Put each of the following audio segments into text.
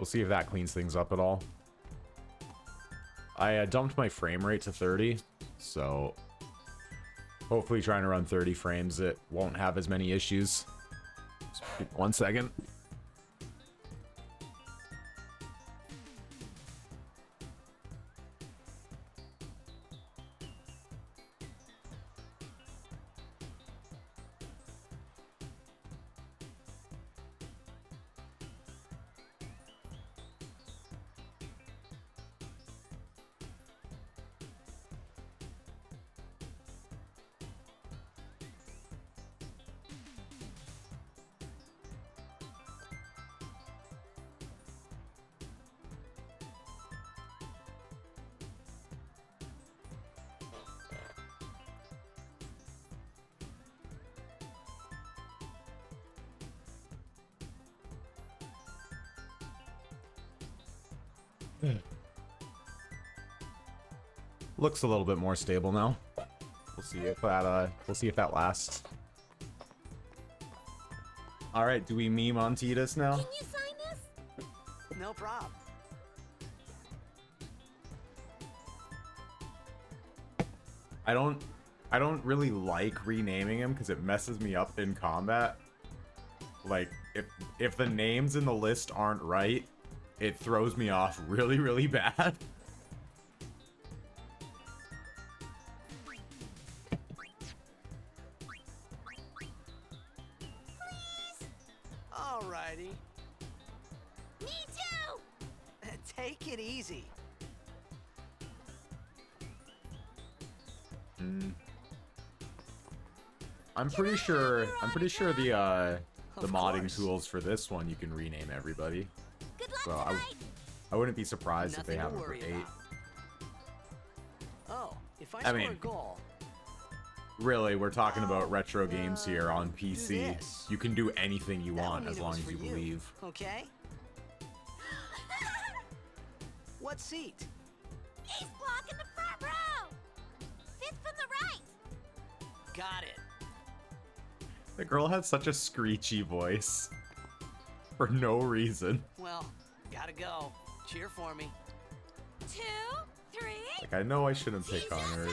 We'll see if that cleans things up at all. I dumped my frame rate to 30, so hopefully trying to run 30 frames, it won't have as many issues. Just 1 second. Looks a little bit more stable now. We'll see if that lasts. All right, do we meme on Titus now? Can you sign this? No problem. I don't really like renaming him because it messes me up in combat. Like if the names in the list aren't right, it throws me off really, really bad. Alrighty. Me too! Take it easy. I'm pretty sure the modding tools for this one you can rename everybody. Good luck So tonight! I wouldn't be surprised if they Nothing have to it for worry 8. about. Oh, if I I score mean, a goal, Really, we're talking about retro games here on do PC. this. You can do anything you That'll want mean as it long was as for you believe. Okay. What seat? He's blocking the front row! 5th from the right! Got it. The girl has such a screechy voice. For no reason. Well, gotta go. Cheer for me. 2, 3... Like, I know I shouldn't pick on her.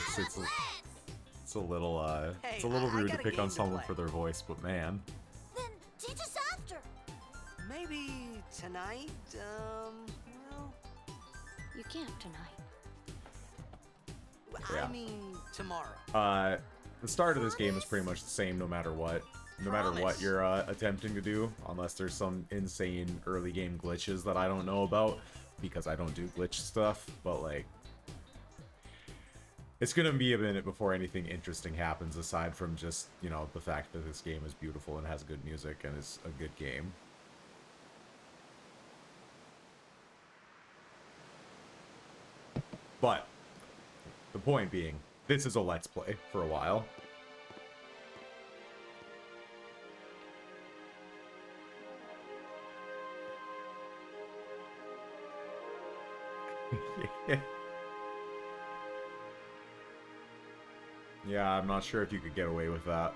It's a little Hey, it's a little I rude to got a pick game on to someone play. for their voice, but man. Then teach us after! Maybe tonight, well, You can't tonight. Yeah. I mean tomorrow. The start of this game is pretty much the same no matter what. No matter what Promise. you're attempting to do, unless there's some insane early game glitches that I don't know about, because I don't do glitch stuff, but like, it's gonna be a minute before anything interesting happens aside from just, you know, the fact that this game is beautiful and has good music and is a good game. But, the point being, this is a Let's Play for a while. Yeah, I'm not sure if you could get away with that.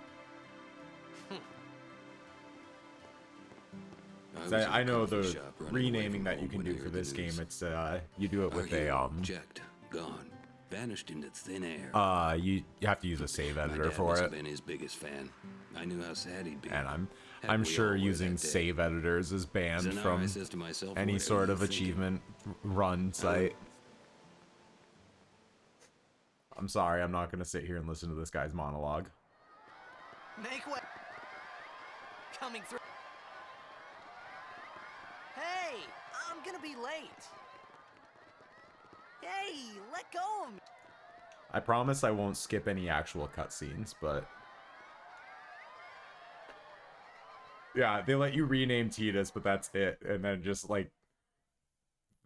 I know the renaming that you can do for this game, it's you do it with a checked, gone, vanished into thin air. you have to use a save My editor dad for must it. have been his biggest fan. I knew how sad he'd be. And I'm Happy we sure all were using that day. save editors is So banned now I from says to myself, any what are sort you of thinking? achievement run site. I'm sorry, I'm not gonna sit here and listen to this guy's monologue. Make way. Coming through. Hey, I'm gonna be late. Hey, let go of me. I promise I won't skip any actual cutscenes, but yeah, they let you rename Titus, but that's it. And then just like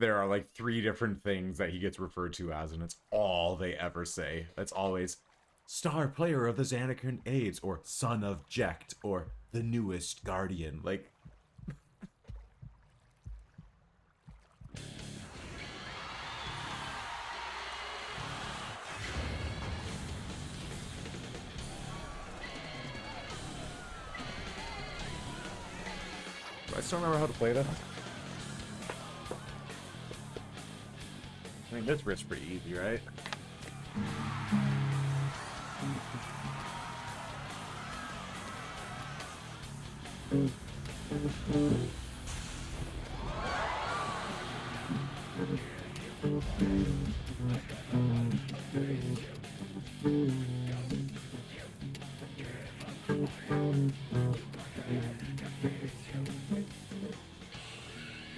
there are like 3 different things that he gets referred to as, and it's all they ever say. That's always star player of the Xanakin Aids, or son of Jekt, or the newest guardian. Like, I still remember how to play this. mean, this riff's pretty easy, right?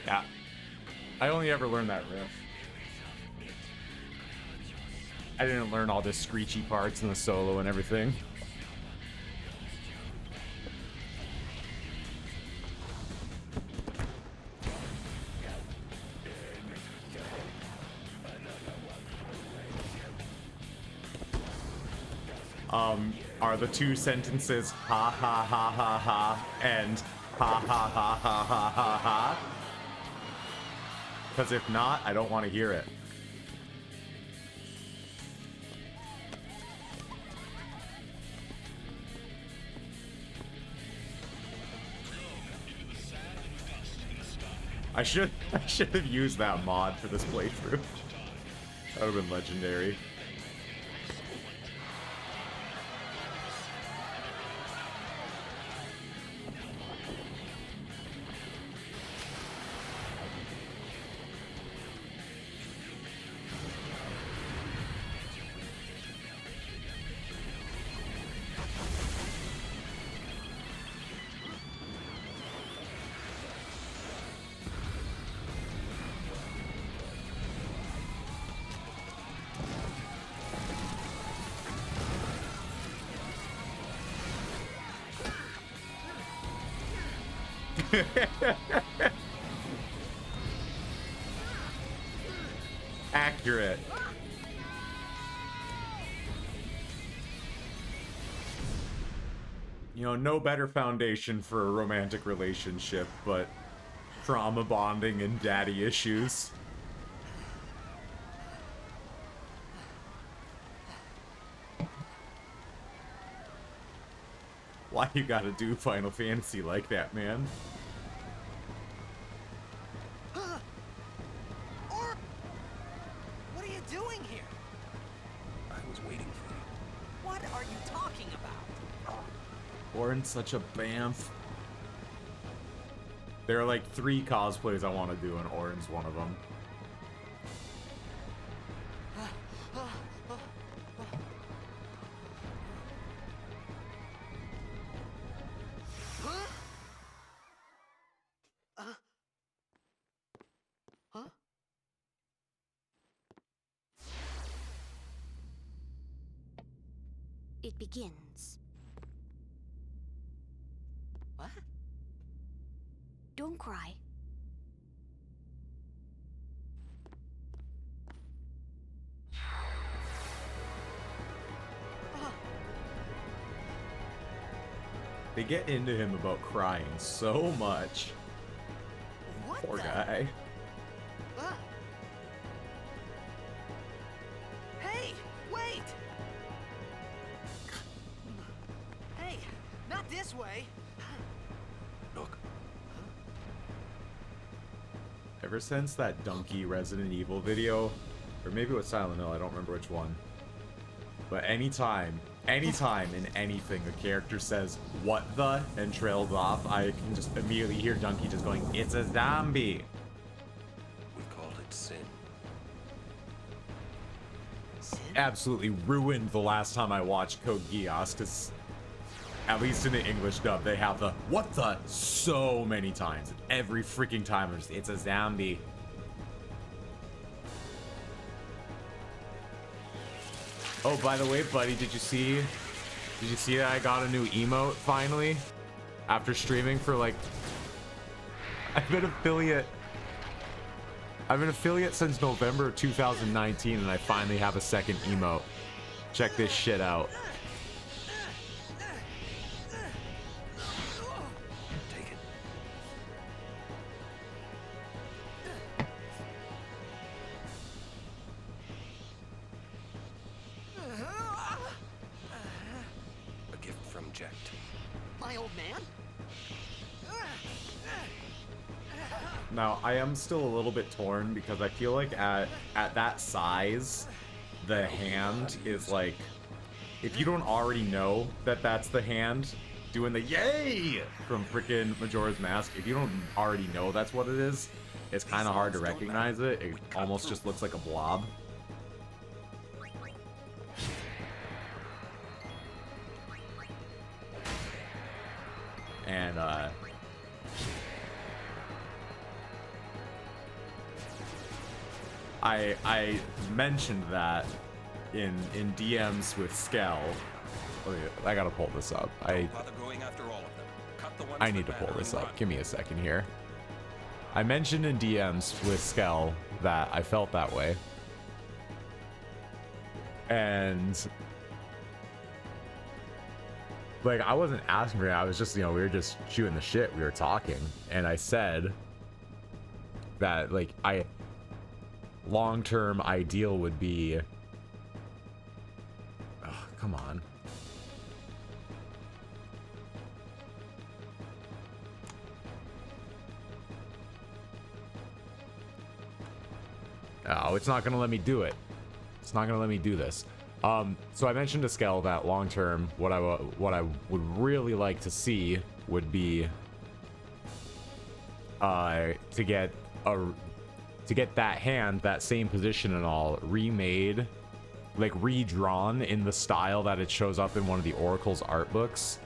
Yeah. I only ever learned that riff. I didn't learn all the screechy parts and the solo and everything. Are the two sentences ha ha ha ha ha and ha ha ha ha ha ha ha? Because if not, I don't want to hear it. I should have used that mod for this playthrough. That would have been legendary. Accurate. You know, no better foundation for a romantic relationship, but trauma bonding and daddy issues. Why you gotta do Final Fantasy like that, man? Or what are you doing here? I was waiting for you. What are you talking about? Orin's such a bamf. There are like 3 cosplays I want to do, and Orin's one of them. It begins. What? Don't cry. They get into him about crying so much. What Poor the? guy. Hey, wait! Hey, not this way. Look, Ever since that Donkey Resident Evil video, or maybe it was Silent Hill, I don't remember which one. But anytime in anything a character says, "What the?" and trails off, I can just immediately hear Donkey just going, "It's a zombie!" we called it sin. Sin? Absolutely ruined the last time I watched Code Geass, because at least in the English dub, they have the "what the" so many times. And every freaking time, it's a zombie. Oh, by the way, buddy, did you see that I got a new emote finally? After streaming for like... I've been affiliate since November of 2019, and I finally have a second emote. Check this shit out. Take it. A gift from Jet. My old man? Now, I am still a little bit torn because I feel like at that size, the hand is like, if you don't already know that that's the hand doing the yay from freaking Majora's Mask, if you don't already know that's what it is, it's kind of hard to recognize it. It almost just looks like a blob. And, I mentioned that in DMs with Skell. I gotta pull this up. I need to pull this up. Give me a second here. I mentioned in DMs with Skell that I felt that way. And like, I wasn't asking for it. I was just, you know, we were just shooting the shit. We were talking. And I said that, like, long-term ideal would be... Oh, come on. Oh, it's not going to let me do it. It's not going to let me do this. So I mentioned to Skell that long term, what I would really like to see would be to get that hand, that same position and all, remade, like redrawn in the style that it shows up in one of the Oracle's art books.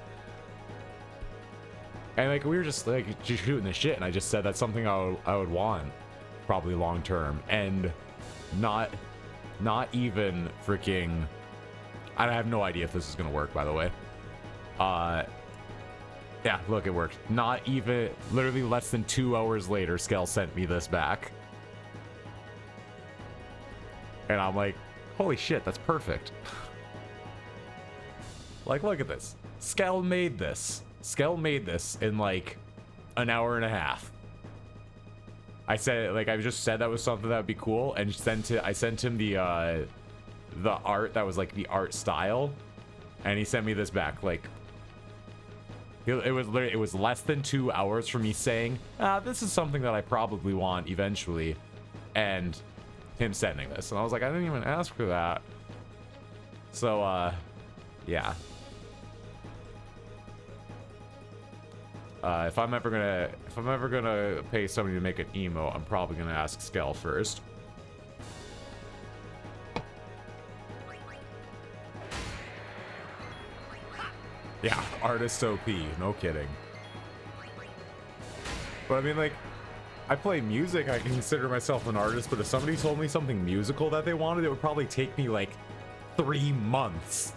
And like, we were just shooting the shit, and I just said that's something I would want, probably long term, and not even freaking... I have no idea if this is gonna work, by the way. Yeah, look, it worked. Not even... Literally less than 2 hours later, Skell sent me this back. And I'm like, holy shit, that's perfect. Like, look at this. Skell made this. Skell made this in, like, an hour and a half. I said, like, I just said that was something that would be cool, and I sent him the art that was, like, the art style, and he sent me this back. Like, it was less than 2 hours from me saying, this is something that I probably want eventually, and him sending this. And I was like, I didn't even ask for that. So, yeah. If I'm ever gonna pay somebody to make an emo, I'm probably gonna ask Skell first. Yeah, artist OP, no kidding. But I mean, like, I play music, I consider myself an artist, but if somebody told me something musical that they wanted, it would probably take me like 3 months.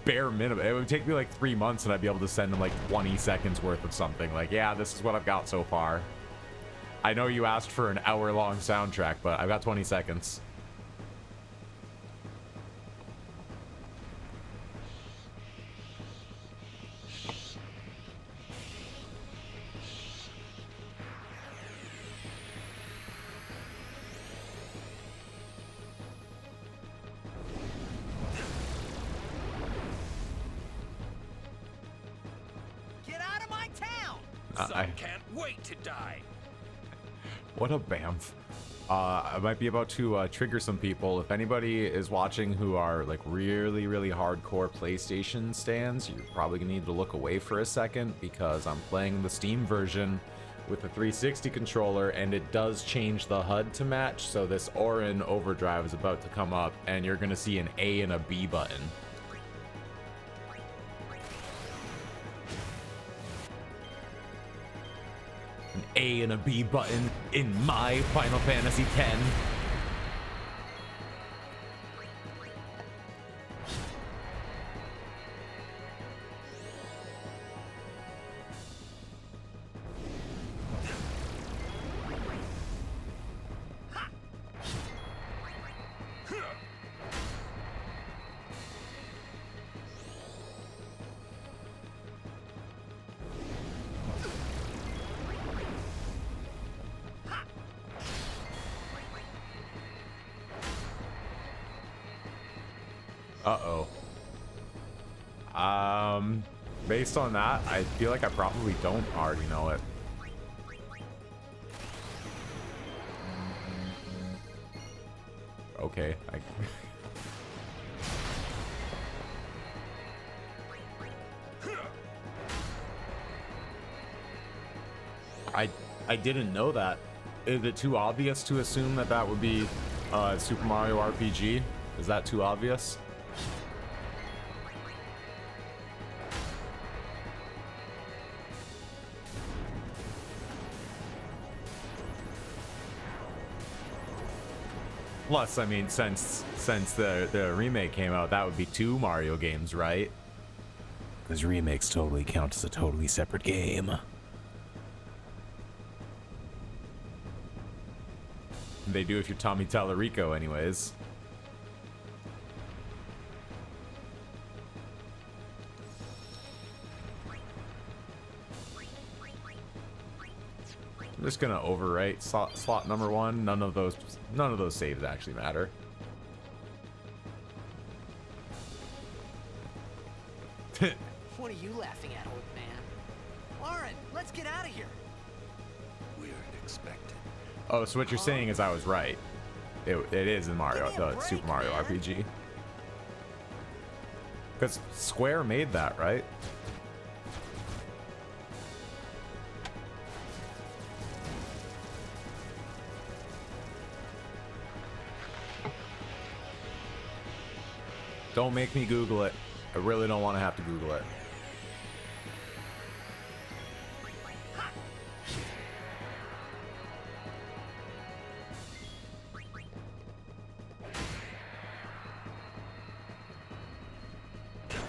Bare minimum. It would take me like 3 months and I'd be able to send them like 20 seconds worth of something. Like, yeah, this is what I've got so far. I know you asked for an hour-long soundtrack, but I've got 20 seconds. I can't wait to die. What a bamf. I might be about to trigger some people. If anybody is watching who are like really, really hardcore PlayStation stans, you're probably gonna need to look away for a second because I'm playing the Steam version with the 360 controller and it does change the HUD to match. So this Orin overdrive is about to come up and you're gonna see an A and a B button. An A and a B button in my Final Fantasy X. Uh-oh. Based on that, I feel like I probably don't already know it. okay. I didn't know that. Is it too obvious to assume that that would be Super Mario RPG? Is that too obvious? Plus, I mean, since the remake came out, that would be 2 Mario games, right? Because remakes totally count as a totally separate game. They do if you're Tommy Tallarico, anyways. I'm just gonna overwrite slot number 1. None of those saves actually matter. What are you laughing at, old man? Lauren, let's get out of here. We're expected. Oh, so what you're saying is I was right. It is in Mario, Give me a the break, Super Mario man. RPG. Because Square made that, right? Don't make me Google it. I really don't want to have to Google it.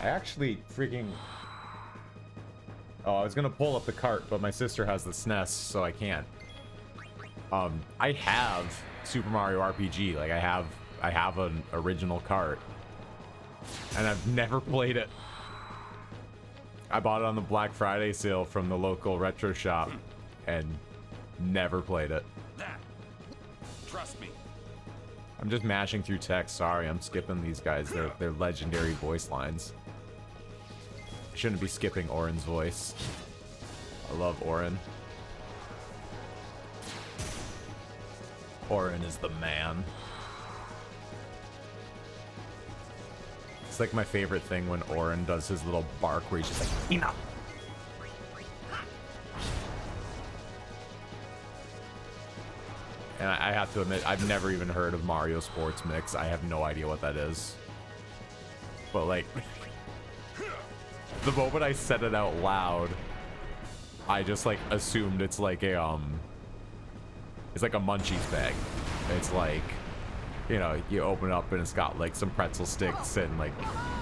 I actually freaking... Oh, I was gonna pull up the cart, but my sister has the SNES, so I can't. I have Super Mario RPG. Like, I have an original cart. And I've never played it. I bought it on the Black Friday sale from the local retro shop and never played it. That. Trust me. I'm just mashing through text. Sorry, I'm skipping these guys. They're legendary voice lines. I shouldn't be skipping Orin's voice. I love Orin. Orin is the man. It's like my favorite thing when Orin does his little bark where he's just like, enough. And I have to admit, I've never even heard of Mario Sports Mix. I have no idea what that is. But like, the moment I said it out loud, I just like assumed it's like a Munchies bag. It's like, you know, you open it up and it's got like some pretzel sticks and like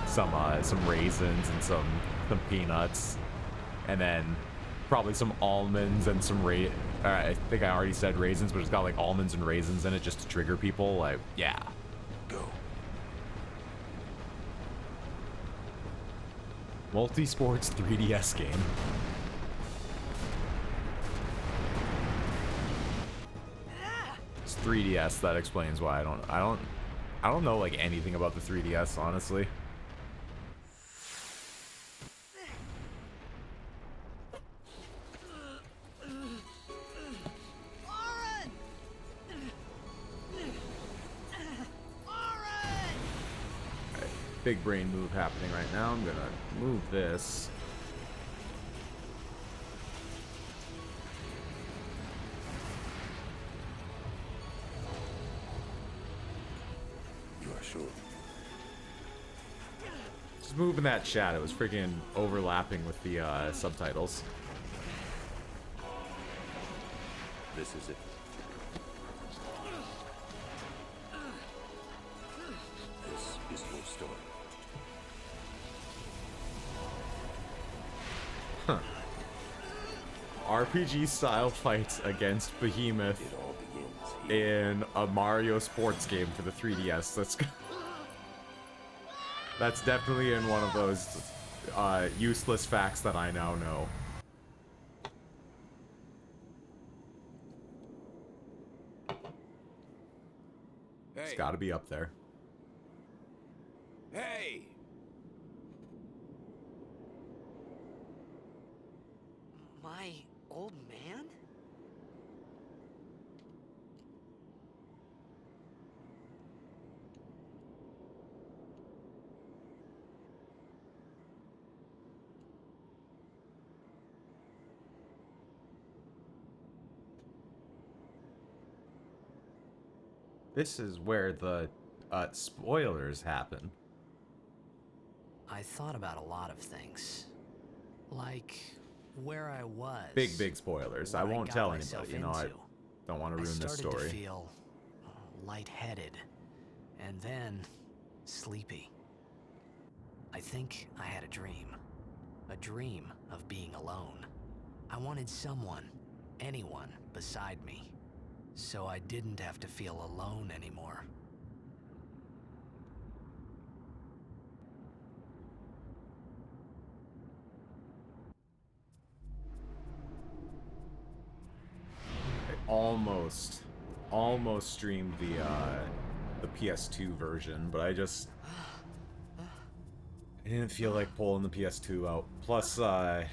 some raisins and some peanuts, and then probably some almonds and some I think I already said raisins, but it's got like almonds and raisins in it just to trigger people. Like, yeah. Go. Multi-sports 3DS game. It's 3DS. That explains why I don't know like anything about the 3DS, honestly. Lauren! Lauren! Big brain move happening right now. I'm gonna move this. You are sure? Just moving that chat. It was freaking overlapping with the subtitles. This is it. This is your story. Huh. RPG style fights against Behemoth It all begins here. in a Mario sports game for the 3DS. That's definitely in one of those useless facts that I now know. It's Hey. got to be up there. Hey. My old man? This is where the spoilers happen. I thought about a lot of things. Like where I was. Big spoilers. I what won't got tell myself anybody. You know, I into. don't want to I ruin this started story. to feel lightheaded, and then sleepy. I think I had a dream of being alone. I wanted someone, anyone beside me, so I didn't have to feel alone anymore. I almost streamed the PS2 version, but I didn't feel like pulling the PS2 out. Plus, an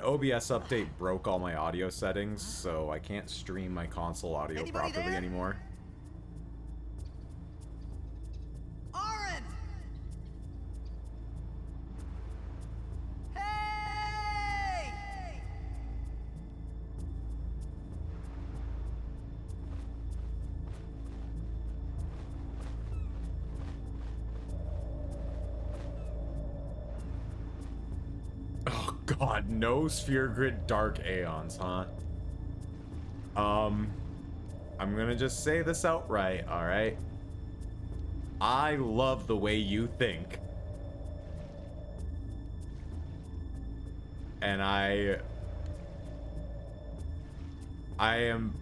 OBS update broke all my audio settings, so I can't stream my console audio Anybody properly there? anymore. Aaron! Hey! Oh god, no Sphere Grid Dark Aeons, huh? I'm gonna just say this outright, alright? I love the way you think. And I am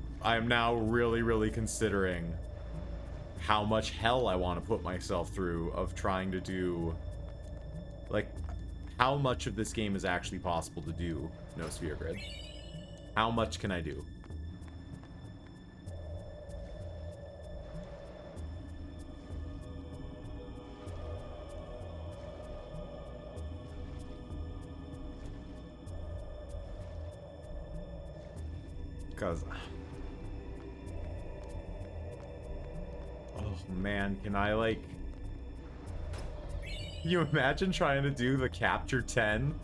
now really considering how much hell I want to put myself through of trying to do, like, how much of this game is actually possible to do no Sphere Grid. How much can I do? Because, oh man, can I, like, you imagine trying to do the capture 10,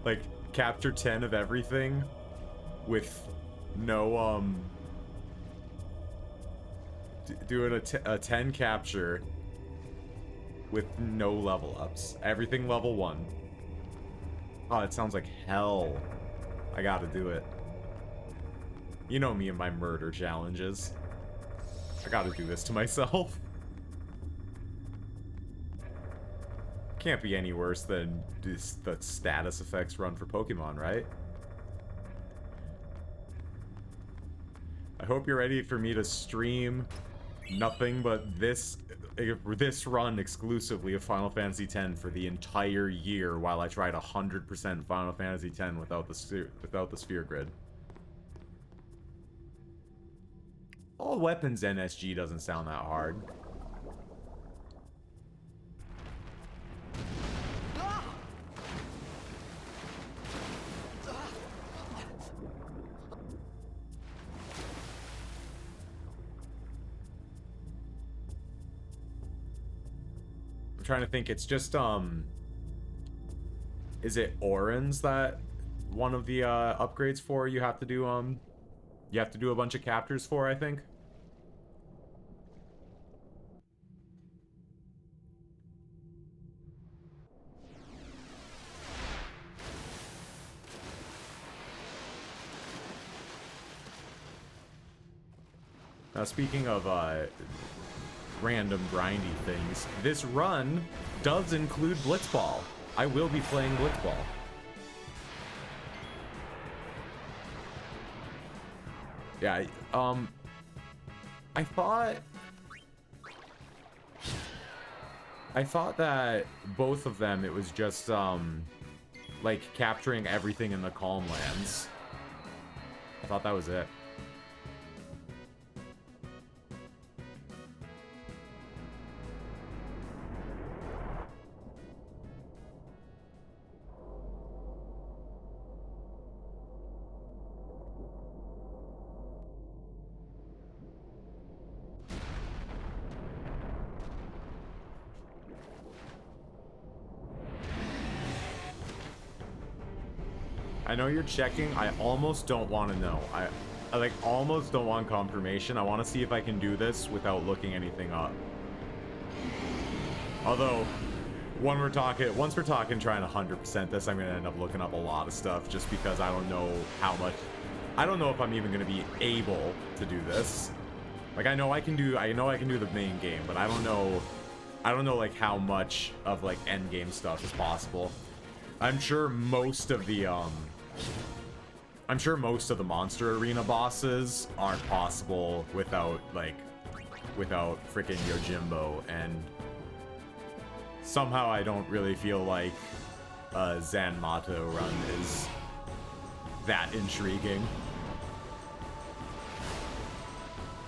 like capture 10 of everything with no doing a 10 capture with no level ups, everything level 1. Oh, it sounds like hell. I gotta do it. You know me and my murder challenges. I gotta do this to myself. Can't be any worse than the status effects run for Pokemon, right? I hope you're ready for me to stream nothing but this run exclusively of Final Fantasy X for the entire year while I try to 100% Final Fantasy X without the Sphere Grid. All weapons NSG doesn't sound that hard. I'm trying to think, it's just, is it Oran's that one of the, upgrades for you have to do, you have to do a bunch of captures for, I think? Now, speaking of, random grindy things, this run does include Blitzball. I will be playing Blitzball. Yeah, I thought that both of them, it was just, like, capturing everything in the Calm Lands. I thought that was it. I know you're checking. I almost don't want to know. I like almost don't want confirmation. I want to see if I can do this without looking anything up. Although, once we're talking trying to 100% this, I'm gonna end up looking up a lot of stuff just because I don't know how much. I don't know if I'm even gonna be able to do this. Like I know I can do the main game, but I don't know like how much of like end game stuff is possible. I'm sure most of the monster arena bosses aren't possible without freaking Yojimbo, and somehow I don't really feel like a Zanmato run is that intriguing.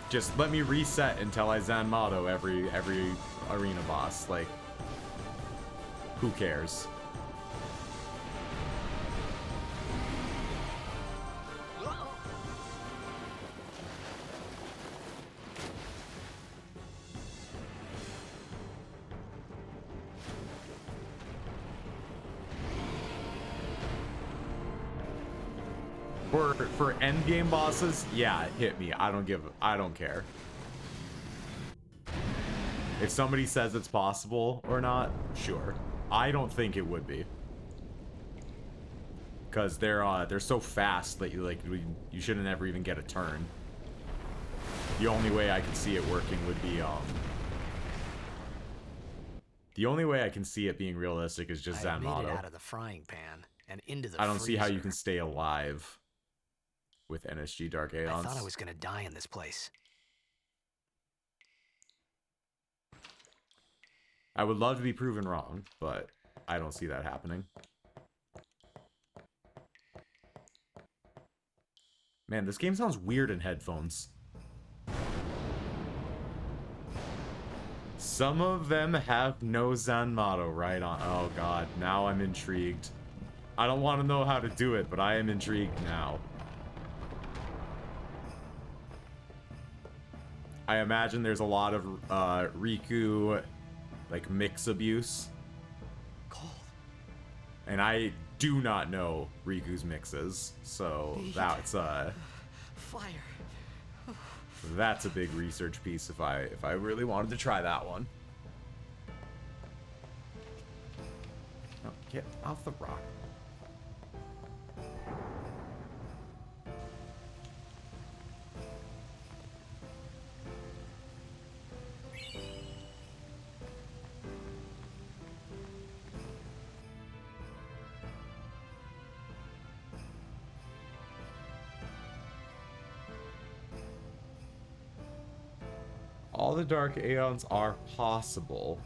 Just let me reset until I Zanmato every arena boss. Like, who cares? For end game bosses, yeah, hit me. I don't care. If somebody says it's possible or not, sure. I don't think it would be. Cause they're so fast that you shouldn't ever even get a turn. The only way I can see it working would be the only way I can see it being realistic is just I made it Zanmato. out of the frying pan and into the I don't see how you freezer. can stay alive with NSG Dark Aeons. I thought I was gonna die in this place. I would love to be proven wrong, but I don't see that happening. Man, this game sounds weird in headphones. Some of them have no Zanmato right on. Oh god, now I'm intrigued. I don't want to know how to do it, but I am intrigued now. I imagine there's a lot of Riku like mix abuse. Cold. And I do not know Riku's mixes, so that's Fire. that's a big research piece if I really wanted to try that one. Oh, get off the rock. All the Dark Aeons are possible.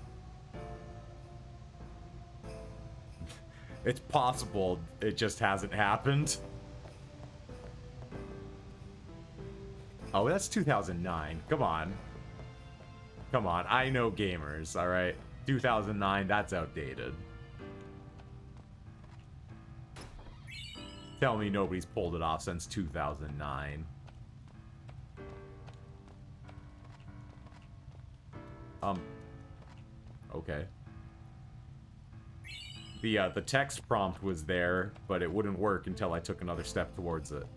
It's possible, it just hasn't happened. Oh, that's 2009. Come on. Come on, I know gamers, alright? 2009, that's outdated. Tell me nobody's pulled it off since 2009. Okay. The text prompt was there, but it wouldn't work until I took another step towards it.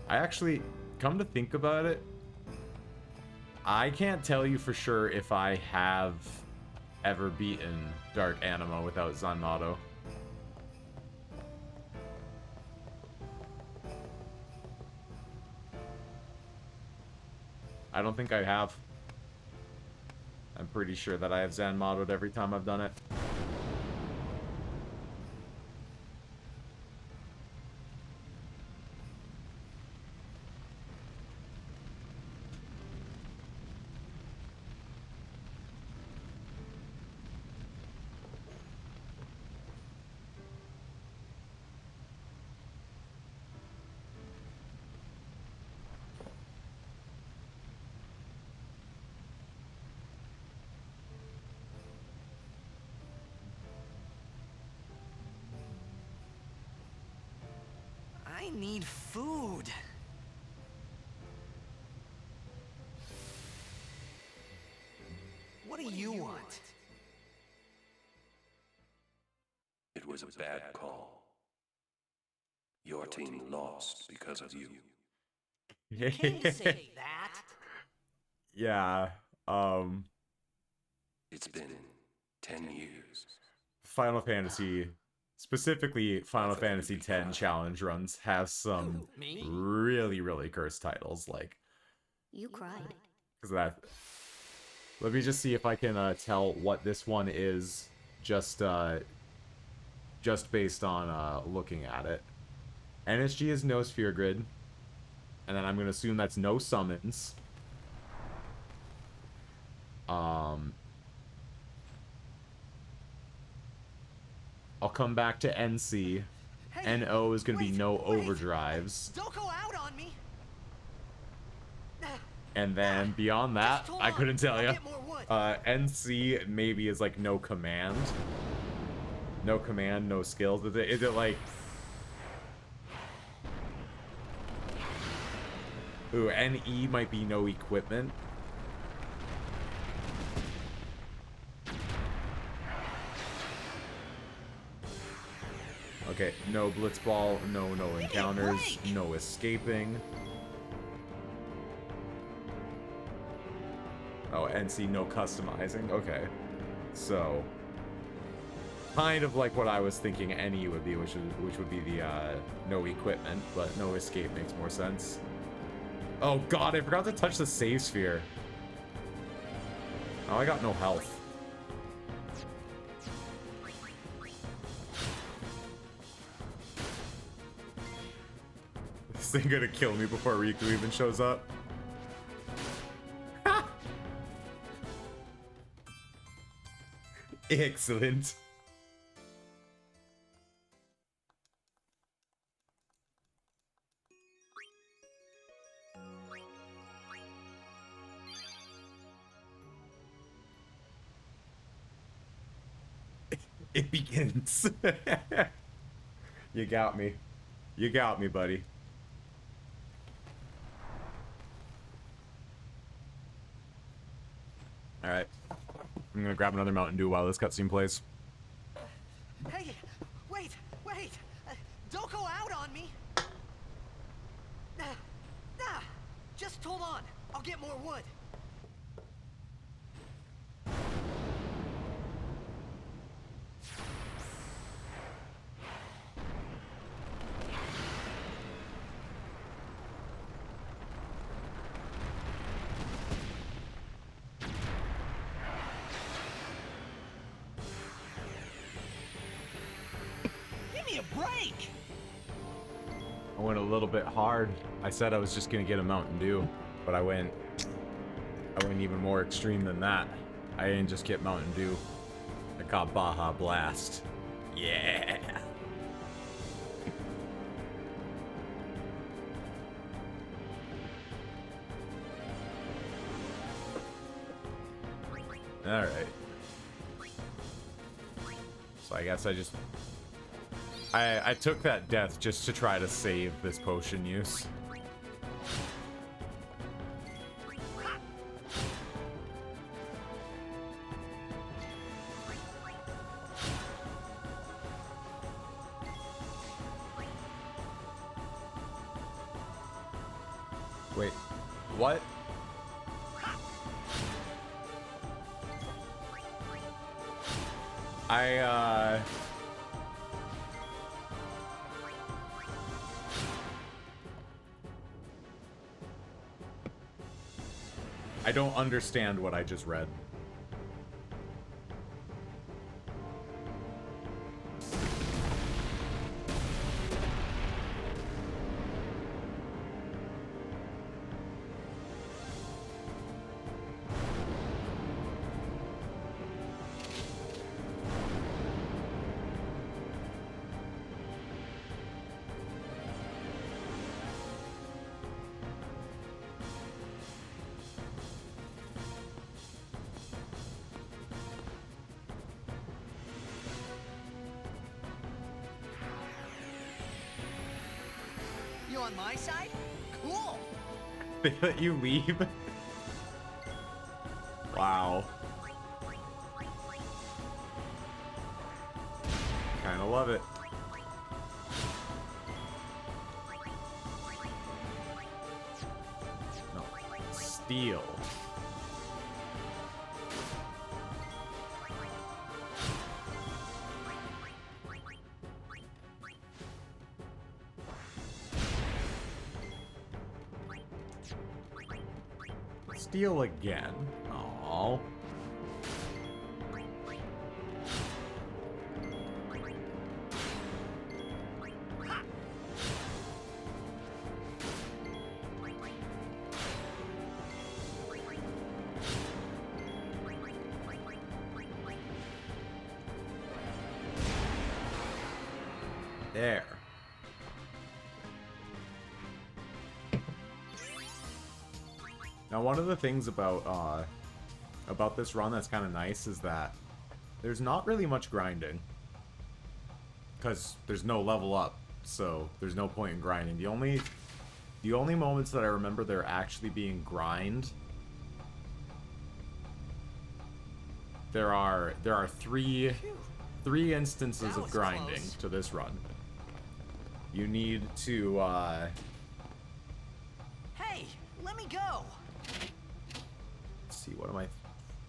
I actually, come to think about it, I can't tell you for sure if I have ever beaten Dark Anima without Zanmato. I don't think I have. I'm pretty sure that I have Zanmato'd every time I've done it. I need food. was a bad call. Your team lost because of you. Can you say that? Yeah. It's been 10 years. Final Fantasy, specifically Final Fantasy X challenge runs, have some Who, me? really, really cursed titles. Like, You cried. because that. Let me just see if I can tell what this one is, just based on looking at it. NSG is no Sphere Grid, and then I'm gonna assume that's no summons. I'll come back to NC. Hey, NO is gonna be no wait. overdrives. Don't go out on me. And then beyond that, Just hold I on. couldn't tell I'll you. get more wood. NC maybe is like no command. No command, no skills. Is it like... Ooh, NE might be no equipment. Okay, no blitzball, no encounters, break. no escaping. Oh, NC, no customizing. Okay, so kind of like what I was thinking NE would be, which would be the no equipment, but no escape makes more sense. Oh god, I forgot to touch the save sphere. Oh, I got no health. This thing gonna kill me before Riku even shows up. Excellent. It begins. You got me. You got me, buddy. Alright. I'm gonna grab another Mountain Dew while this cutscene plays. Hey, wait. Don't go out on me. Just hold on. I'll get more wood. Give me a break. I went a little bit hard. I said I was just gonna get a Mountain Dew, but I went even more extreme than that. I didn't just get Mountain Dew. I got Baja Blast. Yeah. Alright. So I guess I took that death just to try to save this potion use. Wait, what? I don't understand what I just read. You on my side? Cool. They let you leave? Wow. Kinda gonna love it. No. Steel. Steel again. Aww. There. Now, one of the things about this run that's kind of nice is that there's not really much grinding, because there's no level up, so there's no point in grinding. The only moments that I remember there actually being grind, there are three instances of grinding to this run. You need to Hey, let me go. let's see, what am I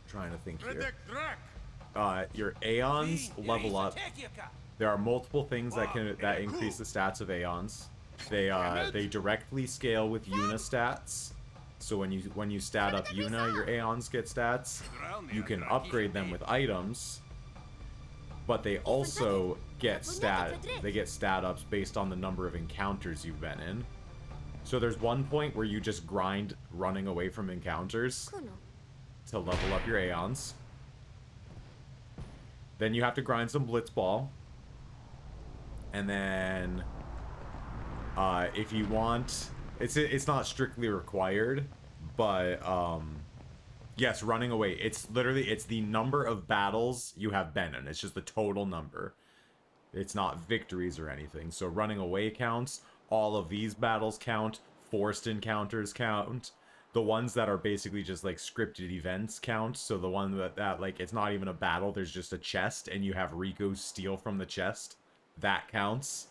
trying to think here? Your Aeons level up. There are multiple things that increase the stats of Aeons. They directly scale with Una stats. So when you stat up Una, your Aeons get stats. You can upgrade them with items, but they also get stat ups based on the number of encounters you've been in. So there's one point where you just grind running away from encounters to level up your Aeons. Then you have to grind some Blitzball. And then if you want, it's not strictly required, but yes, running away. It's the number of battles you have been in. It's just the total number. It's not victories or anything. So running away counts. All of these battles count. Forced encounters count. The ones that are basically just like scripted events count. So the one that like it's not even a battle, there's just a chest and you have Rico steal from the chest. That counts.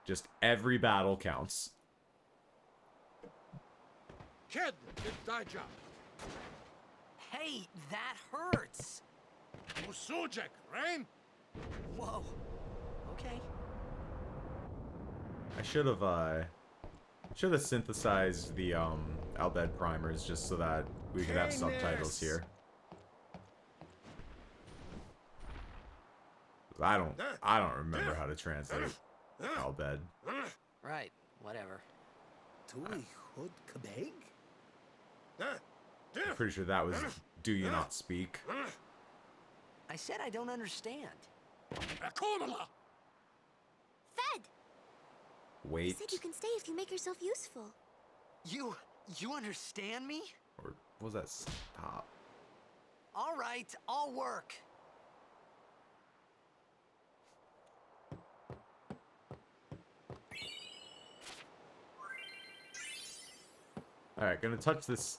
Just every battle counts. Kid, it's thy job. Hey, that hurts. Musujek, rain? Whoa. Okay. I should have synthesized the Albed primers just so that we could have subtitles here. I don't remember how to translate Albed. Right, whatever. Tui hud kabeg? I'm pretty sure that was "Do you not speak?" I said I don't understand. Akonala! Fed! You Wait, said you can stay if you make yourself useful. You understand me? or was that stop? All right, I'll work. All right, gonna touch this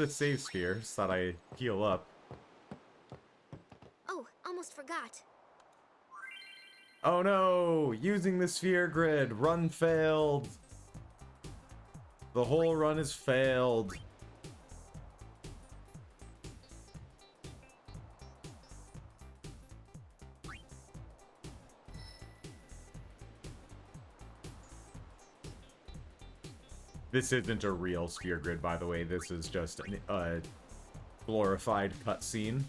save sphere so that I heal up. Oh, almost forgot. Oh no! Using the sphere grid, run failed. The whole run is failed. This isn't a real sphere grid, by the way. This is just a glorified cutscene.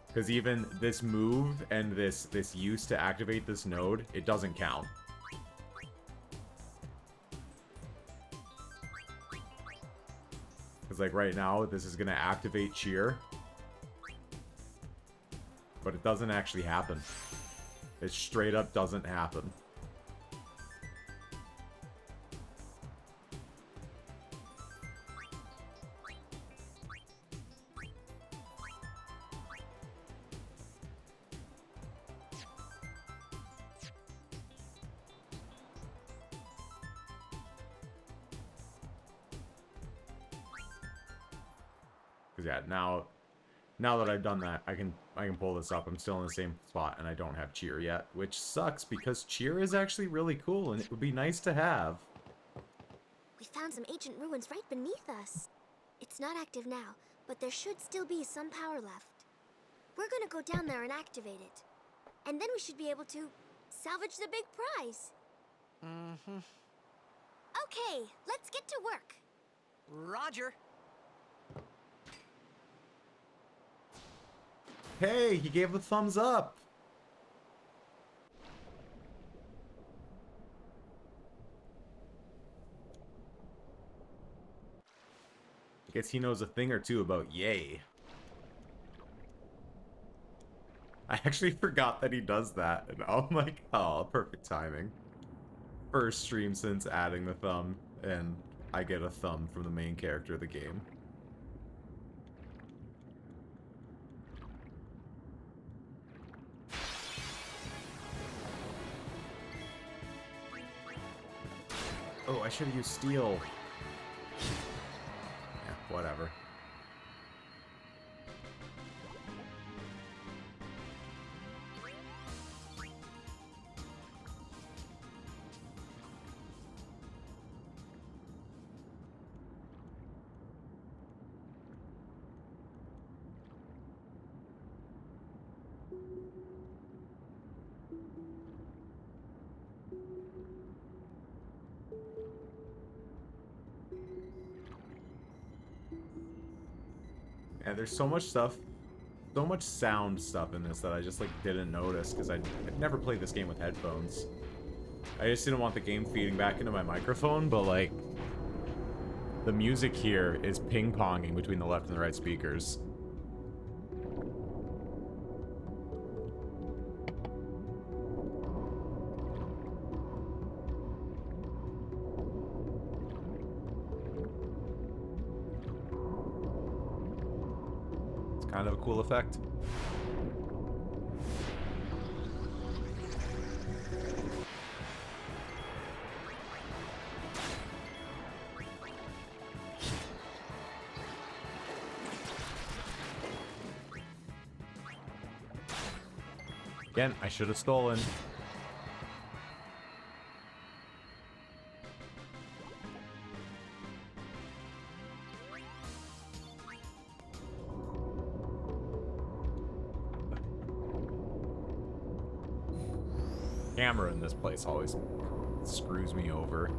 Because even this move and this use to activate this node, it doesn't count. Because like right now, this is gonna activate cheer. But it doesn't actually happen. It straight up doesn't happen. Yeah, now Now that I've done that, I can pull this up. I'm still in the same spot, and I don't have cheer yet, which sucks because cheer is actually really cool, and it would be nice to have. We found some ancient ruins right beneath us. It's not active now, but there should still be some power left. We're gonna go down there and activate it. And then we should be able to salvage the big prize. Mm-hmm. Okay, let's get to work. Roger. Hey, he gave the thumbs up. I guess he knows a thing or two about yay. I actually forgot that he does that, and I'm like, oh, perfect timing. First stream since adding the thumb, and I get a thumb from the main character of the game. Oh, I should have used steel. Yeah, whatever. Yeah, there's so much stuff, so much sound stuff in this that I just like didn't notice because I've never played this game with headphones. I just didn't want the game feeding back into my microphone, but like the music here is ping-ponging between the left and the right speakers. Kind of a cool effect. Again, I should have stolen. Camera in this place always screws me over.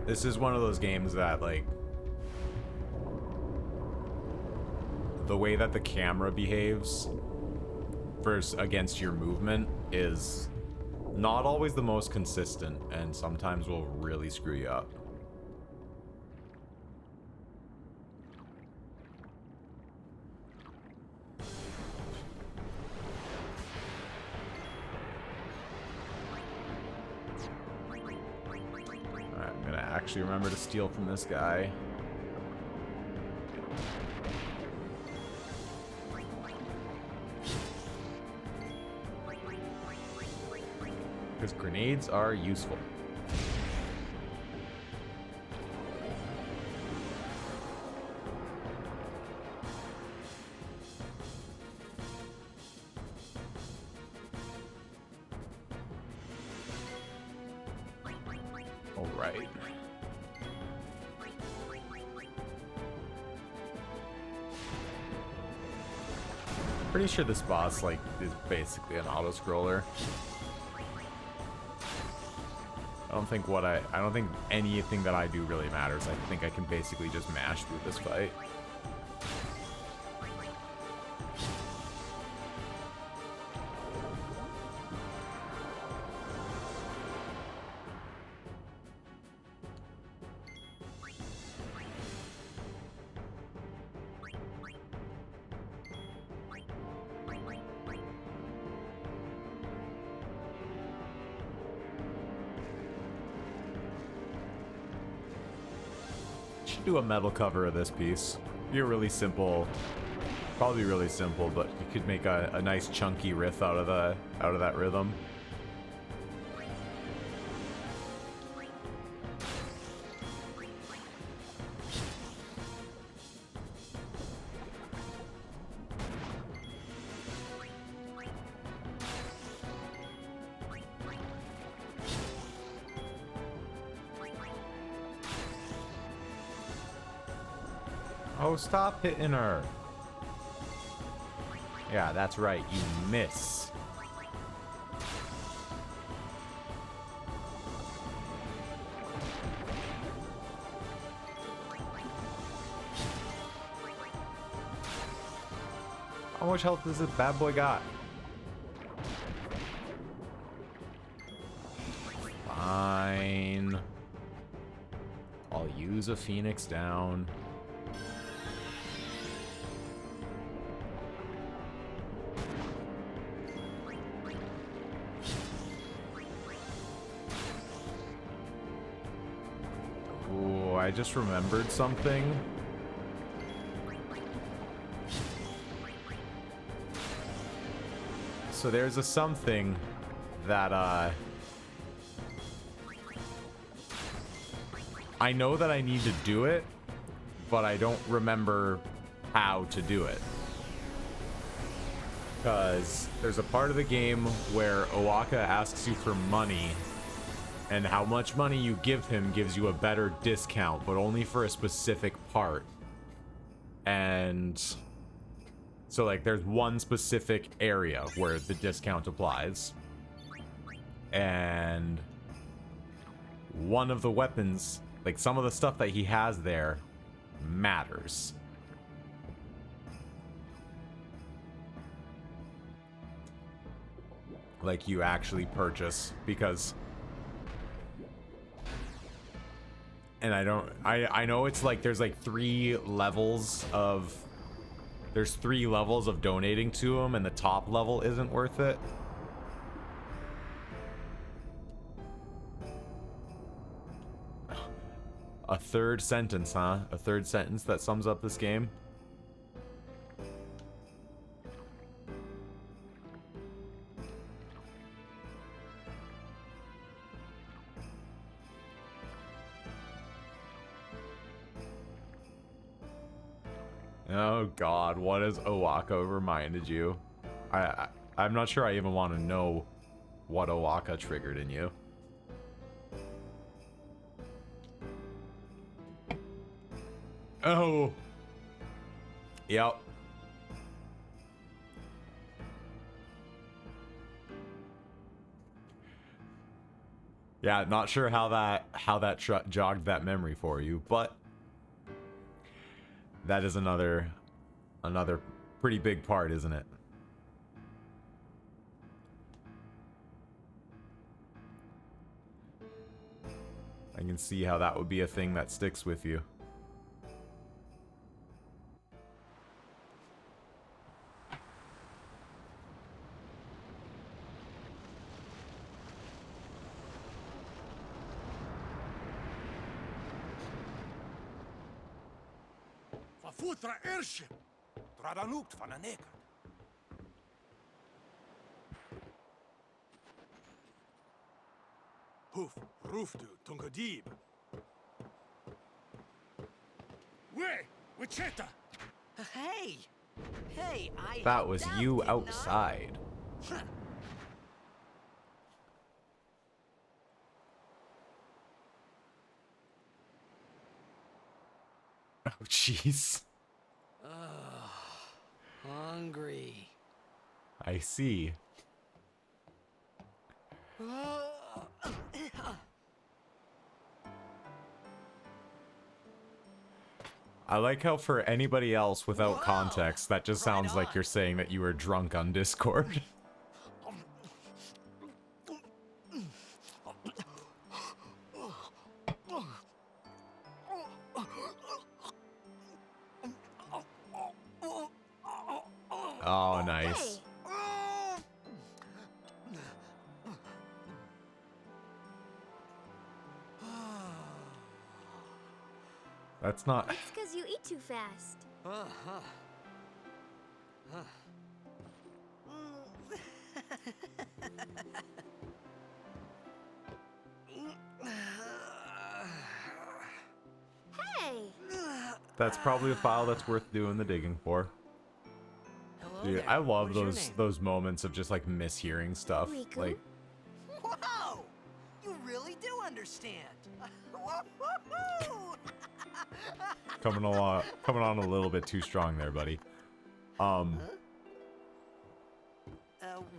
This is one of those games that, like, the way that the camera behaves against your movement is not always the most consistent, and sometimes will really screw you up. Actually remember to steal from this guy. Because grenades are useful. All right. Pretty sure this boss, like, is basically an auto-scroller. I don't think anything that I do really matters. I think I can basically just mash through this fight. Do a metal cover of this piece. Be a really simple, probably really simple, but you could make a nice chunky riff out of that rhythm. Oh, stop hitting her. Yeah, that's right. You miss. How much health does this bad boy got? Fine. I'll use a Phoenix down. Ooh, I just remembered something. So there's a something that I know that I need to do it, but I don't remember how to do it. Because there's a part of the game where Owaka asks you for money, and how much money you give him gives you a better discount, but only for a specific part. And so, like, there's one specific area where the discount applies. And one of the weapons, like, some of the stuff that he has there matters. Like, you actually purchase, because... And I know it's like, there's like 3 levels of... There's 3 levels of donating to him, and the top level isn't worth it. A third sentence, huh? A third sentence that sums up this game? Oh god, what has Owaka reminded you? I'm not sure I even want to know what Owaka triggered in you. Oh. Yep. Yeah, not sure how that jogged that memory for you, but that is another pretty big part, isn't it? I can see how that would be a thing that sticks with you. Futra airship. Tradanukt van een neker. Hoof, roofdu, tungadib. Way, Wichita. Hey! Hey, I That was helped you out, didn't I? outside. Oh, jeez. Hungry. I see. I like how for anybody else without Whoa. context, that just Right sounds like on. you're saying that you were drunk on Discord. Oh, nice. Hey, That's not... it's because you eat too fast. Hey, That's probably a file that's worth doing the digging for. Hello Dude, there. I love What is your those name? those moments of just like mishearing stuff. Riku? Like, Whoa! You really do understand. Woo-hoo-hoo! Coming on a little bit too strong there, buddy.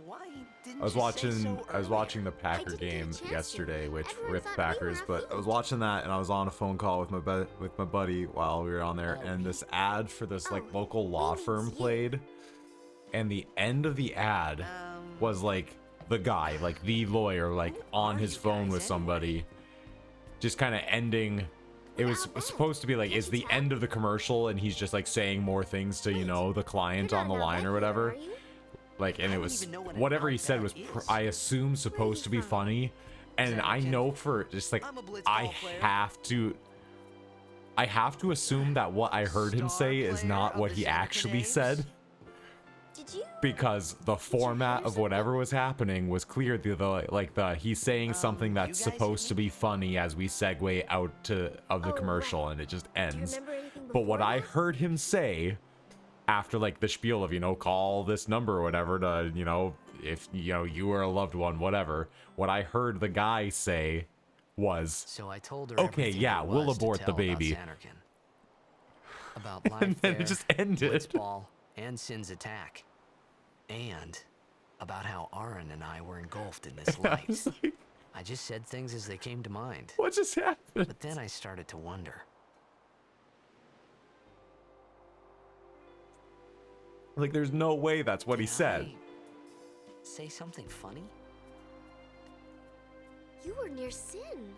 Why didn't I was you say watching so I was watching the I Packer didn't get a game chance to. yesterday, which Everyone ripped thought we were Packers, but I was affiliated. watching that and I was on a phone call with my buddy while we were on there, and this ad for this like Oh, local law we mean firm you. played, and the end of the ad was like the guy, like the lawyer, like on are his you phone guys with somebody, anyway? just kind of ending. It was Without that, supposed to be like, can't it's you the tell? end of the commercial, and he's just like saying more things to, you Wait, know, the client You're on not the an line or Outback whatever. Hitter, are you? Like, and I it don't was even know what an whatever he said Outback was is. I assume supposed to be from? funny, and I Zanarkand. know for just like I'm a blitzball I player. have to assume that what I heard him Star say is player not of what the he Zanarkand actually Apes? said, Did you? because the format hear of whatever was happening was clear. The he's saying something you that's guys hear supposed to me? be funny as we segue out of the Oh, commercial, right. and it just Do you ends. remember anything But what before I that? heard him say after like the spiel of, you know, call this number or whatever to, you know, if, you know, you are a loved one, whatever, what I heard the guy say was, So I told her okay, everything yeah, there we'll was to abort the tell baby. About Zanarkand. About life And then it there, just ended. Blitzball, and Sin's attack. And about how Aaron and I were engulfed in this I light. was like, I just said things as they came to mind. what just happened? But then I started to wonder. Like, there's no way that's what he Did said. I say something funny? You were near Sin.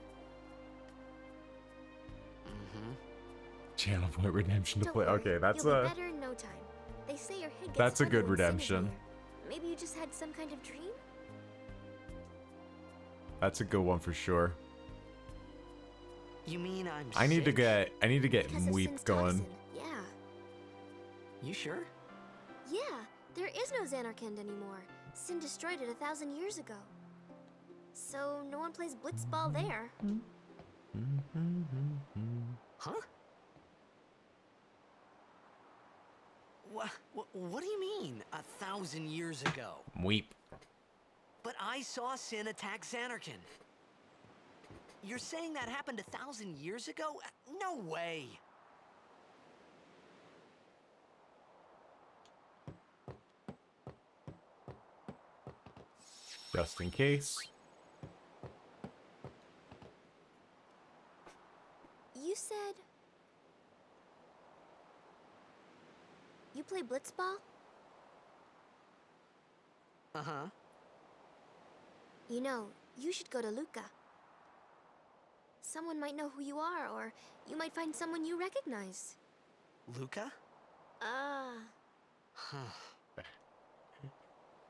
Channel Point Redemption to Don't play. worry, Okay, that's you'll be a better in no time. They say your head gets that's a heavier good when Sin is redemption. near. Maybe you just had some kind of dream? That's a good one for sure. You mean I'm I need to sick? get Because of Weep Sin's going. toxin. Yeah. You sure? Yeah, there is no Zanarkand anymore. Sin destroyed it 1,000 years ago. So no one plays blitzball there. Huh? What do you mean, 1,000 years ago? Weep. But I saw Sin attack Zanarkand. You're saying that happened 1,000 years ago? No way! Just in case. You said... You play blitzball? Uh-huh. You know, you should go to Luca. Someone might know who you are, or you might find someone you recognize. Luca?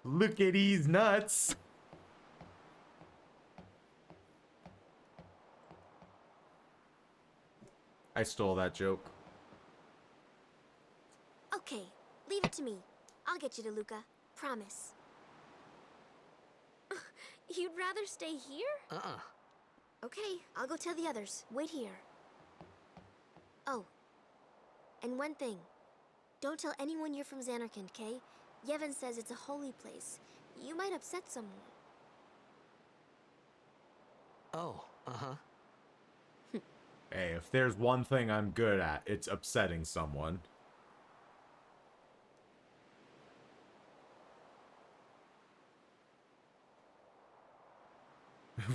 Look at these nuts. I stole that joke. Okay, leave it to me. I'll get you to Luca. Promise. You'd rather stay here? Uh-uh. Okay, I'll go tell the others. Wait here. Oh, and one thing. Don't tell anyone you're from Zanarkand, okay? Yevon says it's a holy place. You might upset someone. Oh, uh-huh. Hey, if there's one thing I'm good at, it's upsetting someone.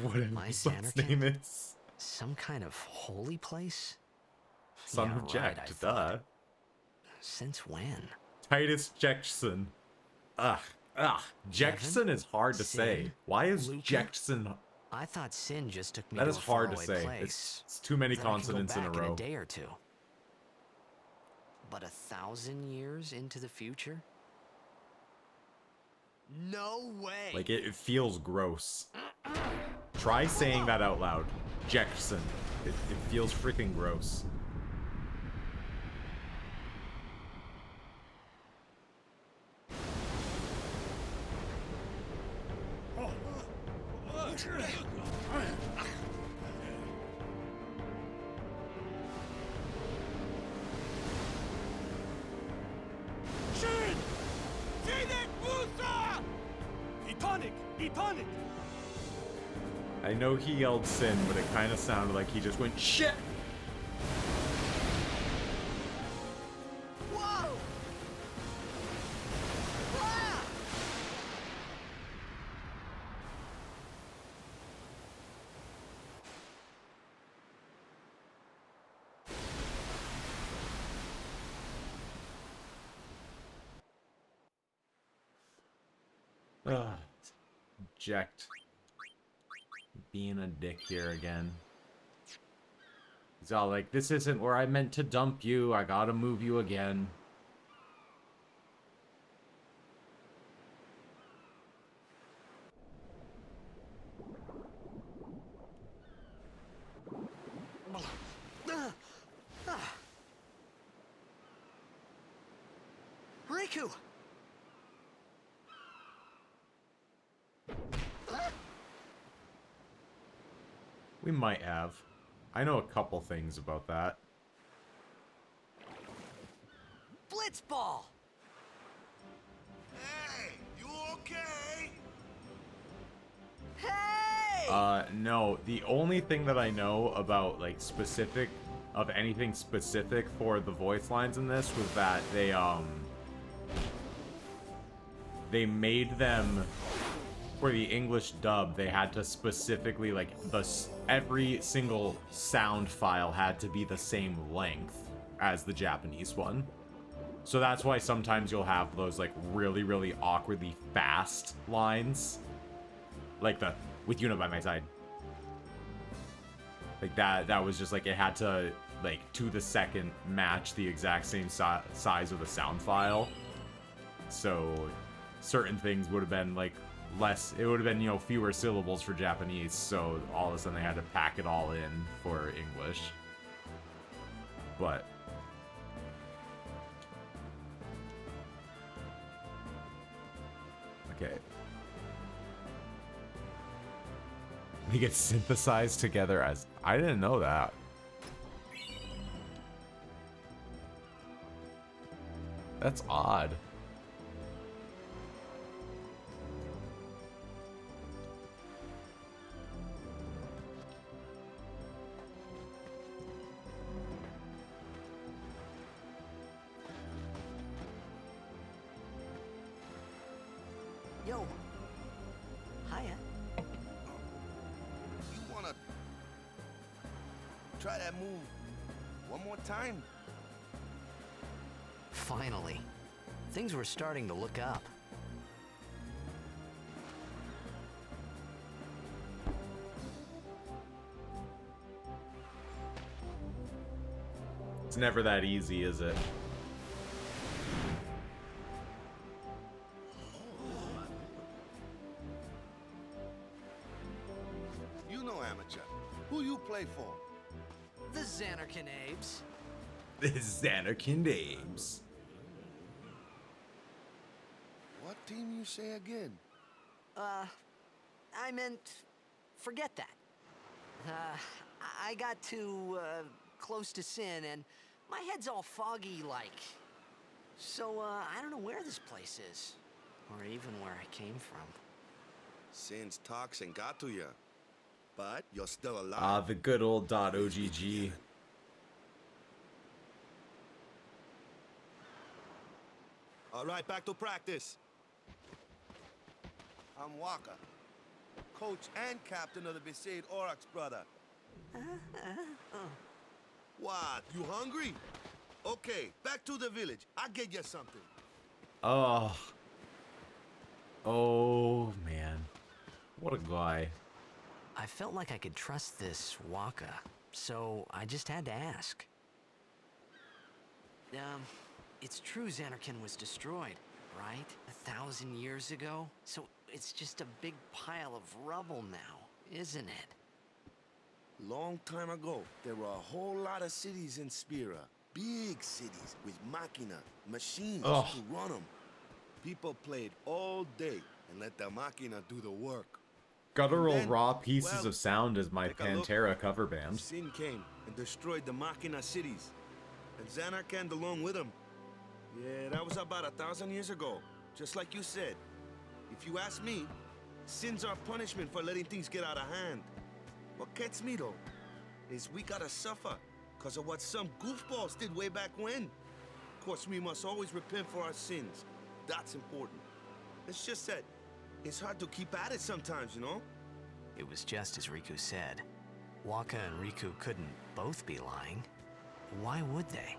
Whatever My his son's Zanarkand? name is. Some kind of holy place? Son Yeah, of right, Jack, I duh. thought. Since when? Titus Jackson. Jackson is hard to say. Sin, Why is Luca? Jackson? I thought Sin just took me That to is a hard to faraway say. place. It's too many that I could go consonants in a back row. a day or two. But 1,000 years into the future? No way! Like, it feels gross. Try saying that out loud. Jackson. It feels freaking gross. Shin! Sinek Musa! Etonic! Etonic! I know he yelled sin, but it kind of sounded like he just went shit. Ugh. Eject. Being a dick here again. He's all like, this isn't where I meant to dump you. I gotta move you again. Riku! We might have. I know a couple things about that. Blitzball! Hey, you okay? Hey! No. The only thing that I know about, like, specific, of anything specific for the voice lines in this was that they made them, for the English dub, they had to specifically, like, every single sound file had to be the same length as the Japanese one. So that's why sometimes you'll have those, like, really, really awkwardly fast lines. Like the, with Yuna by my side. Like, that was just, like, it had to, like, to the second match the exact same size of the sound file. So certain things would have been, like, less, it would have been, you know, fewer syllables for Japanese, so all of a sudden they had to pack it all in for English. But okay. They get synthesized together as, I didn't know that. That's odd. Yo. Hiya. You wanna try that move one more time? Finally. Things were starting to look up. It's never that easy, is it? You know, amateur. Who you play for? The Xanarkin Abes. The Xanarkin Abes. What team you say again? I meant, forget that. I got too, close to Sin, and my head's all foggy like. So, I don't know where this place is, or even where I came from. Sin's toxin got to you, but you're still alive. Ah, the good old .ogg. All right, back to practice. I'm Waka, coach and captain of the Besaid Aurochs, brother. What, you hungry? Okay, back to the village. I'll get you something. Oh. Oh, man. What a guy. I felt like I could trust this Waka, so I just had to ask. It's true Xanarkin was destroyed, right? 1,000 years ago? So it's just a big pile of rubble now, isn't it? Long time ago, there were a whole lot of cities in Spira. Big cities with machina, machines Ugh. to run them. People played all day and let the machina do the work. Guttural And then, raw pieces well, of sound is my take a look. Pantera cover band. Sin came and destroyed the machina cities. And Xanarkand along with him. Yeah, that was about 1,000 years ago. Just like you said. If you ask me, Sin's our punishment for letting things get out of hand. What gets me, though, is we gotta suffer because of what some goofballs did way back when. Of course, we must always repent for our sins. That's important. It's just that it's hard to keep at it sometimes, you know? It was just as Riku said. Waka and Riku couldn't both be lying. Why would they?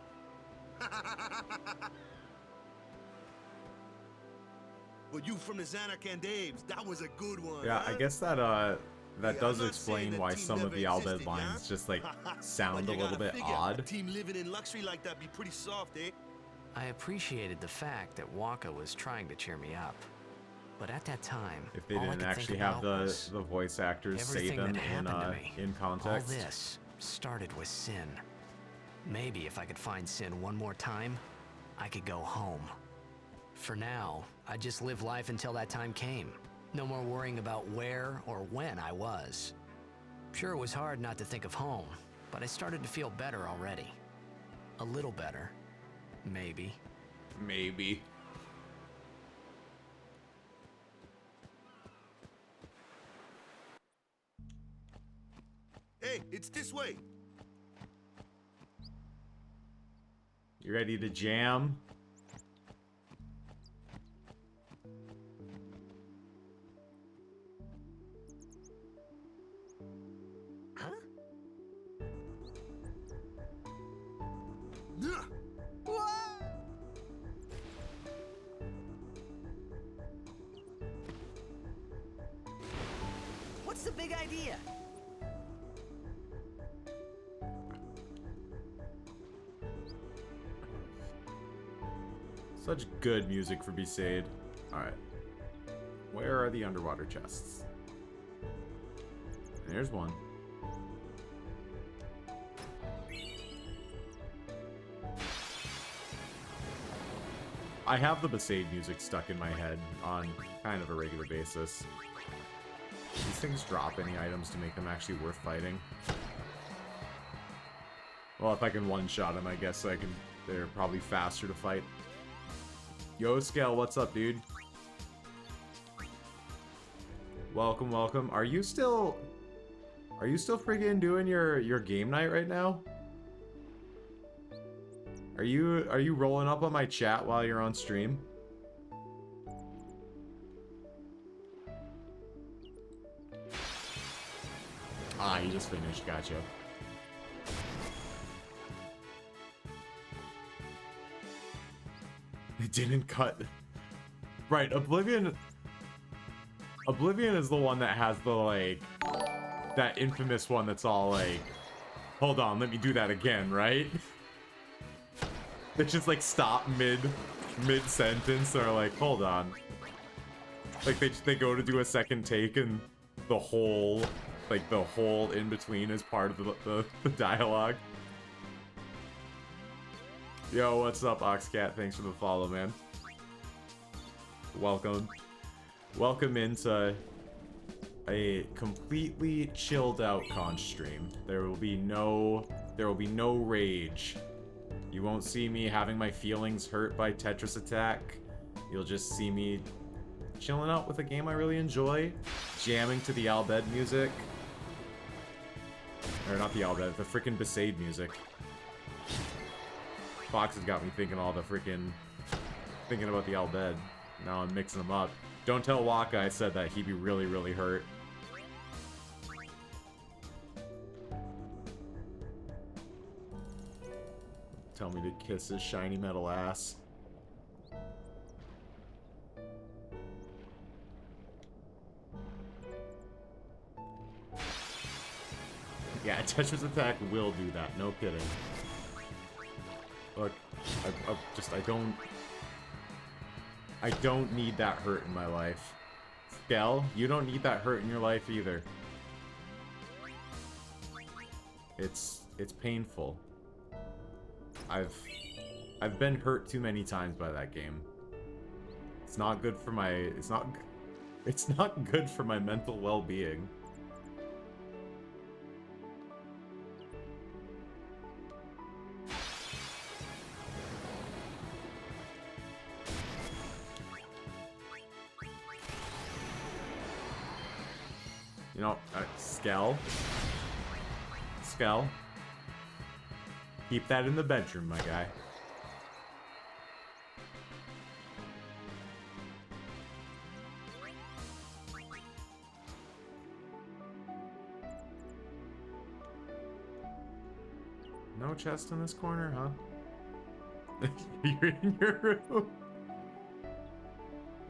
But you from the Xanark and Daves, that was a good one. Yeah, huh? I guess that Hey, does I'm not saying explain that why team some of never the Al Bhed existed, lines yeah? just like But sound a you little gotta bit figure, odd. A team living in luxury like that be pretty soft, eh? I appreciated the fact that Waka was trying to cheer me up. But at that time, If they all I didn't could actually think have about the was voice actors say everything them that happened to me. in context. All this started with Sin. Maybe if I could find Sin one more time, I could go home. For now, I just live life until that time came. No more worrying about where or when I was. Sure, it was hard not to think of home, but I started to feel better already. A little better. Maybe. Maybe. Hey, it's this way. You ready to jam? Yeah. What's the big idea? Such good music for Besaid. Alright. Where are the underwater chests? There's one. I have the Besaid music stuck in my head on kind of a regular basis. These things drop any items to make them actually worth fighting. Well, if I can one-shot them, I guess I can. They're probably faster to fight. Yo, Scale, what's up, dude? Welcome, welcome. Are you still friggin' doing your game night right now? Are you rolling up on my chat while you're on stream? Ah, you just finished. Gotcha. It didn't cut. Right, Oblivion is the one that has the, like, that infamous one that's all like, hold on, let me do that again, right? They just like stop mid-sentence or like, hold on. Like they go to do a second take and the whole in between is part of the dialogue. Yo, what's up, Oxcat? Thanks for the follow, man. Welcome. Welcome into a completely chilled out conch stream. There will be no rage. You won't see me having my feelings hurt by Tetris Attack. You'll just see me chilling out with a game I really enjoy, jamming to the Al Bhed music. Or not the Al Bhed, the freaking Besaid music. Fox has got me thinking about the Al Bhed. Now I'm mixing them up. Don't tell Waka I said that. He'd be really, really hurt. Tell me to kiss his shiny metal ass. Yeah, Tetris Attack will do that. No kidding. Look, I don't need that hurt in my life. Skell, you don't need that hurt in your life either. It's painful. I've been hurt too many times by that game. It's not good for my it's not good for my mental well-being. You know, Skell. Keep that in the bedroom, my guy. No chest in this corner, huh? You're in your room.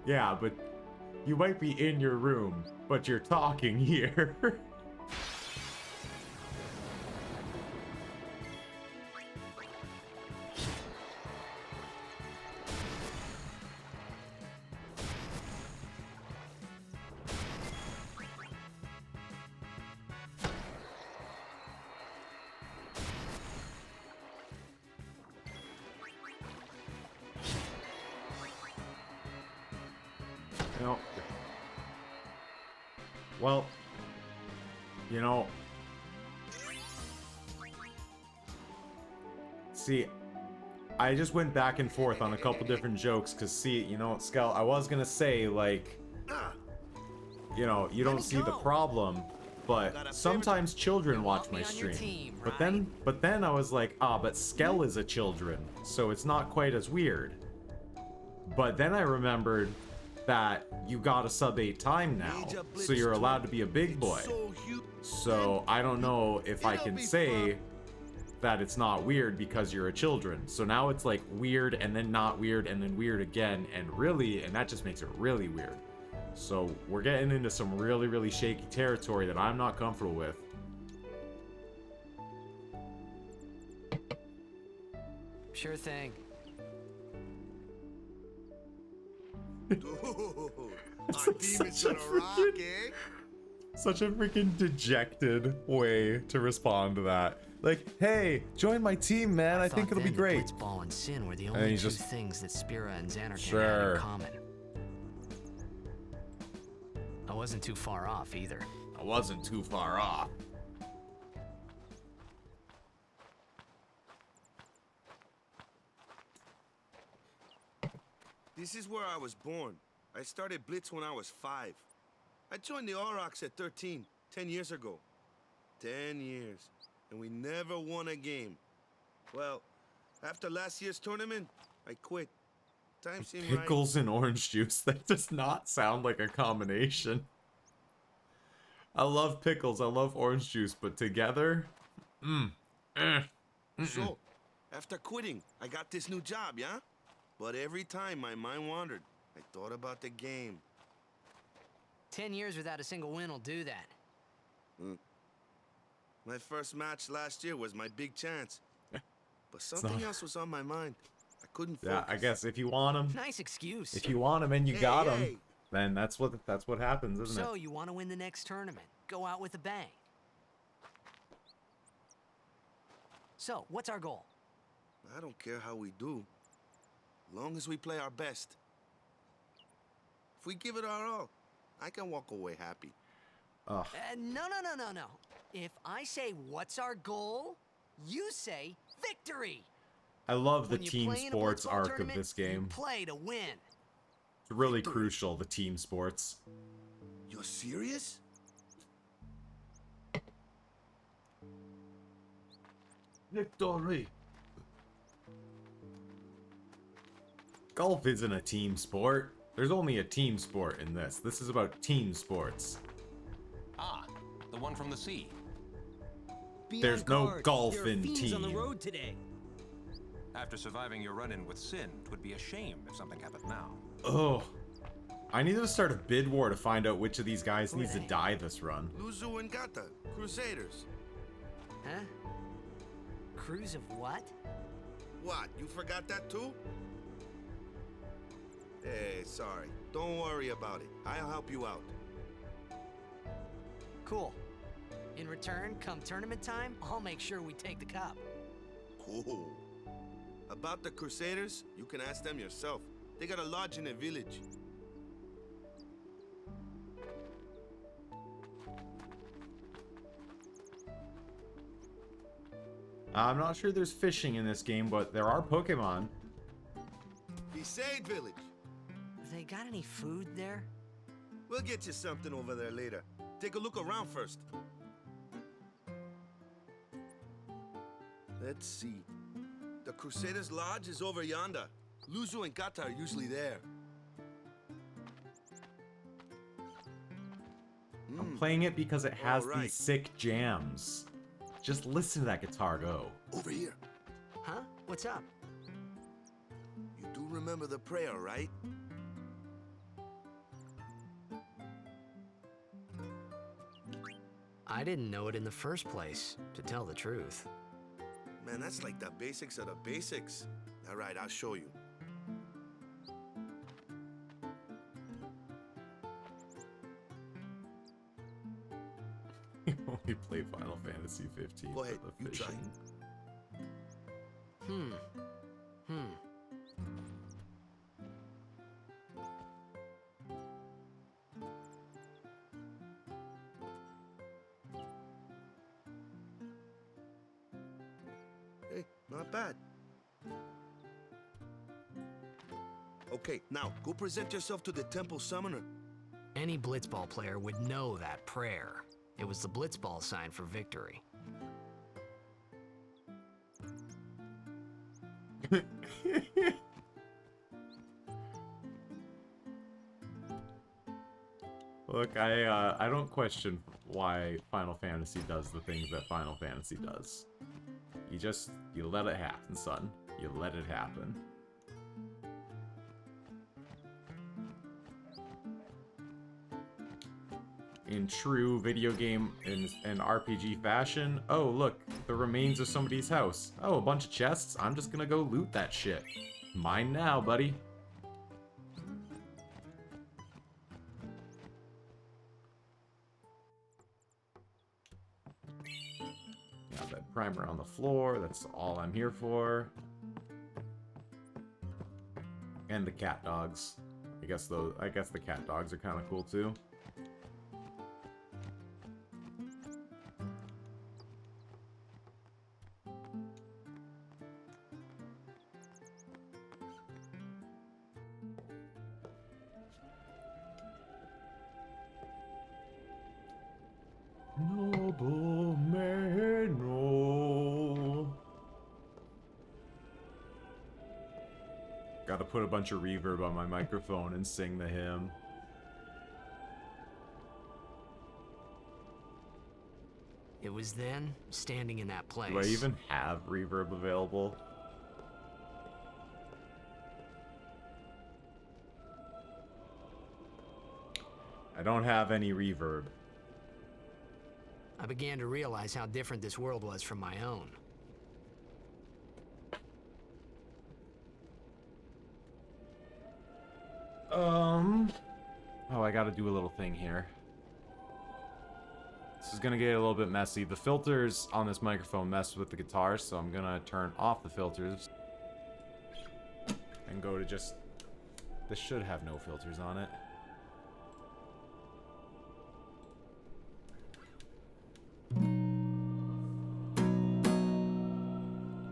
Yeah, but you might be in your room, but you're talking here. No. Well, you know, see, I just went back and forth on a couple different jokes, because see, you know, Skel, I was gonna say, like, you know, you don't see the problem, but sometimes children watch my stream. But then I was like, but Skel is a children, so it's not quite as weird. But then I remembered that you got a sub 8 time now, so you're allowed to be a big boy. So I don't know if I can say that it's not weird because you're a children. So now it's like weird and then not weird and then weird again and that just makes it really weird. So we're getting into some really, really shaky territory that I'm not comfortable with. Sure thing. Dude, our team is gonna rock, eh? Such a freaking dejected way to respond to that. Like, hey, join my team, man. I think it'll be great. Blitzball and Sin were the only two things that Spira and Xanarkand had in common. I wasn't too far off either. I wasn't too far off. This is where I was born. I started Blitz when I was 5. I joined the Aurochs at 13, 10 years ago. 10 years, and we never won a game. Well, after last year's tournament, I quit. Time seemed right. Pickles and orange juice, that does not sound like a combination. I love pickles, I love orange juice, but together? So, after quitting, I got this new job, yeah? But every time my mind wandered, I thought about the game. 10 years without a single win will do that. My first match last year was my big chance. But something else was on my mind. I couldn't focus. Yeah, I guess if you want them. Nice excuse. If you want them and you got them, then that's what happens, isn't it? So, you want to win the next tournament. Go out with a bang. So, what's our goal? I don't care how we do. Long as we play our best. If we give it our all, I can walk away happy. No. If I say, what's our goal? You say, victory! I love the team sports arc of this game. Play to win. It's really crucial, the team sports. You're serious? Victory! Golf isn't a team sport. There's only a team sport in this. This is about team sports. Ah, the one from the sea. There's no golf in team. On the road today. After surviving your run-in with Sin, it would be a shame if something happened now. Oh. I need to start a bid war to find out which of these guys needs to die this run. Luzu and Gata, Crusaders. Huh? Cruise of what? What, you forgot that too? Hey, sorry. Don't worry about it. I'll help you out. Cool. In return, come tournament time, I'll make sure we take the cup. Cool. About the Crusaders, you can ask them yourself. They got a lodge in a village. I'm not sure there's fishing in this game, but there are Pokemon. Besaid Village. They got any food there? We'll get you something over there later. Take a look around first. Let's see. The Crusaders' Lodge is over yonder. Luzu and Gata are usually there. I'm playing it because it has these sick jams. Just listen to that guitar go. Over here. Huh? What's up? You do remember the prayer, right? I didn't know it in the first place, to tell the truth. Man, that's like the basics of the basics. All right, I'll show you. You only play Final Fantasy 15 Go ahead, for the you try. fishing. Hey, not bad. Okay, now go present yourself to the temple summoner. Any blitzball player would know that prayer. It was the blitzball sign for victory. Look, I don't question why Final Fantasy does the things that Final Fantasy does. You let it happen, son. You let it happen. In true video game and RPG fashion, oh look, the remains of somebody's house. Oh, a bunch of chests? I'm just gonna go loot that shit. Mine now, buddy. Got that primer on the floor, that's all I'm here for. And the cat dogs. I guess the cat dogs are kind of cool too. Noble man, no. Gotta put a bunch of reverb on my microphone and sing the hymn. It was then, standing in that place. Do I even have reverb available? I don't have any reverb. I began to realize how different this world was from my own. Oh, I gotta do a little thing here. This is gonna get a little bit messy. The filters on this microphone mess with the guitar, so I'm gonna turn off the filters. And go to just... This should have no filters on it.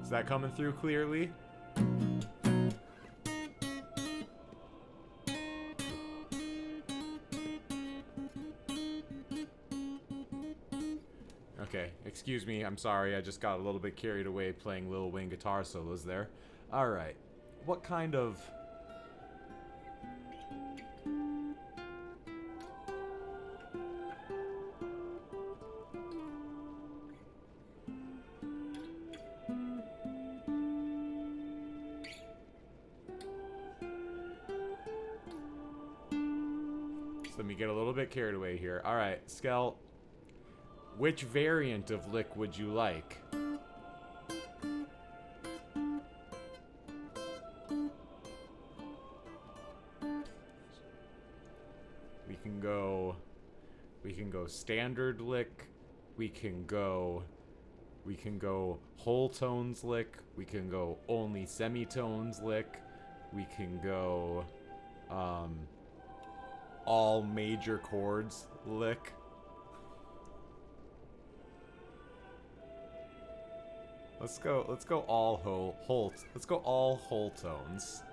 Is that coming through clearly? Okay, excuse me, I'm sorry, I just got a little bit carried away playing Lil Wayne guitar solos there. Alright, what kind of... Let me get a little bit carried away here. Alright, Skell, which variant of lick would you like? We can go standard lick, we can go whole tones lick, we can go only semitones lick, we can go all major chords lick. Let's go all whole tones.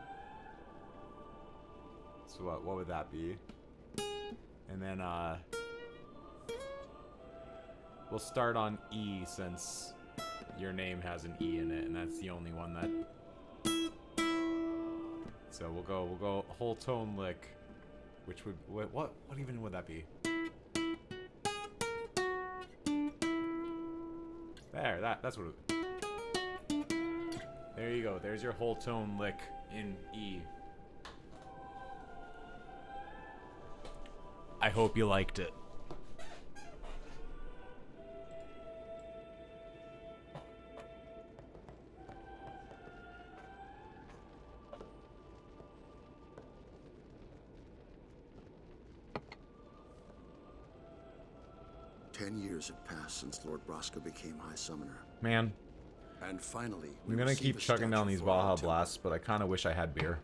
So what would that be? And then we'll start on E since your name has an E in it and that's the only one that. So we'll go whole tone lick, which would what even would that be? There, that's what it, there you go. There's your whole tone lick in E. I hope you liked it. 10 years have passed since Lord Braska became High Summoner. Man, And finally, I'm gonna keep chugging down these Baja Blasts, but I kind of wish I had beer.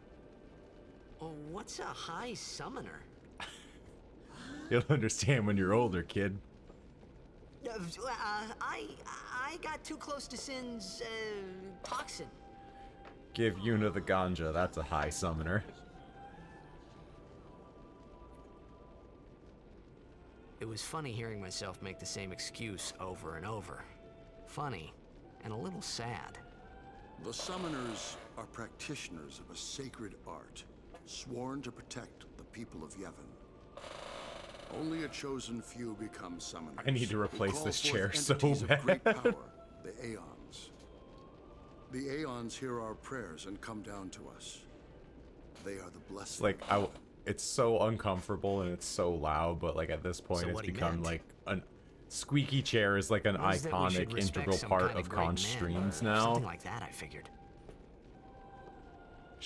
Oh, what's a high summoner? You'll understand when you're older, kid. I got too close to Sin's toxin. Give Yuna the ganja, that's a high summoner. It was funny hearing myself make the same excuse over and over. Funny, and a little sad. The summoners are practitioners of a sacred art, sworn to protect the people of Yevon. Only a chosen few become summoners. I need to replace this chair so entities of bad. great power, the Aeons. The Aeons hear our prayers and come down to us. They are the blessed. Like, it's so uncomfortable and it's so loud, but like at this point So it's what he become meant like an squeaky chair is like an Was that we should iconic respect integral some part kind of great conch man, streams or now. Something like that, I figured. I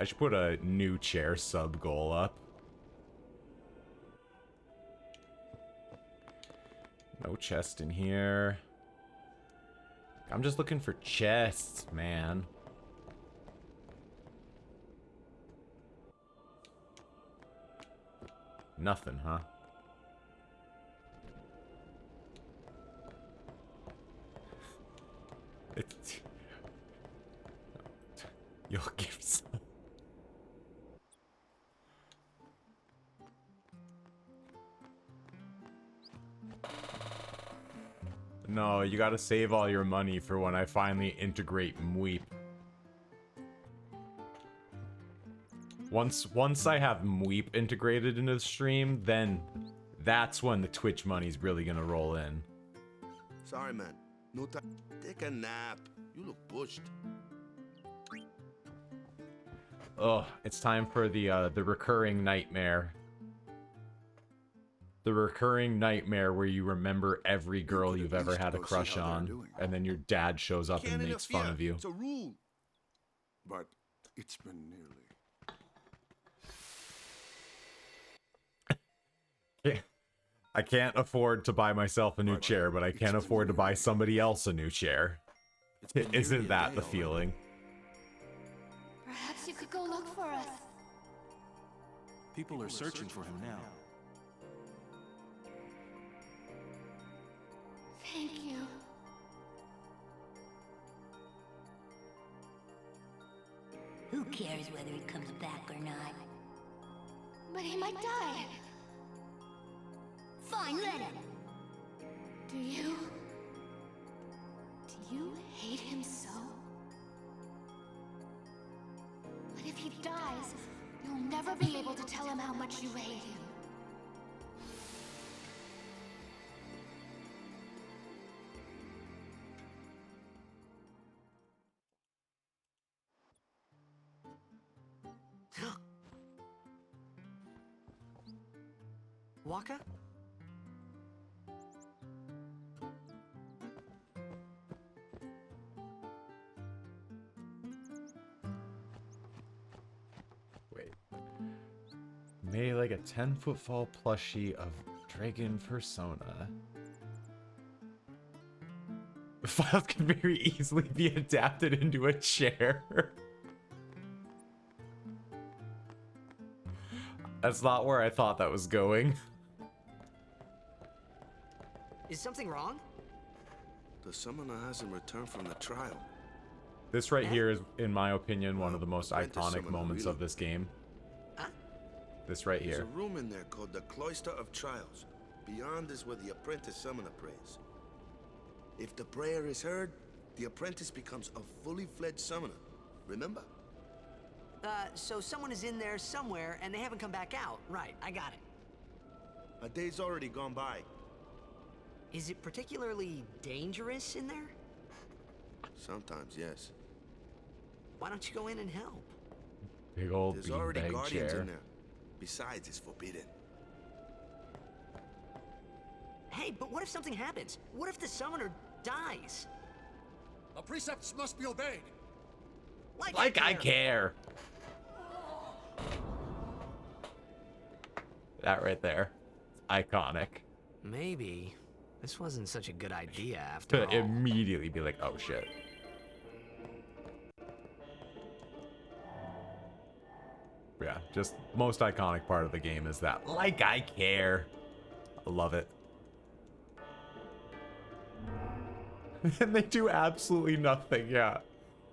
should put a new chair sub goal up. No chest in here. I'm just looking for chests, man. Nothing, huh? It's... You'll give some. No, you gotta save all your money for when I finally integrate Mweep. Once I have Mweep integrated into the stream, then that's when the Twitch money's really gonna roll in. Sorry, man. No time. Take a nap. You look pushed. Ugh, it's time for the recurring nightmare. The recurring nightmare where you remember every girl you've ever had a crush on, and then your dad shows up and makes fun of you. It's a rule. But it's been nearly. I can't afford to buy myself a new chair, but I can afford to buy somebody else a new chair. Isn't that the feeling? Perhaps you could go look for us. People are searching for him now. Thank you. Who cares whether he comes back or not? But he might die. Fine, let him. Do you hate him so? But if he dies, you'll never be able to tell him how much you hate him. Waka? Wait. Made like a 10-foot-fall plushie of Dragon Persona. The files can very easily be adapted into a chair. That's not where I thought that was going. Is something wrong? The summoner hasn't returned from the trial. This right here is, in my opinion, one of the most Apprentice iconic summoner, moments really. of this game. Huh? This right There's here. a room in there called the Cloister of Trials. Beyond is where the apprentice summoner prays. If the prayer is heard, the apprentice becomes a fully fledged summoner. Remember? So someone is in there somewhere and they haven't come back out. Right, I got it. A day's already gone by. Is it particularly dangerous in there? Sometimes, yes. Why don't you go in and help? Big old There's already beanbag guardians chair. in there. Besides, it's forbidden. Hey, but what if something happens? What if the summoner dies? The precepts must be obeyed. Like I care. That right there. Iconic. Maybe This wasn't such a good idea after To all. immediately be like, oh shit. Yeah, just most iconic part of the game is that, like, I care. I love it. And they do absolutely nothing, yeah.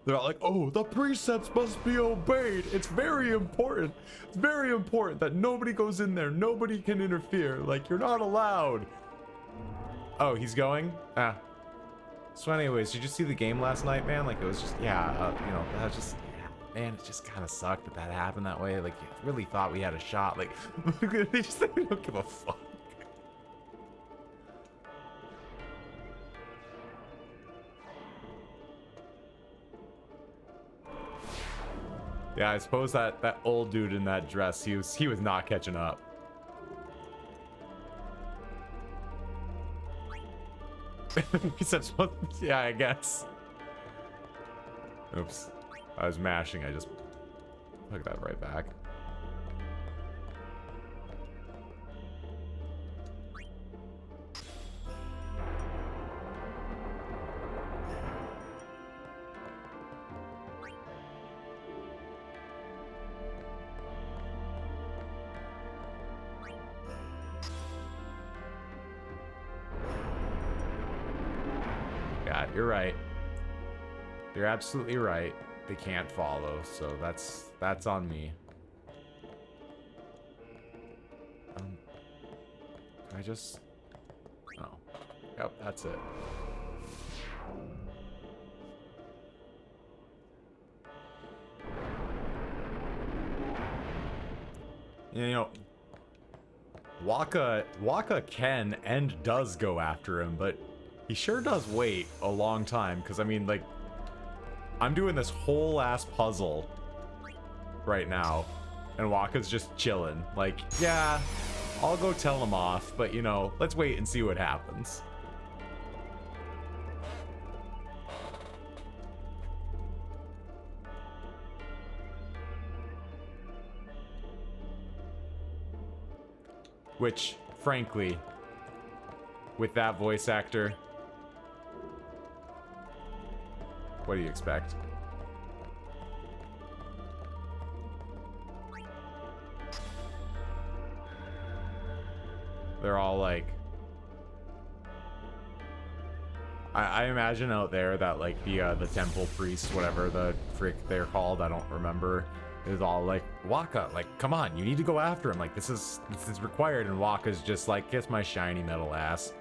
They're all like, oh, the precepts must be obeyed. It's very important. It's very important that nobody goes in there. Nobody can interfere. Like, you're not allowed. Oh, he's going? Ah. So anyways, did you see the game last night, man? Like, it was just, yeah, you know, that was just, yeah, man, it just kind of sucked that that happened that way. Like, you really thought we had a shot. Like, they just they don't give a fuck. Yeah, I suppose that old dude in that dress, he was not catching up. Yeah, I guess. Oops. I was mashing, I just took that right back. Yeah, you're right. You're absolutely right. They can't follow, so that's on me. Can I just... Oh. Yep, that's it. You know, Waka can and does go after him, but he sure does wait a long time, because I mean, like, I'm doing this whole ass puzzle right now, and Waka's just chilling. Like, yeah, I'll go tell him off, but you know, let's wait and see what happens. Which, frankly, with that voice actor, what do you expect? They're all like... I imagine out there that, like, the temple priests, whatever the frick they're called, I don't remember, is all like, Waka, like, come on, you need to go after him. Like, this is required, and Waka's just like, kiss my shiny metal ass.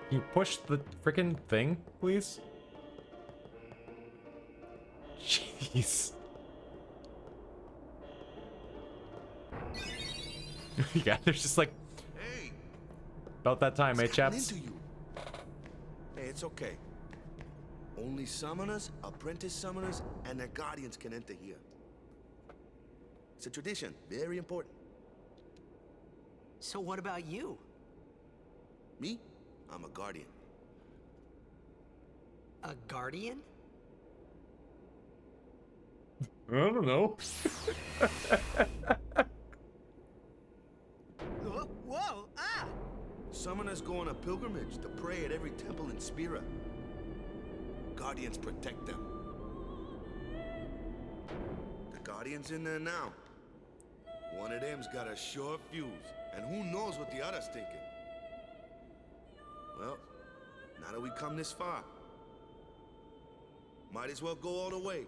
Can you push the frickin' thing, please? Jeez. Yeah, they're just like, Hey, about that time, eh, what's gotten chaps? into you? Hey, it's okay. Only summoners, apprentice summoners, and their guardians can enter here. It's a tradition, very important. So what about you? Me? I'm a guardian. A guardian? I don't know. Whoa! Ah! Summoners go on a pilgrimage to pray at every temple in Sphere. Guardians protect them. The guardian's in there now. One of them's got a sure fuse, and who knows what the other's thinking. Well, now that we come this far, might as well go all the way.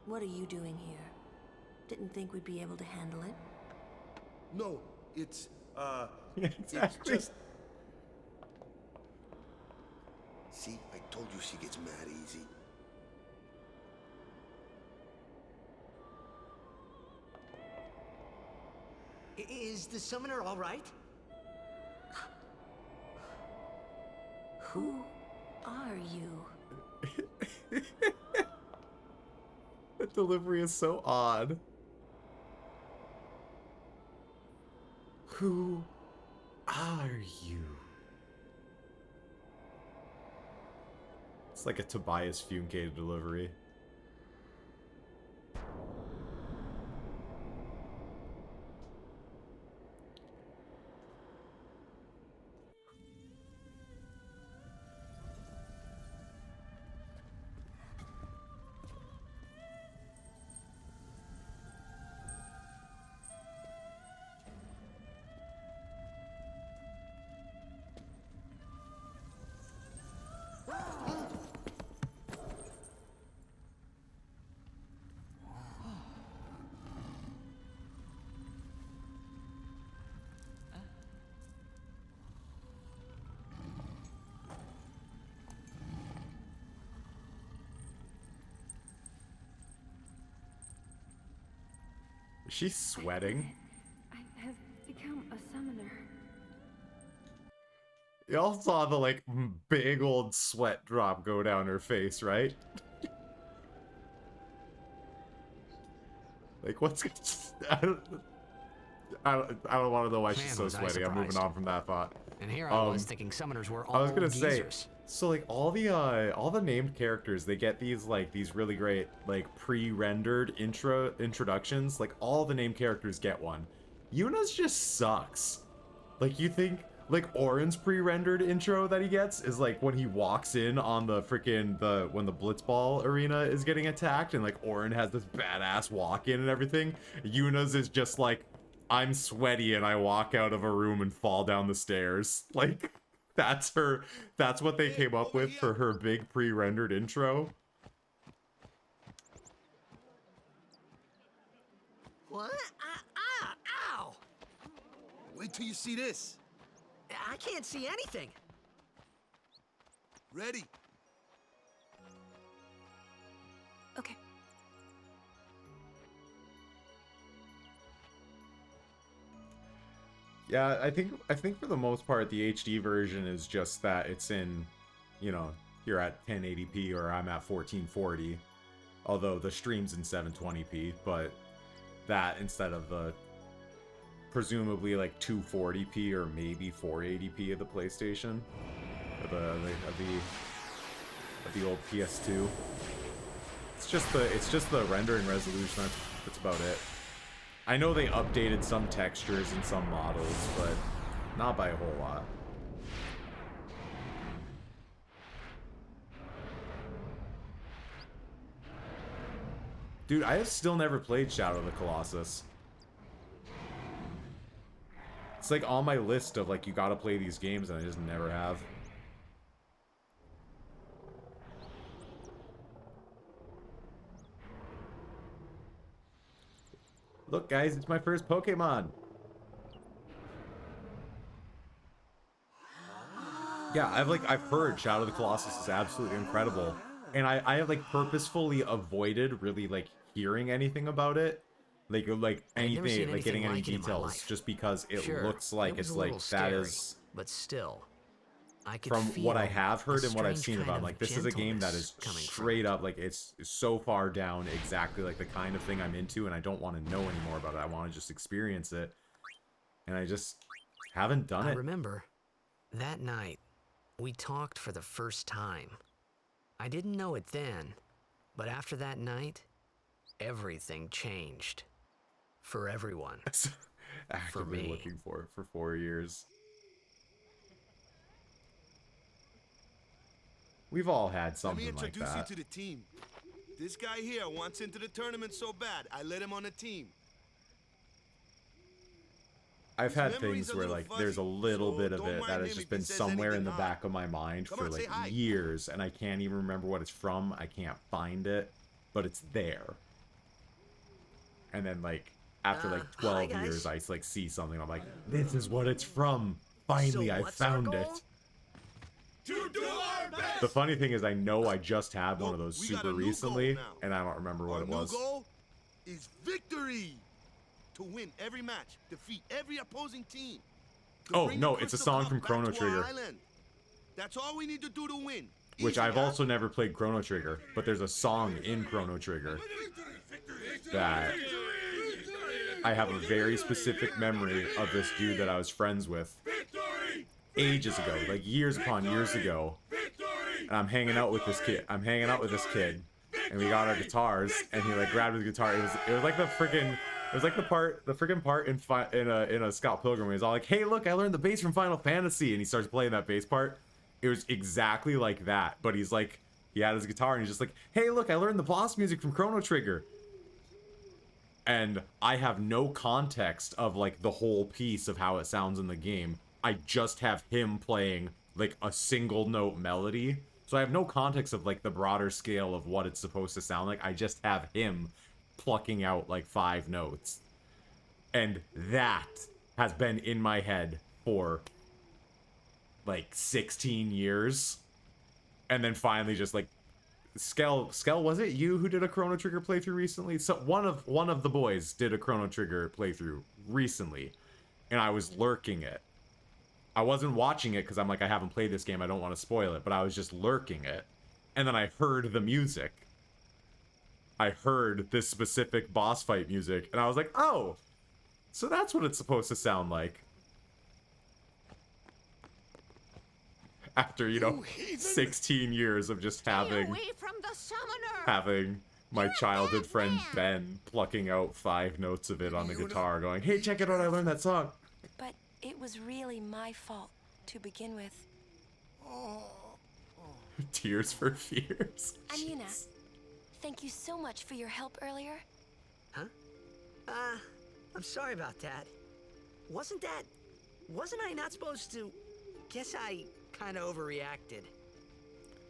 What are you doing here? Didn't think we'd be able to handle it. No, it's, Exactly. it's just... See, I told you she gets mad easy. Is the summoner all right? Who are you? The delivery is so odd. Who are you? It's like a Tobias Funke delivery. Is she sweating? I have become a summoner. Y'all saw the, like, big old sweat drop go down her face, right? Like, what's... I don't want to know why she's so sweaty. I'm moving on from that thought. And here I was thinking summoners were all I was gonna geezers. say, so like all the named characters, they get these really great like pre-rendered introductions. Like all the named characters get one. Yuna's just sucks. Like you think like Orin's pre-rendered intro that he gets is like when he walks in on the when the Blitzball arena is getting attacked and like Orin has this badass walk-in and everything. Yuna's is just like, I'm sweaty and I walk out of a room and fall down the stairs. Like, that's what they came up with for her big pre-rendered intro. What? Ow! Wait till you see this. I can't see anything. Ready? Okay. Yeah, I think for the most part the HD version is just that it's in, you know, you're at 1080p or I'm at 1440. Although the stream's in 720p, but that instead of the presumably like 240p or maybe 480p of the PlayStation, of the old PS2. It's just the rendering resolution. That's about it. I know they updated some textures and some models, but not by a whole lot. Dude, I have still never played Shadow of the Colossus. It's like on my list of like, you gotta play these games, and I just never have. Look, guys, it's my first Pokemon. Yeah, I've heard Shadow of the Colossus is absolutely incredible, and I have like purposefully avoided really like hearing anything about it, like anything like getting any details, just because it looks like it's like that is. But still, I could from feel what I have heard and what I've strange seen about, kind like of this is a game that is gentleness straight up like it's so far down exactly like the kind of thing I'm into, and I don't want to know any more about it. I want to just experience it, and I just haven't done it. I remember that night we talked for the first time. I didn't know it then, but after that night, everything changed for everyone. Actively looking for it for 4 years. We've all had something like that. Let me introduce you to the team. This guy here wants into the tournament so bad, I let him on the team. I've had things where like there's a little bit of it that has just been somewhere in the back of my mind for like years, and I can't even remember what it's from. I can't find it, but it's there. And then like after like 12 years, I like see something. I'm like, this is what it's from. Finally, I found it. To do our best. The funny thing is, I know I just had one of those super recently, and I don't remember what it was. Our new goal is victory. To win every match, defeat every opposing team. Oh no, it's a song from Chrono Trigger. That's all we need to do to win. Which I've also never played Chrono Trigger, but there's a song in Chrono Trigger that I have a very specific memory of this dude that I was friends with ages ago, like years upon years ago. And I'm hanging out with this kid. And we got our guitars, and he like grabbed his guitar. It was like the freaking, it was like the freaking part in a Scott Pilgrim. He was all like, "Hey, look, I learned the bass from Final Fantasy," and he starts playing that bass part. It was exactly like that, but he's like, he had his guitar, and he's just like, "Hey, look, I learned the boss music from Chrono Trigger." And I have no context of like the whole piece of how it sounds in the game. I just have him playing like a single note melody. So I have no context of like the broader scale of what it's supposed to sound like. I just have him plucking out like 5 notes. And that has been in my head for like 16 years. And then finally just like Skell, was it you who did a Chrono Trigger playthrough recently? So one of the boys did a Chrono Trigger playthrough recently, and I was lurking it. I wasn't watching it because I'm like, I haven't played this game, I don't want to spoil it, but I was just lurking it. And then I heard the music. I heard this specific boss fight music, and I was like, oh, so that's what it's supposed to sound like. After, you know, 16 years of just having my childhood friend Ben plucking out 5 notes of it on the guitar going, "Hey, check it out, I learned that song." But it was really my fault to begin with. Tears for Fears. Amuna, thank you so much for your help earlier. Huh? I'm sorry about that. Wasn't I not supposed to? Guess I kind of overreacted.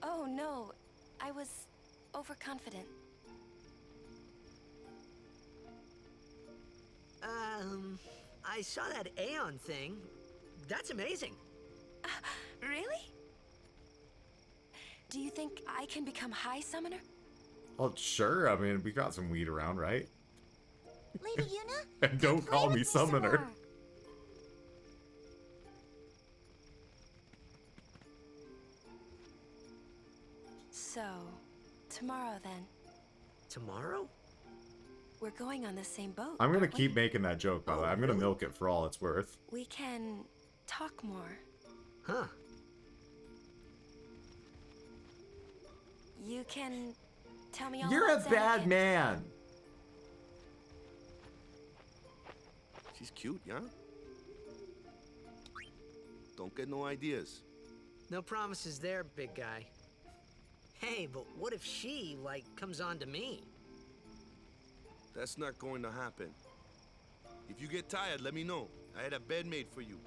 Oh no, I was overconfident. I saw that Aeon thing. That's amazing. Really? Do you think I can become High Summoner? Well, sure. I mean, we got some weed around, right? Lady Yuna? And don't call me Summoner. So, tomorrow then. Tomorrow? We're going on the same boat. I'm gonna keep making that joke, by the way. I'm gonna milk it for all it's worth. We can talk more. Huh. You can tell me all You're a about bad Xanarkand. man. She's cute, yeah? Don't get no ideas. No promises there, big guy. Hey, but what if she, like, comes on to me? That's not going to happen. If you get tired, let me know. I had a bed made for you.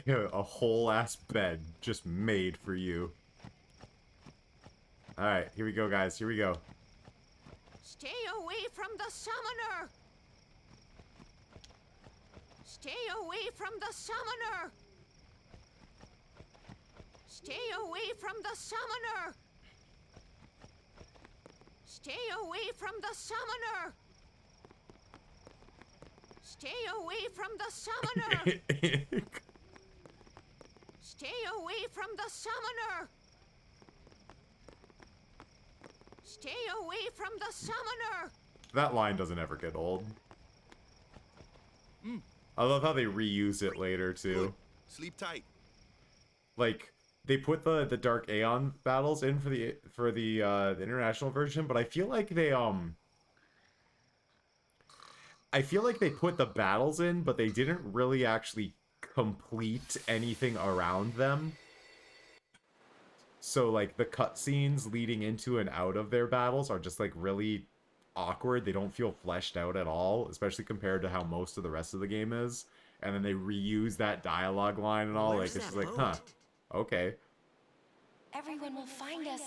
A whole ass bed just made for you. Alright, here we go, guys. Here we go. Stay away from the summoner! Stay away from the summoner! Stay away from the summoner! Stay away from the summoner! Stay away from the summoner! Stay away from the summoner! Stay away from the summoner! That line doesn't ever get old. I love how they reuse it later, too. Good. Sleep tight. Like, they put the Dark Aeon battles in for the international version, but I feel like they put the battles in, but they didn't really actually complete anything around them. So like the cutscenes leading into and out of their battles are just like really awkward. They don't feel fleshed out at all, especially compared to how most of the rest of the game is. And then they reuse that dialogue line and all. Where's like it's that just like, huh, okay. Everyone will find us.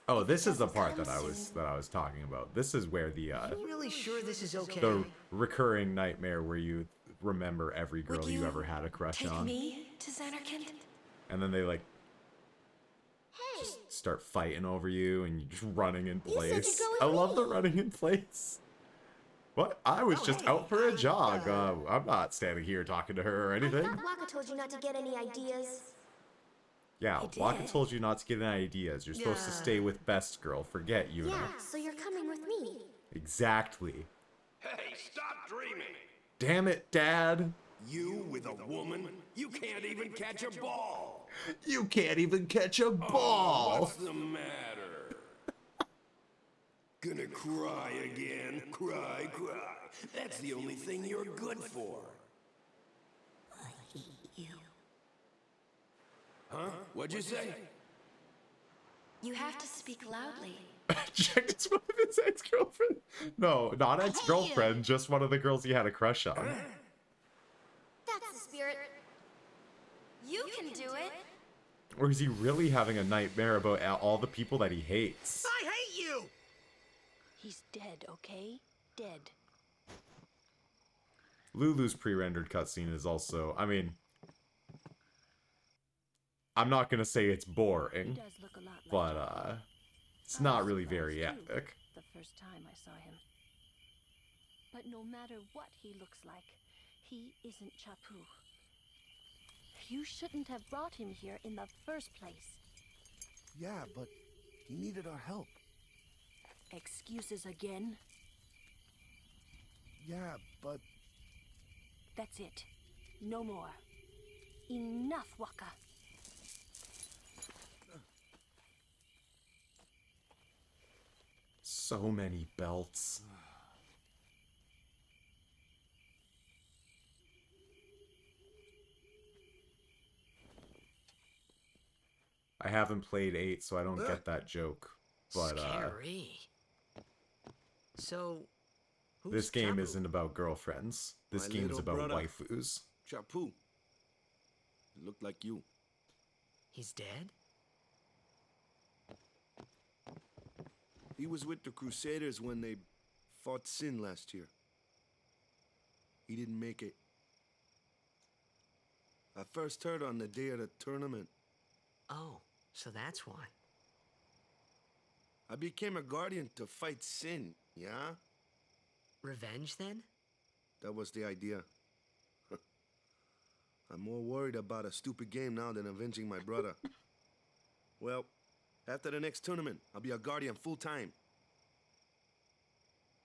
Oh, this is the part that I was talking about. This is where the Are you really sure this is okay? the recurring nightmare where you remember every girl you ever had a crush Take on. me to Xanarkand? And then they like just start fighting over you and you're just running in You said you'd place. go I with love the me. running in place. What? I was just out for a jog. I'm not standing here talking to her or I anything. thought Waka told you not to get any ideas. Yeah, I Waka did. told you not to get any ideas. You're supposed to stay with Best Girl. Forget you. Yeah, so you're coming with me. Exactly. Hey, stop dreaming! Damn it, Dad. You with a woman? You can't even catch a ball! You can't even catch a ball! Oh, what's the matter? Gonna cry again? Cry, cry. That's the only thing you're good for. I hate you. Huh? What'd you say? You have to speak loudly. Jack is one of his ex-girlfriend. No, not ex-girlfriend, just one of the girls he had a crush on. That's the spirit. You can do it. Or is he really having a nightmare about all the people that he hates? I hate you! He's dead, okay? Dead. Lulu's pre-rendered cutscene is also, I mean, I'm not gonna say it's boring, but it's not really very epic. The first time I saw him. But no matter what he looks like, he isn't Chapu. You shouldn't have brought him here in the first place. Yeah, but he needed our help. Excuses again? Yeah, but... That's it. No more. Enough, Waka. So many belts. I haven't played 8, so I don't get that joke. But Scary. So, who's this game Chapu? isn't about girlfriends. This My game is little about brother. waifus. Chapu. He looked like you. He's dead? He was with the Crusaders when they fought Sin last year. He didn't make it. I first heard on the day of the tournament. Oh, so that's why. I became a guardian to fight Sin, yeah? Revenge, then? That was the idea. I'm more worried about a stupid game now than avenging my brother. Well, after the next tournament, I'll be a guardian full-time.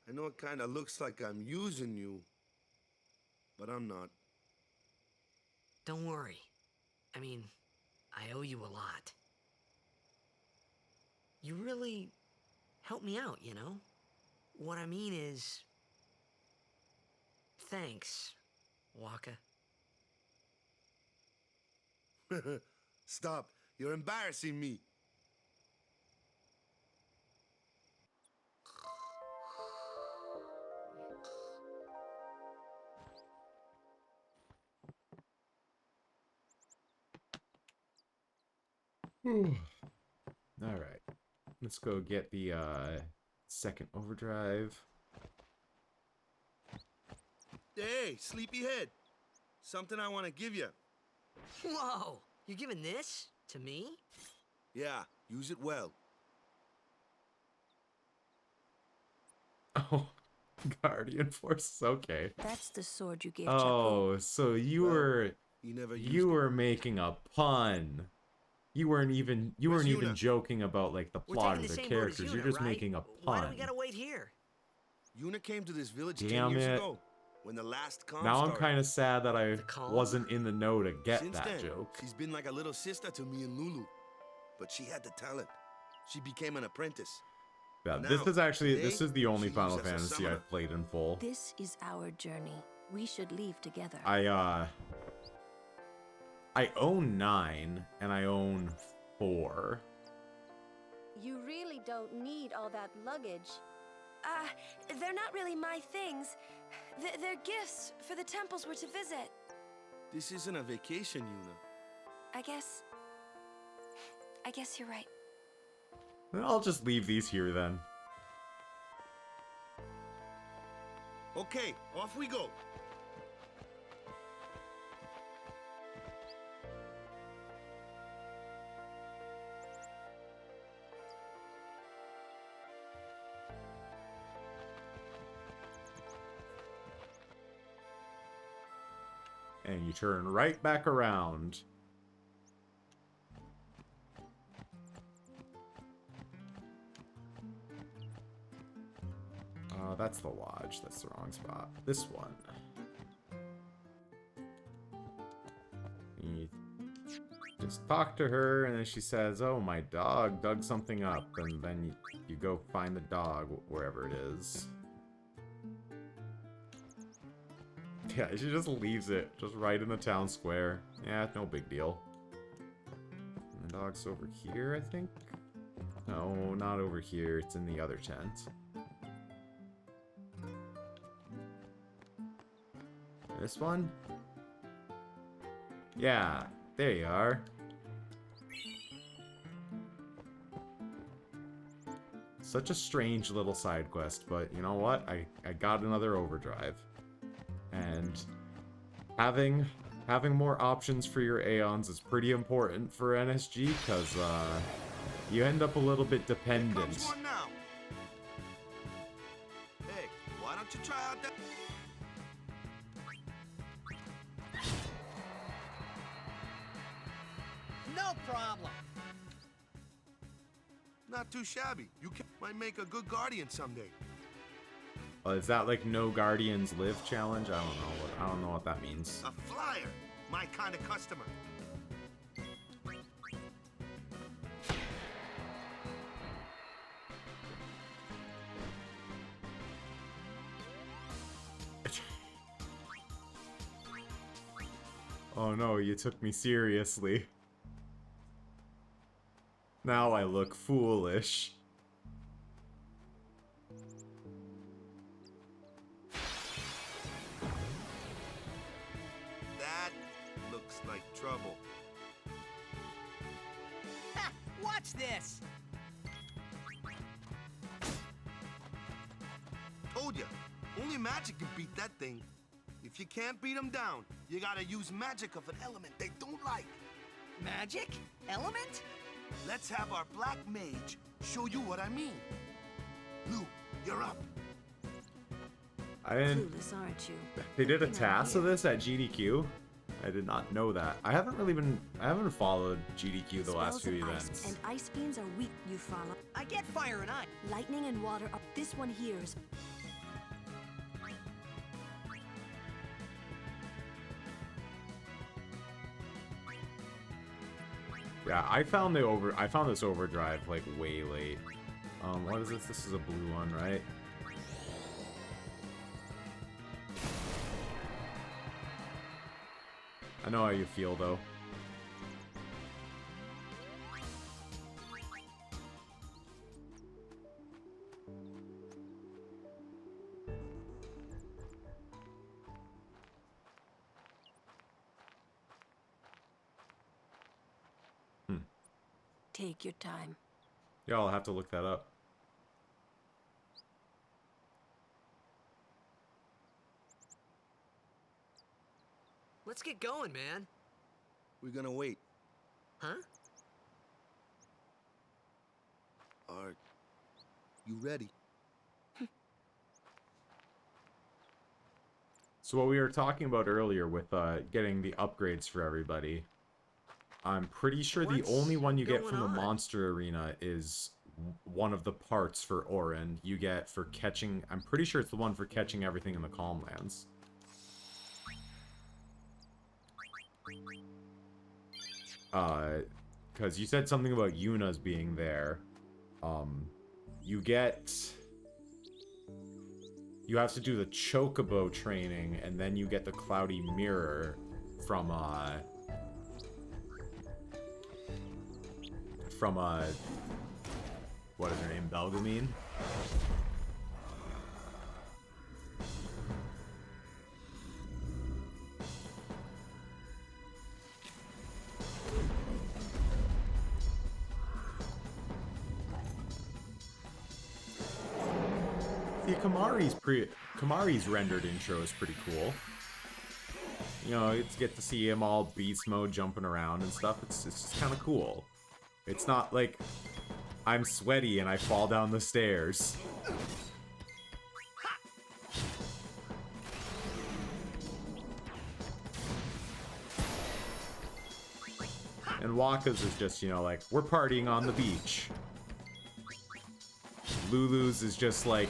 I know it kinda looks like I'm using you, but I'm not. Don't worry. I mean, I owe you a lot. You really helped me out, you know? What I mean is... Thanks, Waka. Stop. You're embarrassing me. Alright. Let's go get the second overdrive. Hey, sleepyhead. Something I want to give you. Whoa! You're giving this to me? Yeah, use it well. Oh, Guardian Force, okay. That's the sword you gave Oh, so you were you were making a pun. You weren't even joking about like the We're plot taking of the the same boat as characters. You're Yuna, just right? making a Why do pun. we gotta wait here? Yuna came to this village Damn 10 years it. ago, when the last calm Now I'm started. kind of sad that I wasn't in the know to get Since that then, joke. she's been like a little sister to me and Lulu. But she had the talent. She became an apprentice. Yeah, Now, this is actually today, the only she Final lives as a Fantasy summoner. I've played in full. This is our journey. We should leave together. I own 9 and I own 4. You really don't need all that luggage. They're not really my things. They're gifts for the temples we're to visit. This isn't a vacation, Yuna. I guess you're right. I'll just leave these here then. Okay, off we go. And you turn right back around. Oh, that's the lodge. That's the wrong spot. This one. You just talk to her, and then she says, oh, my dog dug something up. And then you go find the dog wherever it is. Yeah, she just leaves it. Just right in the town square. Yeah, no big deal. And the dog's over here, I think? No, not over here. It's in the other tent. This one? Yeah, there you are. Such a strange little side quest, but you know what? I got another overdrive. And having more options for your Aeons is pretty important for NSG, because you end up a little bit dependent. Here comes one now. Hey, why don't you try out that? No problem. Not too shabby. Might make a good guardian someday. Is that like no guardians live challenge? I don't know what that means. A flyer, my kind of customer. Oh no, you took me seriously. Now I look foolish. That looks like trouble. Ha! Watch this! Told ya, only magic can beat that thing. If you can't beat them down, you gotta use magic of an element they don't like. Magic? Element? Let's have our black mage show you what I mean. Lou, you're up. I didn't. Clueless, aren't you? They did a task of this at GDQ. I did not know that. I haven't followed GDQ the last few events. And ice beams are weak. You follow. I get fire and ice. Lightning and water are. This one here is. Yeah, I found this overdrive like way late. What is this? This is a blue one, right? I know how you feel though. Take your time. Yeah, I'll have to look that up. Let's get going, man. We're gonna wait. Huh? Are you ready? So what we were talking about earlier with getting the upgrades for everybody, I'm pretty sure the only one you get from the monster arena is one of the parts for Orin. You get for catching, I'm pretty sure it's the one for catching everything in the Calmlands. Because you said something about Yuna's being there. You have to do the Chocobo training, and then you get the Cloudy Mirror from what is her name? Belgamine? See, Kamari's rendered intro is pretty cool. You know, you get to see him all beast mode jumping around and stuff. It's just kind of cool. It's not like I'm sweaty and I fall down the stairs. And Waka's is just, you know, like, we're partying on the beach. Lulu's is just like,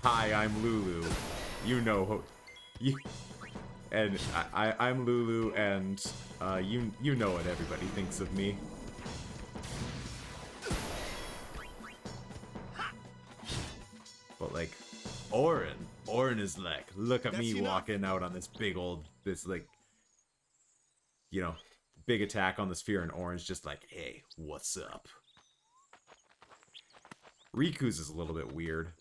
Hi, I'm Lulu. You know you, and I'm Lulu, and you know what everybody thinks of me. But like, Orin is like, look at me walking out on this big old, this like, you know, big attack on the sphere, and Orin's just like, hey, what's up? Riku's is a little bit weird.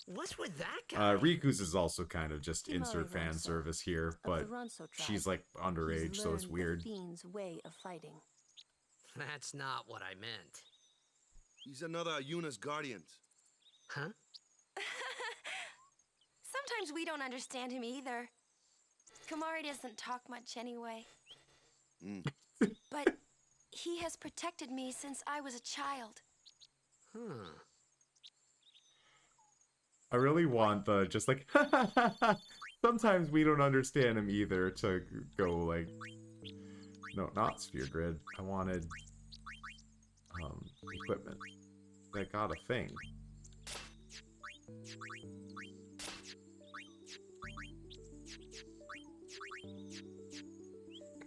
What's with that guy? Riku's is also kind of just insert fan service here, but she's like underage, so it's weird. The fiend's way of fighting. That's not what I meant. He's another Yuna's guardians. Huh? Sometimes we don't understand him either. Kamari doesn't talk much anyway. But he has protected me since I was a child. I really want the just like sometimes we don't understand him either to go like, no, not Sphere Grid. I wanted equipment that got a thing.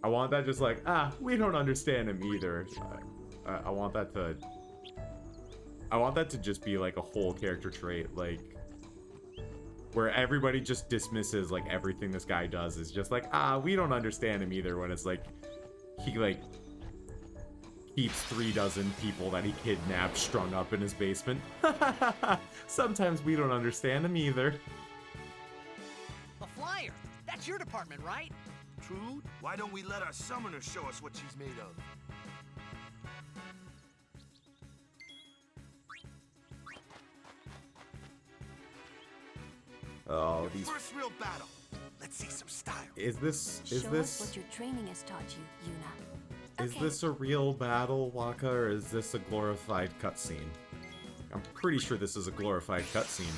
I want that just like, we don't understand him either. I want that to just be like a whole character trait, like where everybody just dismisses like everything this guy does is just like, we don't understand him either, when it's like he like keeps 36 people that he kidnapped strung up in his basement. Sometimes we don't understand him either. A flyer! That's your department, right? True. Why don't we let our summoner show us what she's made of? Oh, these. First real battle. Let's see some style. Show us what your training has taught you, Yuna. Is this a real battle, Waka, or is this a glorified cutscene? I'm pretty sure this is a glorified cutscene.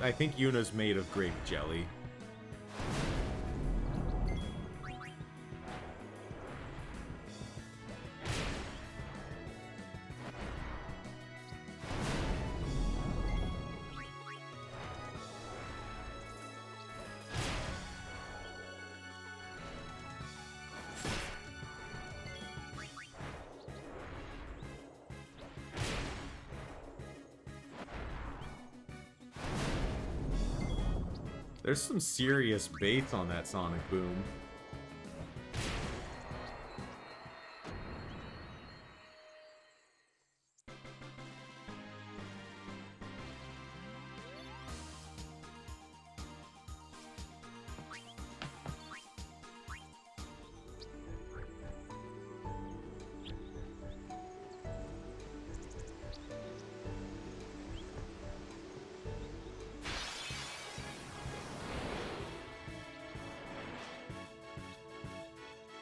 I think Yuna's made of grape jelly. There's some serious baits on that Sonic Boom.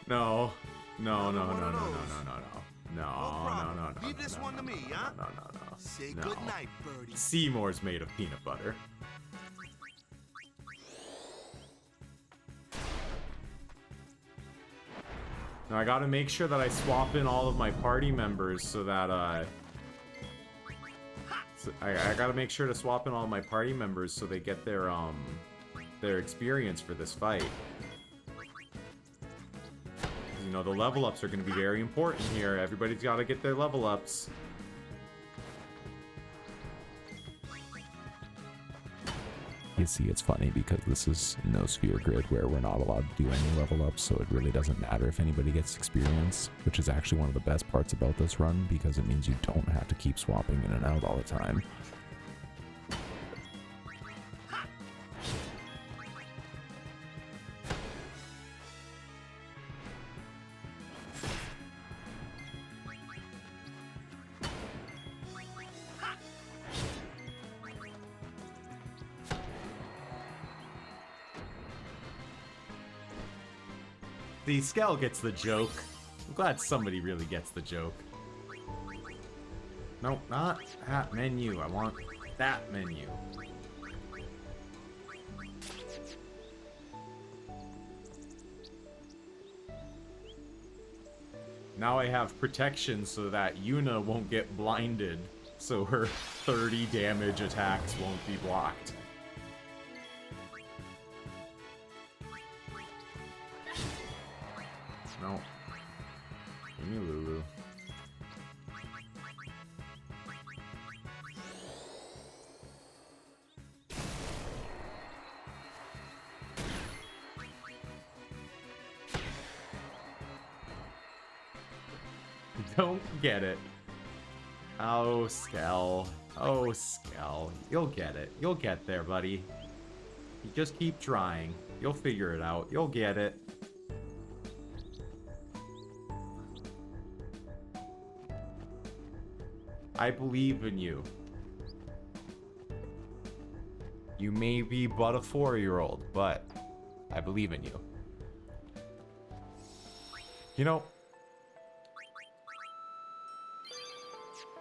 No. Leave this one to me, huh? No. Say goodnight, birdie. Seymour's made of peanut butter. Now I gotta make sure that I swap in all of my party members so that, I gotta make sure to swap in all my party members so they get their experience for this fight. You know, the level ups are going to be very important here. Everybody's got to get their level ups. You see, it's funny because this is no Sphere Grid where we're not allowed to do any level ups, so it really doesn't matter if anybody gets experience, which is actually one of the best parts about this run because it means you don't have to keep swapping in and out all the time. See, Skell gets the joke. I'm glad somebody really gets the joke. No, not that menu. I want that menu. Now I have protection so that Yuna won't get blinded, so her 30 damage attacks won't be blocked. No. Give me Lulu. Don't get it. Oh, Skell. Oh, Skell. You'll get it. You'll get there, buddy. You just keep trying. You'll figure it out. You'll get it. I believe in you. You may be but a 4-year-old, but I believe in you. You know,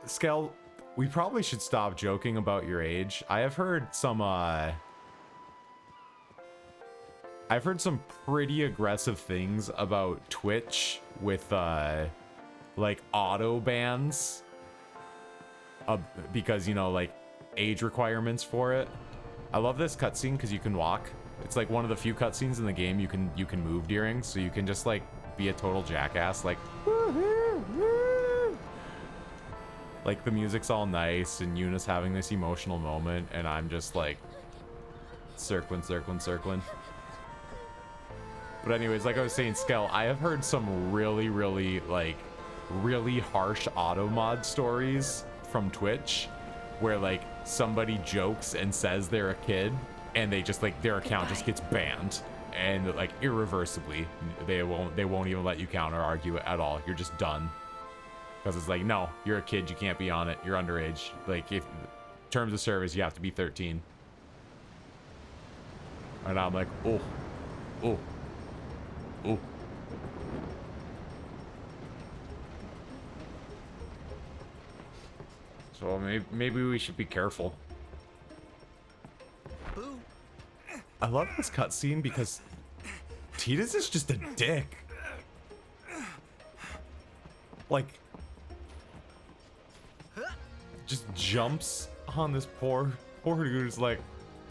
Skell, we probably should stop joking about your age. I've heard some pretty aggressive things about Twitch with like auto bans because, you know, like age requirements for it. I love this cutscene because you can walk. It's like one of the few cutscenes in the game you can move during, so you can just like be a total jackass, like like the music's all nice and Yuna's having this emotional moment and I'm just like circling. But anyways, like I was saying, Skell, I have heard some really harsh auto mod stories from Twitch where like somebody jokes and says they're a kid and they just like their account just gets banned and like irreversibly. They won't even let you counter argue it at all. You're just done. Because it's like, no, you're a kid, you can't be on it, you're underage. Like, if terms of service, you have to be 13. And I'm like, oh. So maybe we should be careful. I love this cutscene because Tidus is just a dick. Like, just jumps on this poor dude who's like,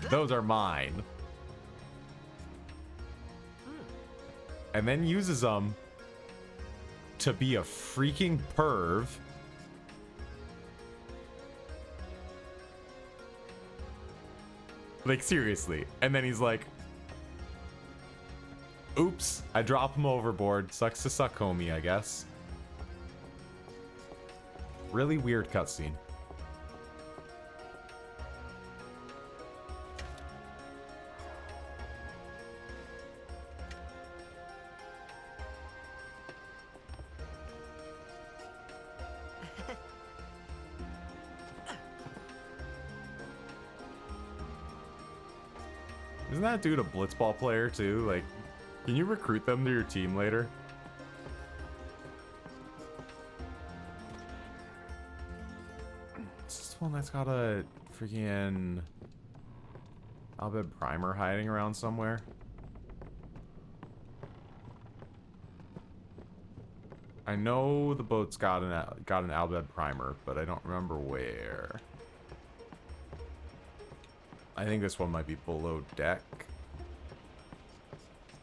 those are mine. And then uses them to be a freaking perv. Like, seriously. And then he's like, oops, I drop him overboard. Sucks to suck, homie, I guess. Really weird cutscene. Isn't that dude a blitzball player too? Like, can you recruit them to your team later? Is this one that's got a freaking Albed primer hiding around somewhere? I know the boat's got an Albed primer, but I don't remember where. I think this one might be below deck.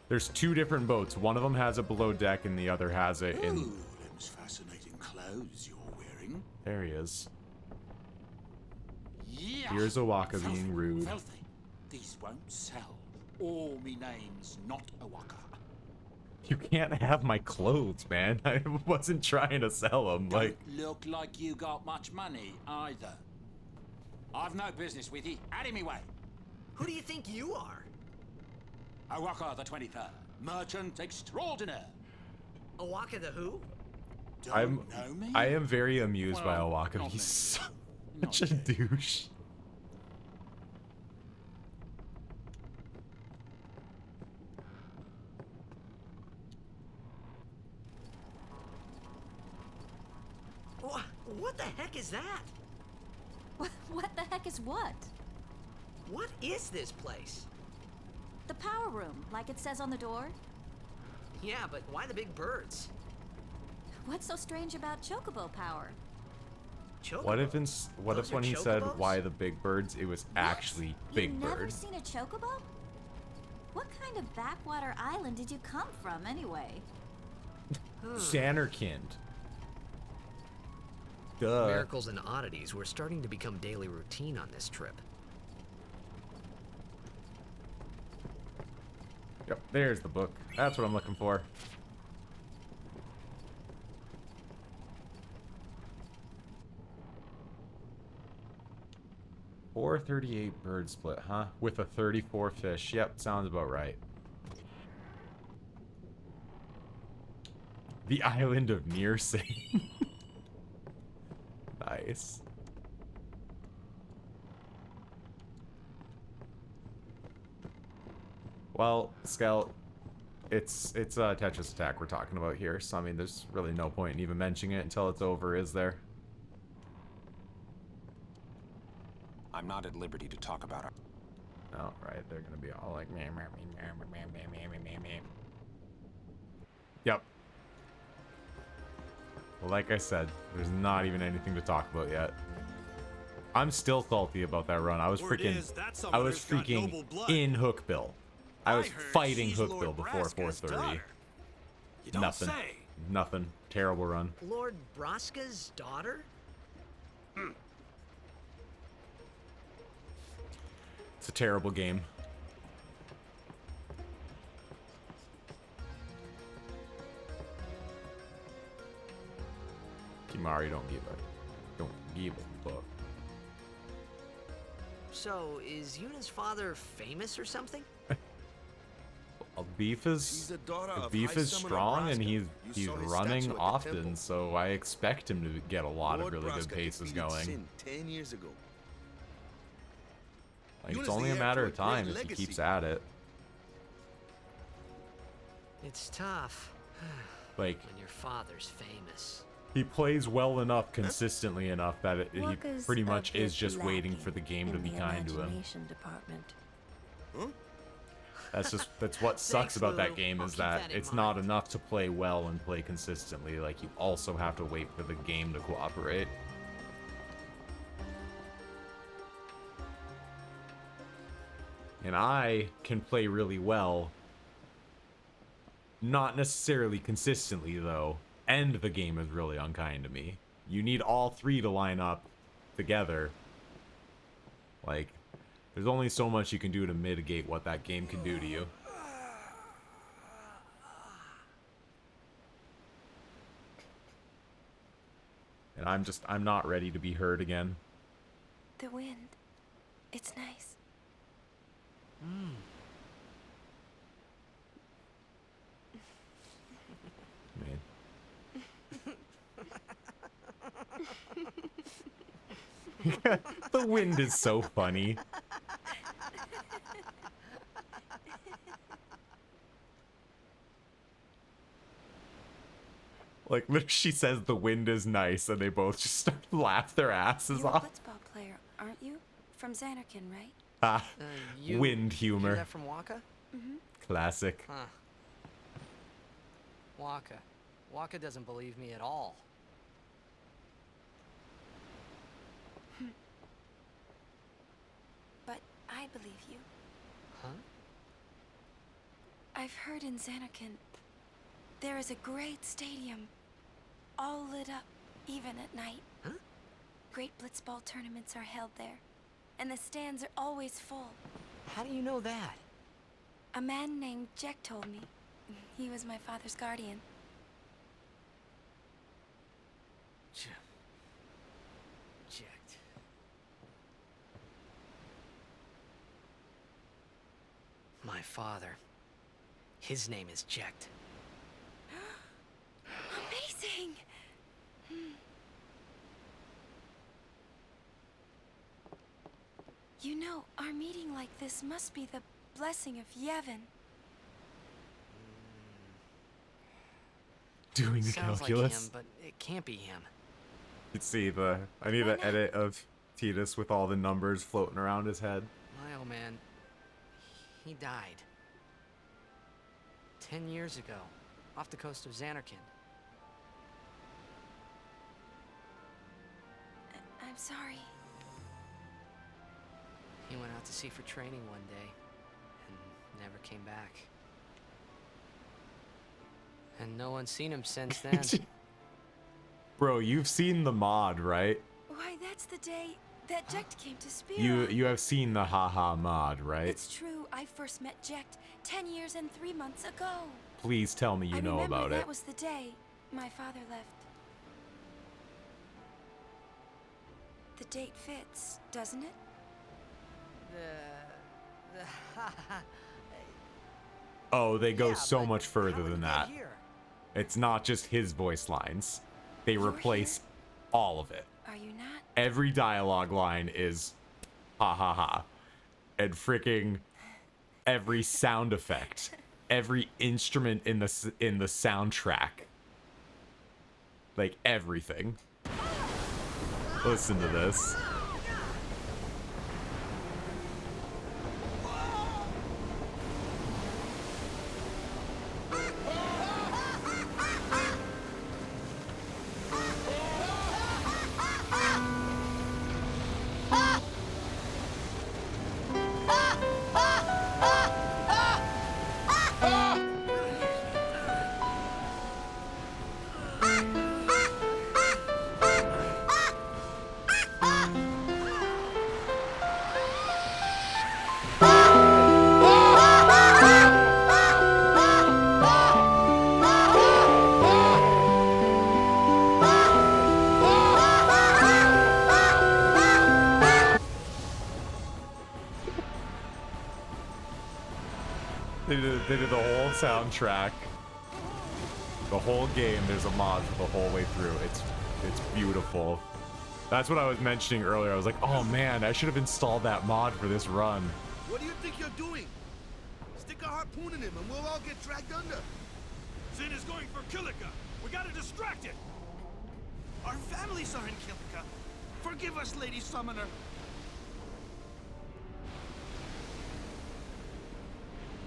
There's two different boats. One of them has it below deck and the other has it in... Ooh, them's fascinating clothes you're wearing. There he is. Yeah. Here's Owaka being rude. Filthy. These won't sell. All me name's not Owaka. You can't have my clothes, man. I wasn't trying to sell them. Like, Don't look like you got much money either. I've no business with you. Out of me way. Who do you think you are? Owaka the 23rd, merchant extraordinaire. Owaka the who? I am very amused by Owaka. He's such a douche. What the heck is that? What the heck is what? What is this place? The power room, like it says on the door. Yeah, but why the big birds? What's so strange about chocobo power? Chocobo? What if when he said why the big birds, it was actually big You've never birds? seen a chocobo? What kind of backwater island did you come from, anyway? Xanarkand. Duh. Miracles and oddities were starting to become daily routine on this trip. Yep, there's the book. That's what I'm looking for. $438 bird split, huh? With a 34 fish. Yep, sounds about right. The island of Nearsing. Nice. Well, Scout, it's Tetris Attack we're talking about here, so I mean, there's really no point in even mentioning it until it's over, is there? I'm not at liberty to talk about it. Oh, right, they're gonna be all like, meh, meh, meh, meh, meh, meh, meh, meh, meh, meh. Yep. Well, like I said, there's not even anything to talk about yet. I'm still salty about that run. I was freaking in Hookbill. I was fighting Hookbill before 4:30. Nothing. Nothing. Terrible run. Lord Braska's daughter? It's a terrible game. Kimari, don't give a fuck. So, is Yuna's father famous or something? Beef is strong, and he's running often, so I expect him to get a lot of really good paces going. 10 years ago. Like, it's only a matter of time if he keeps at it. It's tough. Like, when your father's famous. He plays well enough, consistently enough, that he pretty much is just waiting for the game to be kind to him. Department. That's what sucks about that game, is that it's not enough to play well and play consistently. Like, you also have to wait for the game to cooperate. And I can play really well, not necessarily consistently though, and the game is really unkind to me. You need all three to line up together. Like, there's only so much you can do to mitigate what that game can do to you. And I'm not ready to be heard again. The wind. It's nice. Man. The wind is so funny. Like, she says the wind is nice, and they both just start to laugh their asses You're off. a blitzball player, aren't you? From Xanarkand, right? Ah, wind humor. You're that from Waka? Mm-hmm. Classic. Huh. Waka. Waka doesn't believe me at all. But I believe you. Huh? I've heard in Xanarkand there is a great stadium, all lit up, even at night. Huh? Great blitzball tournaments are held there, and the stands are always full. How do you know that? A man named Jack told me. He was my father's guardian. Checked. My father. His name is Jecht. Amazing! You know, our meeting like this must be the blessing of Yevon. Doing the Sounds calculus. like him, but it can't be him. You see I need an edit of Tidus with all the numbers floating around his head. My old man, he died 10 years ago, off the coast of Xanarkand. I'm sorry. He went out to sea for training one day and never came back. And no one's seen him since then. Bro, you've seen the mod, right? Why, that's the day that Jekt came to Sphere. You have seen the haha mod, right? It's true. I first met Jekt 10 years and 3 months ago. Please tell me you know about it. That was the day my father left. The date fits, doesn't it? Oh, they go so much further than that. It's not just his voice lines. They replace all of it. Are you not? Every dialogue line is ha ha ha. And freaking every sound effect, every instrument in the soundtrack. Like everything. Listen to this. They did the whole soundtrack, the whole game. There's a mod for the whole way through. It's beautiful. That's what I was mentioning earlier. I was like, oh man, I should have installed that mod for this run. What do you think you're doing? Stick a harpoon in him and we'll all get dragged under. Sin is going for Kilika. We gotta distract it. Our families are in Kilika. Forgive us, Lady Summoner.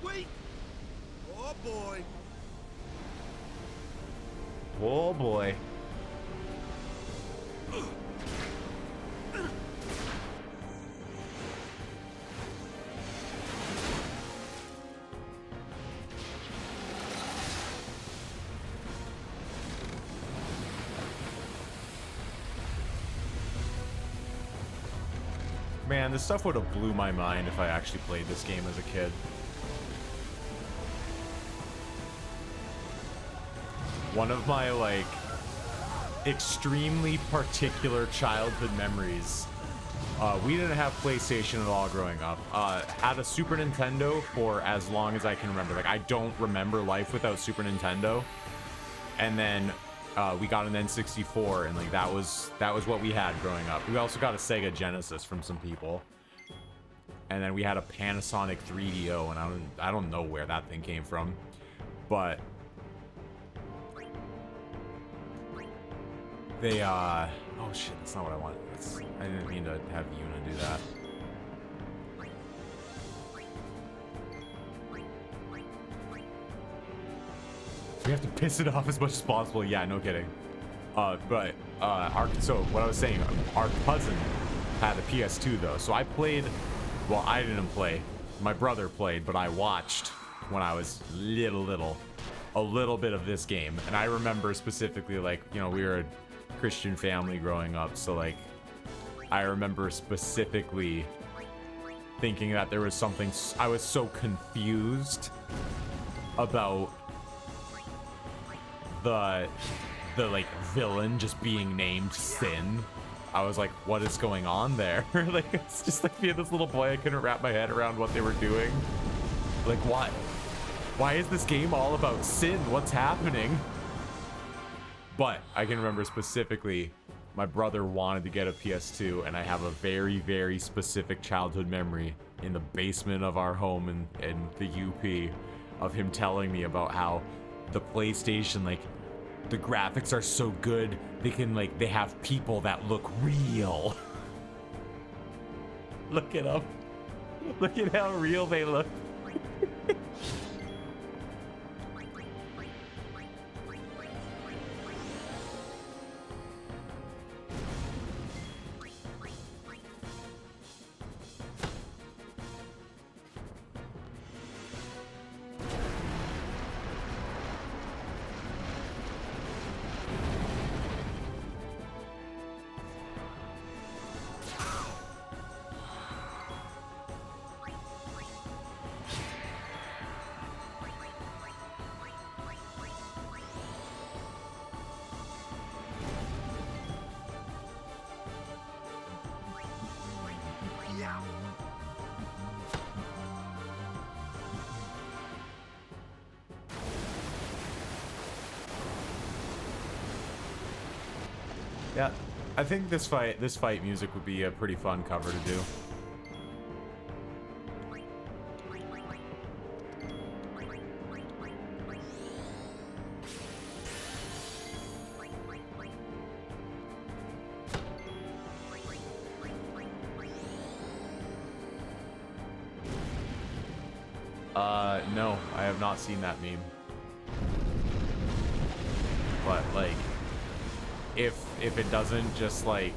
Wait! Oh boy. Oh boy. Man, this stuff would have blew my mind if I actually played this game as a kid. One of my, like, extremely particular childhood memories. We didn't have PlayStation at all growing up. Had a Super Nintendo for as long as I can remember. Like, I don't remember life without Super Nintendo. And then we got an N64, and like that was what we had growing up. We also got a Sega Genesis from some people. And then we had a Panasonic 3DO, and I don't know where that thing came from. But they, oh shit, that's not what I wanted. I didn't mean to have Yuna do that. We have to piss it off as much as possible. Yeah, no kidding. So what I was saying, our cousin had a PS2 though. So I played, well, I didn't play. My brother played, but I watched when I was little, a little bit of this game. And I remember specifically, like, you know, we were a Christian family growing up, so like I remember specifically thinking that there was something. I was so confused about the like villain just being named Sin. I was like, what is going on there? Like, it's just like being this little boy, I couldn't wrap my head around what they were doing. Like, why is this game all about Sin? What's happening? But I can remember specifically my brother wanted to get a PS2, and I have a very, very specific childhood memory in the basement of our home in the UP of him telling me about how the PlayStation, like, the graphics are so good, they have people that look real. Look at them. Look at how real they look. Yeah, I think this fight music would be a pretty fun cover to do. No, I have not seen that meme. But like, if it doesn't just like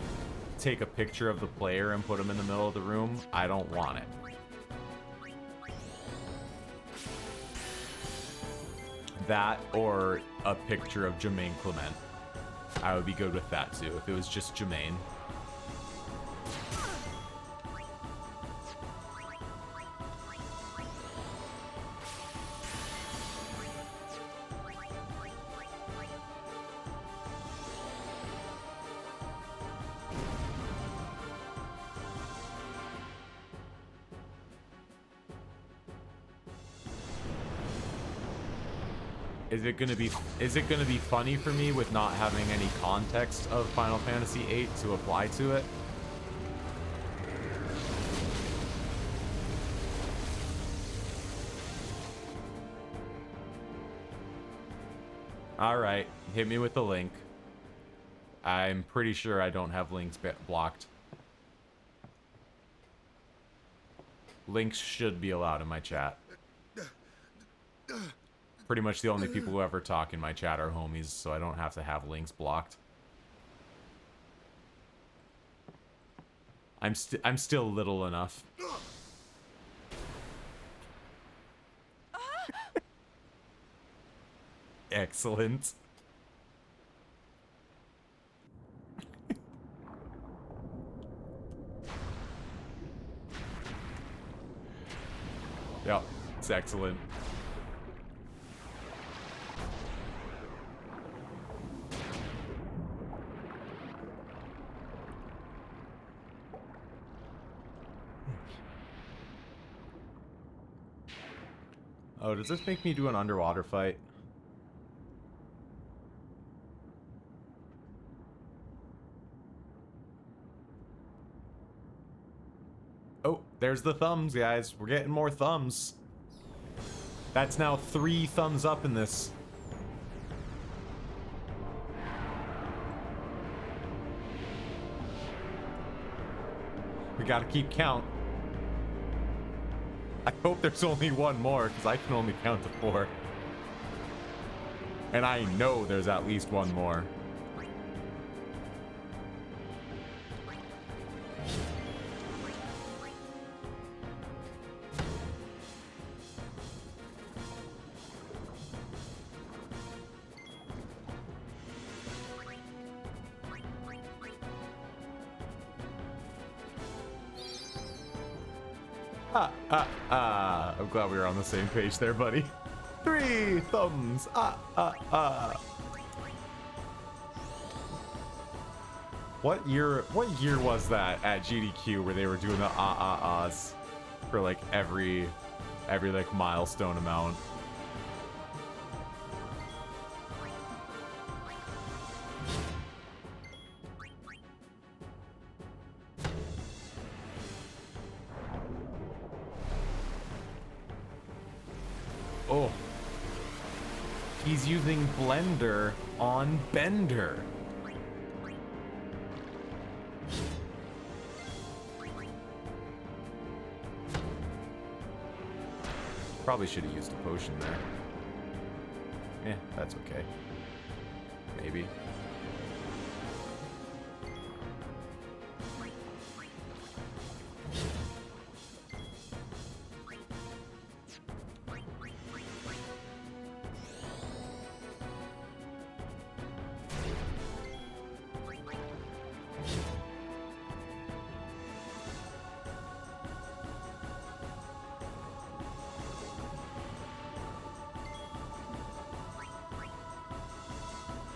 take a picture of the player and put him in the middle of the room, I don't want it. That or a picture of Jermaine Clement. I would be good with that too, if it was just Jermaine. Is it gonna be funny for me with not having any context of Final Fantasy VIII to apply to it? All right, hit me with the link. I'm pretty sure I don't have links blocked. Links should be allowed in my chat. Pretty much the only people who ever talk in my chat are homies, so I don't have to have links blocked. I'm still little enough. Excellent. Yep, it's excellent. Oh, does this make me do an underwater fight? Oh, there's the thumbs, guys. We're getting more thumbs. That's now 3 thumbs up in this. We gotta keep count. I hope there's only one more, because I can only count to 4. And I know there's at least one more. I'm glad we were on the same page there, buddy. 3 thumbs. What year was that at GDQ where they were doing the ahs for like every like milestone amount? He's using Blender on Bender. Probably should have used a potion there. Eh, that's okay. Maybe.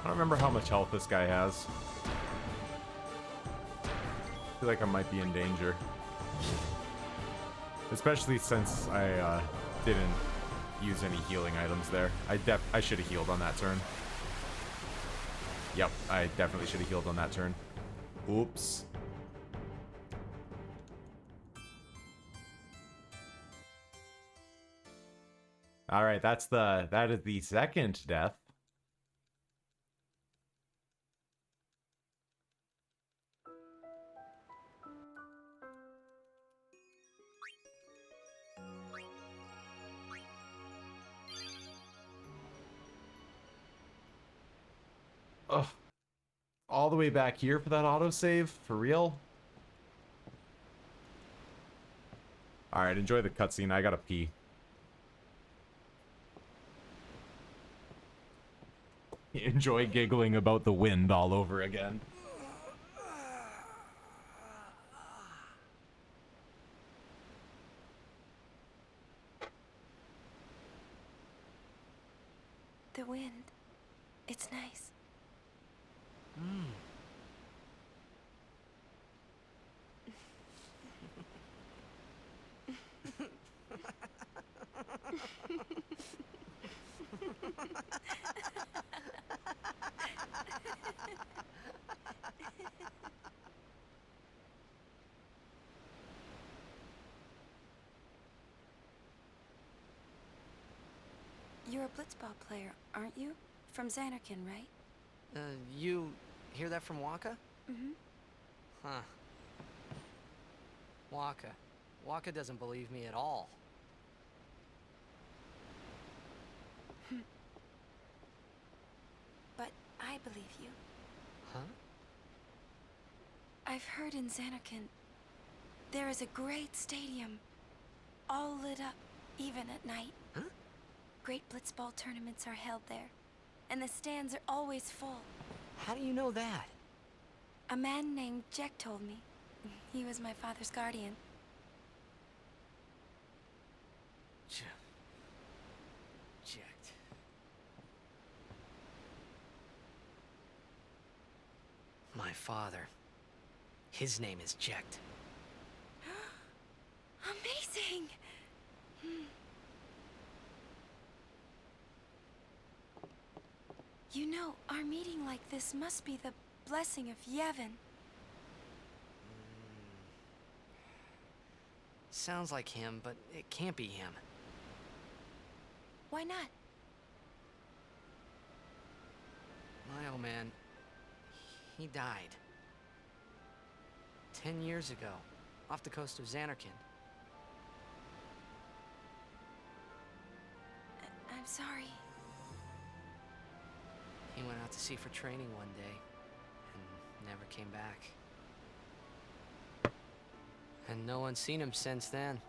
I don't remember how much health this guy has. I feel like I might be in danger. Especially since I didn't use any healing items there. I should have healed on that turn. Yep, I definitely should have healed on that turn. Oops. All right, that is the second death. Ugh. All the way back here for that autosave? For real? Alright, enjoy the cutscene. I gotta pee. Enjoy giggling about the wind all over again. The wind. It's nice. You're a blitzball player, aren't you? From Xanarkin, right? You hear that from Waka? Mm-hmm. Huh. Waka. Waka doesn't believe me at all. But I believe you. Huh? I've heard in Xanarkin, there is a great stadium, all lit up, even at night. Huh? Great blitzball tournaments are held there, and the stands are always full. How do you know that? A man named Jack told me. He was my father's guardian. Jacked. My father. His name is Jacked. Amazing! You know, our meeting like this must be the blessing of Yevon. Sounds like him, but it can't be him. Why not? My old man, he died. 10 years ago, off the coast of Xanarkin. I'm sorry. He went out to sea for training one day, and never came back. And no one's seen him since then.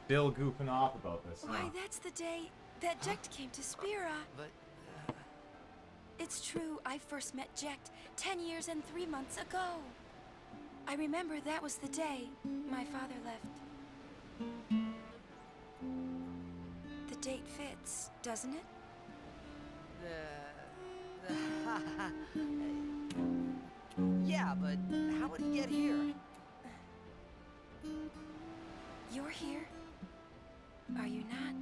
Still goofing off about this, huh? Why, that's the day that Jekt came to Spira. But, It's true, I first met Jekt 10 years and 3 months ago. I remember that was the day my father left. The date fits, doesn't it? Yeah, but how would he get here? You're here? Are you not?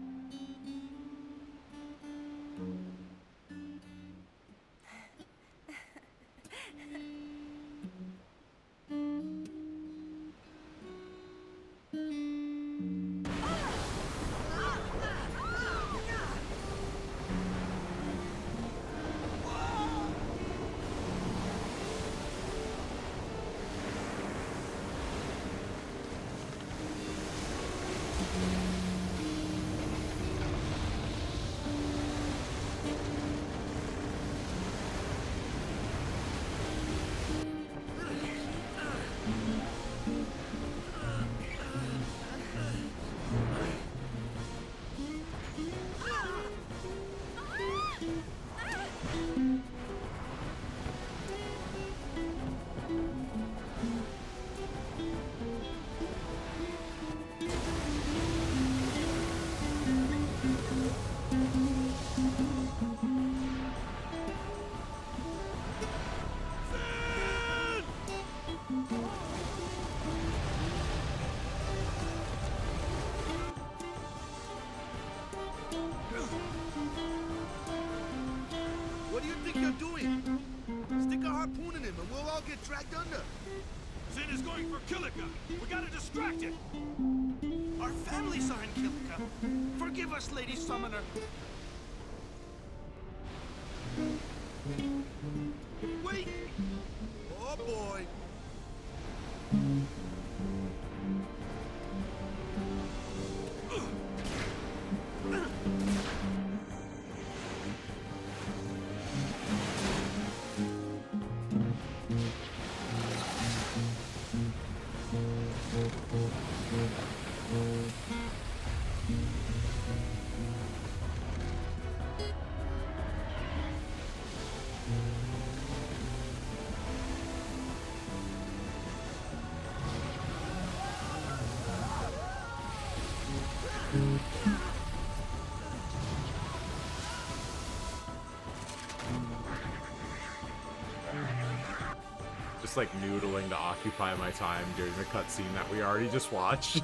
dragged under? Zin is going for Kilika. We gotta distract it. Our families are in Kilika. Forgive us, Lady Summoner. Wait! Oh boy! Just like noodling to occupy my time during the cutscene that we already just watched.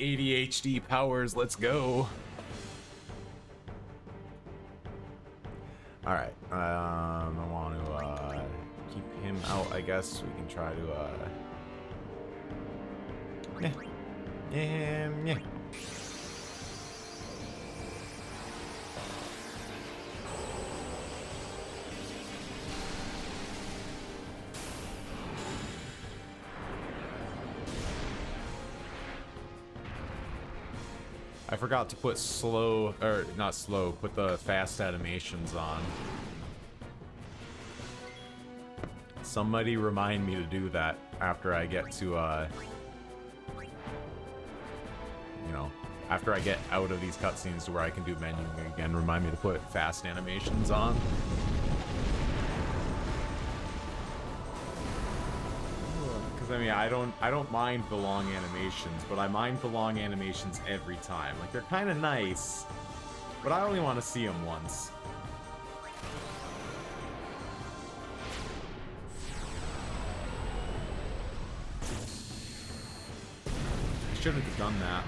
ADHD powers, let's go. All right, I want to keep him out. I guess we can try to yeah. I forgot to put slow, or not slow, put the fast animations on. Somebody remind me to do that after I get to, you know, after I get out of these cutscenes to where I can do menuing again. Remind me to put fast animations on. I mean, I don't mind the long animations, but I mind the long animations every time. Like, they're kind of nice, but I only want to see them once. I shouldn't have done that.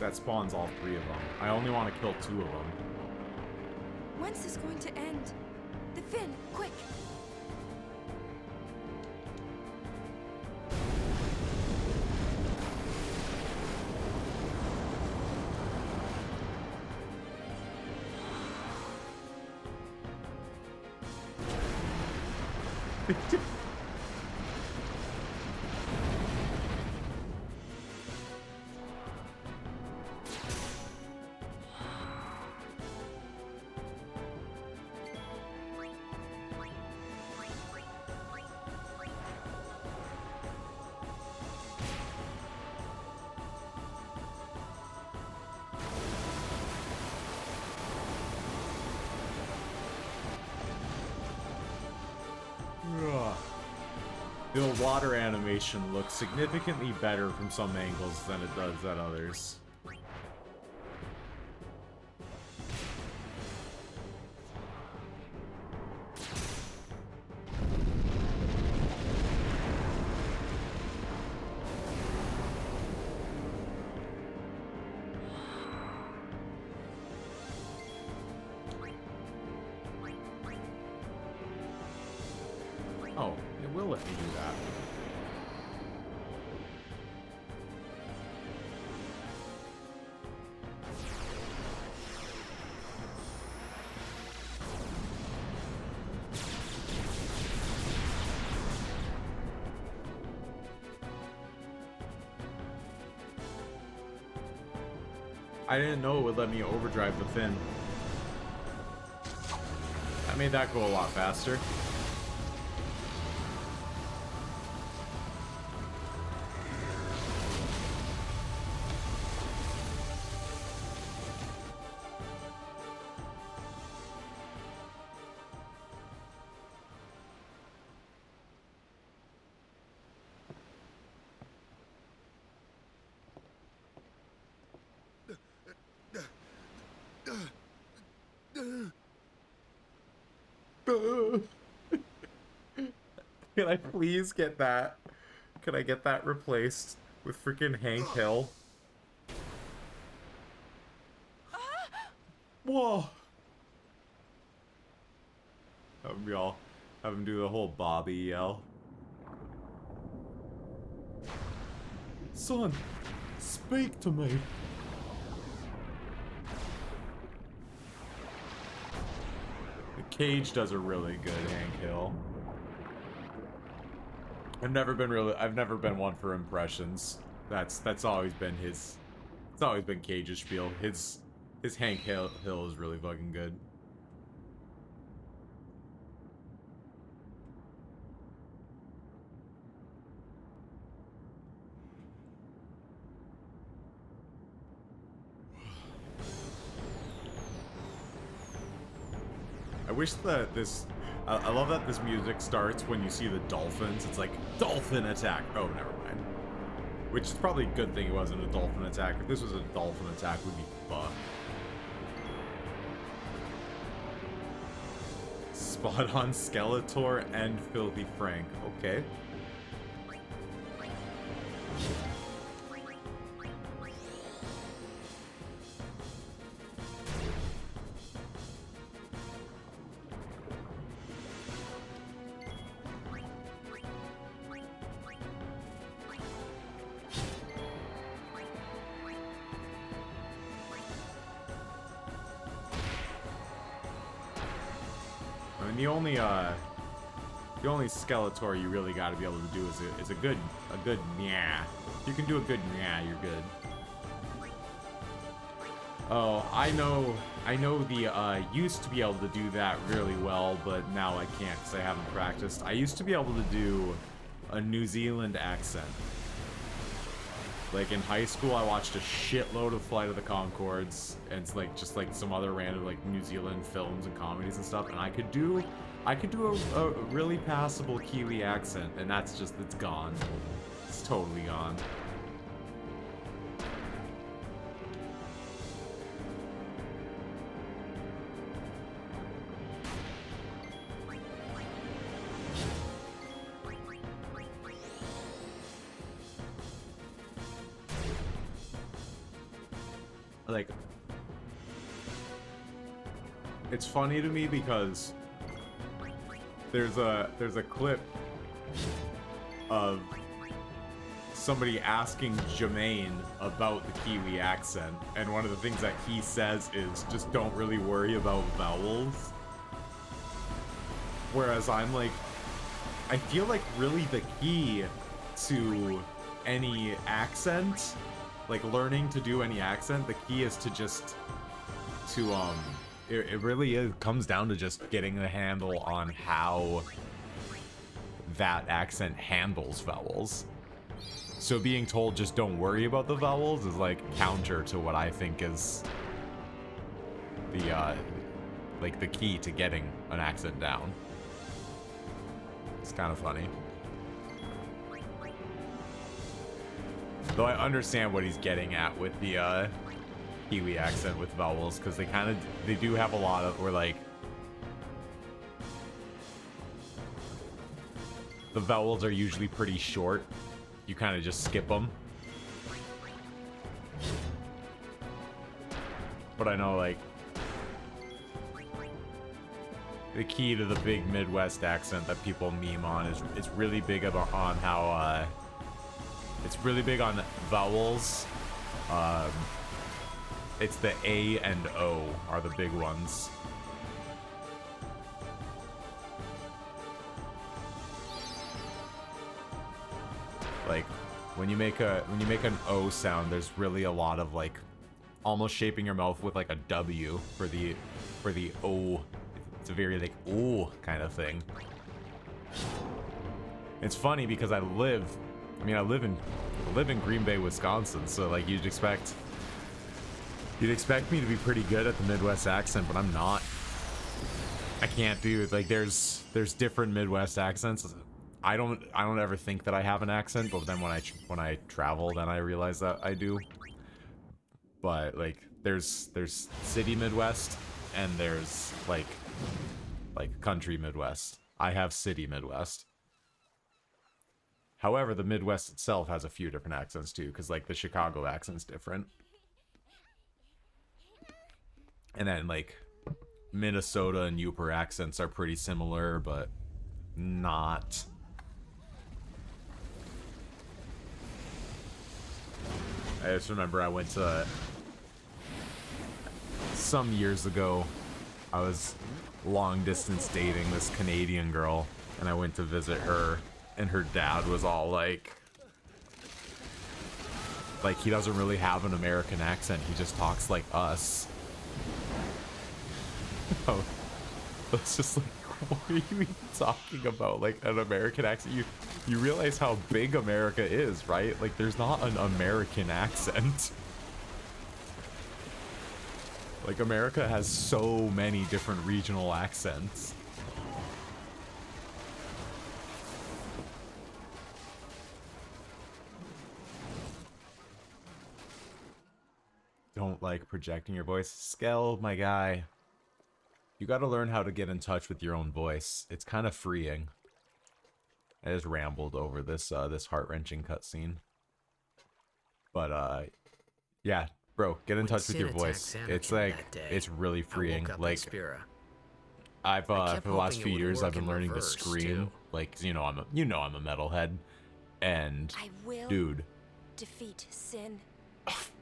That spawns all 3 of them. I only want to kill 2 of them. When's this going to end? The fin, quick! The water animation looks significantly better from some angles than it does at others. Oh, it will let me do that. I didn't know it would let me overdrive the fin. That made that go a lot faster. Can I please get that? Can I get that replaced with freaking Hank Hill? Oh. Have him do the whole Bobby yell. Son, speak to me. The Cage does a really good Hank Hill. I've never been one for impressions. That's always been his. It's always been Cage's spiel. His Hank Hill is really fucking good. I wish that this... I love that this music starts when you see the dolphins. It's like, dolphin attack. Oh, never mind. Which is probably a good thing it wasn't a dolphin attack. If this was a dolphin attack, we'd be fucked. Spot on Skeletor and Filthy Frank. Okay. I mean, the only Skeletor you really got to be able to do is a good meow. If you can do a good meow, you're good. Oh, I know the used to be able to do that really well, but now I can't because I haven't practiced. I used to be able to do a New Zealand accent. Like in high school, I watched a shitload of Flight of the Conchords and it's like just like some other random like New Zealand films and comedies and stuff, and I could do a really passable Kiwi accent, and it's gone. It's totally gone. Like, it's funny to me because there's a clip of somebody asking Jermaine about the Kiwi accent, and one of the things that he says is just don't really worry about vowels. Whereas I'm like, I feel like really the key to any accent, like learning to do any accent, the key is to just it really comes down to just getting a handle on how that accent handles vowels. So being told just don't worry about the vowels is like counter to what I think is the like the key to getting an accent down. It's kind of funny. Though I understand what he's getting at with the Kiwi accent with vowels, because they do have a lot of, where like the vowels are usually pretty short. You kind of just skip them. But I know like the key to the big Midwest accent that people meme on is it's really big on how it's really big on vowels. It's the A and O are the big ones. Like when you make an O sound, there's really a lot of like almost shaping your mouth with like a W for the O. It's a very like ooh kind of thing. It's funny because I live in Green Bay, Wisconsin, so like you'd expect me to be pretty good at the Midwest accent, but I'm not. I can't do it. Like there's different Midwest accents. I don't ever think that I have an accent, but then when I travel, then I realize that I do. But like there's city Midwest and there's like country Midwest. I have city Midwest. However, the Midwest itself has a few different accents too, because like the Chicago accent's different. And then like Minnesota and Yooper accents are pretty similar, but not. I just remember I went to some years ago. I was long distance dating this Canadian girl, and I went to visit her, and her dad was all like he doesn't really have an American accent. He just talks like us. Oh, it's just like, what are you even talking about? Like an American accent? You realize how big America is, right? Like there's not an American accent. Like America has so many different regional accents. Don't like projecting your voice. Skell, my guy. You gotta learn how to get in touch with your own voice. It's kind of freeing. I just rambled over this this heart-wrenching cutscene. But yeah, bro, get in touch with your voice. It's like it's really freeing. Like I've for the last few years I've been learning to scream. Like I'm a metalhead, and dude, defeat sin.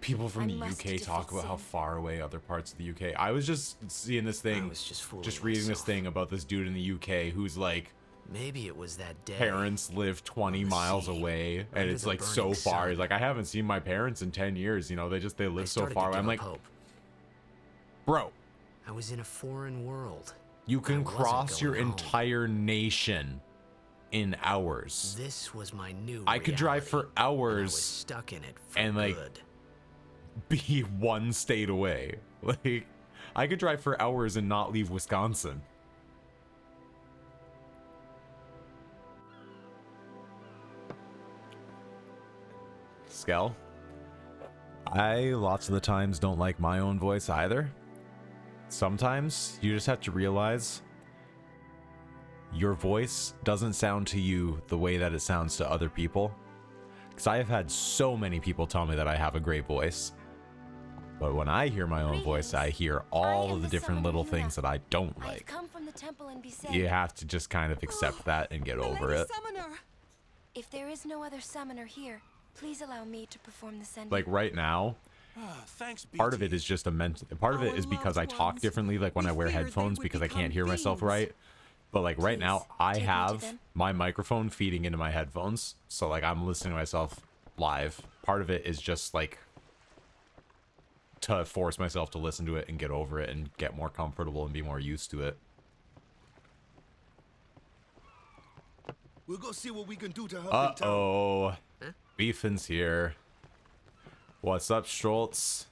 People from the UK talk about how far away other parts of the UK. I was just seeing this thing, just reading this thing about this dude in the UK who's like, maybe it was that day. Parents live 20 miles away, and it's like so far. He's like, I haven't seen my parents in 10 years. You know, they live so far away. I'm like, bro, I was in a foreign world. You can cross your entire nation in hours. This was my new I could drive for hours, and I was stuck in it for and like good. Be one state away. Like I could drive for hours and not leave Wisconsin. Skell, I lots of the times don't like my own voice either. Sometimes you just have to realize your voice doesn't sound to you the way that it sounds to other people. Because I have had so many people tell me that I have a great voice. But when I hear my own voice, I hear all of the different little things that I don't like. You have to just kind of accept that and get over it. If there is no other summoner here, please allow me to perform the sending. Like right now, part of it is just part of it is because I talk differently, like when I wear headphones, because I can't hear myself right. But like right now, I have my microphone feeding into my headphones, so like I'm listening to myself live. Part of it is just like to force myself to listen to it and get over it and get more comfortable and be more used to it. We'll go see what we can do to help. Uh-oh. Beefin's here. What's up, Schultz?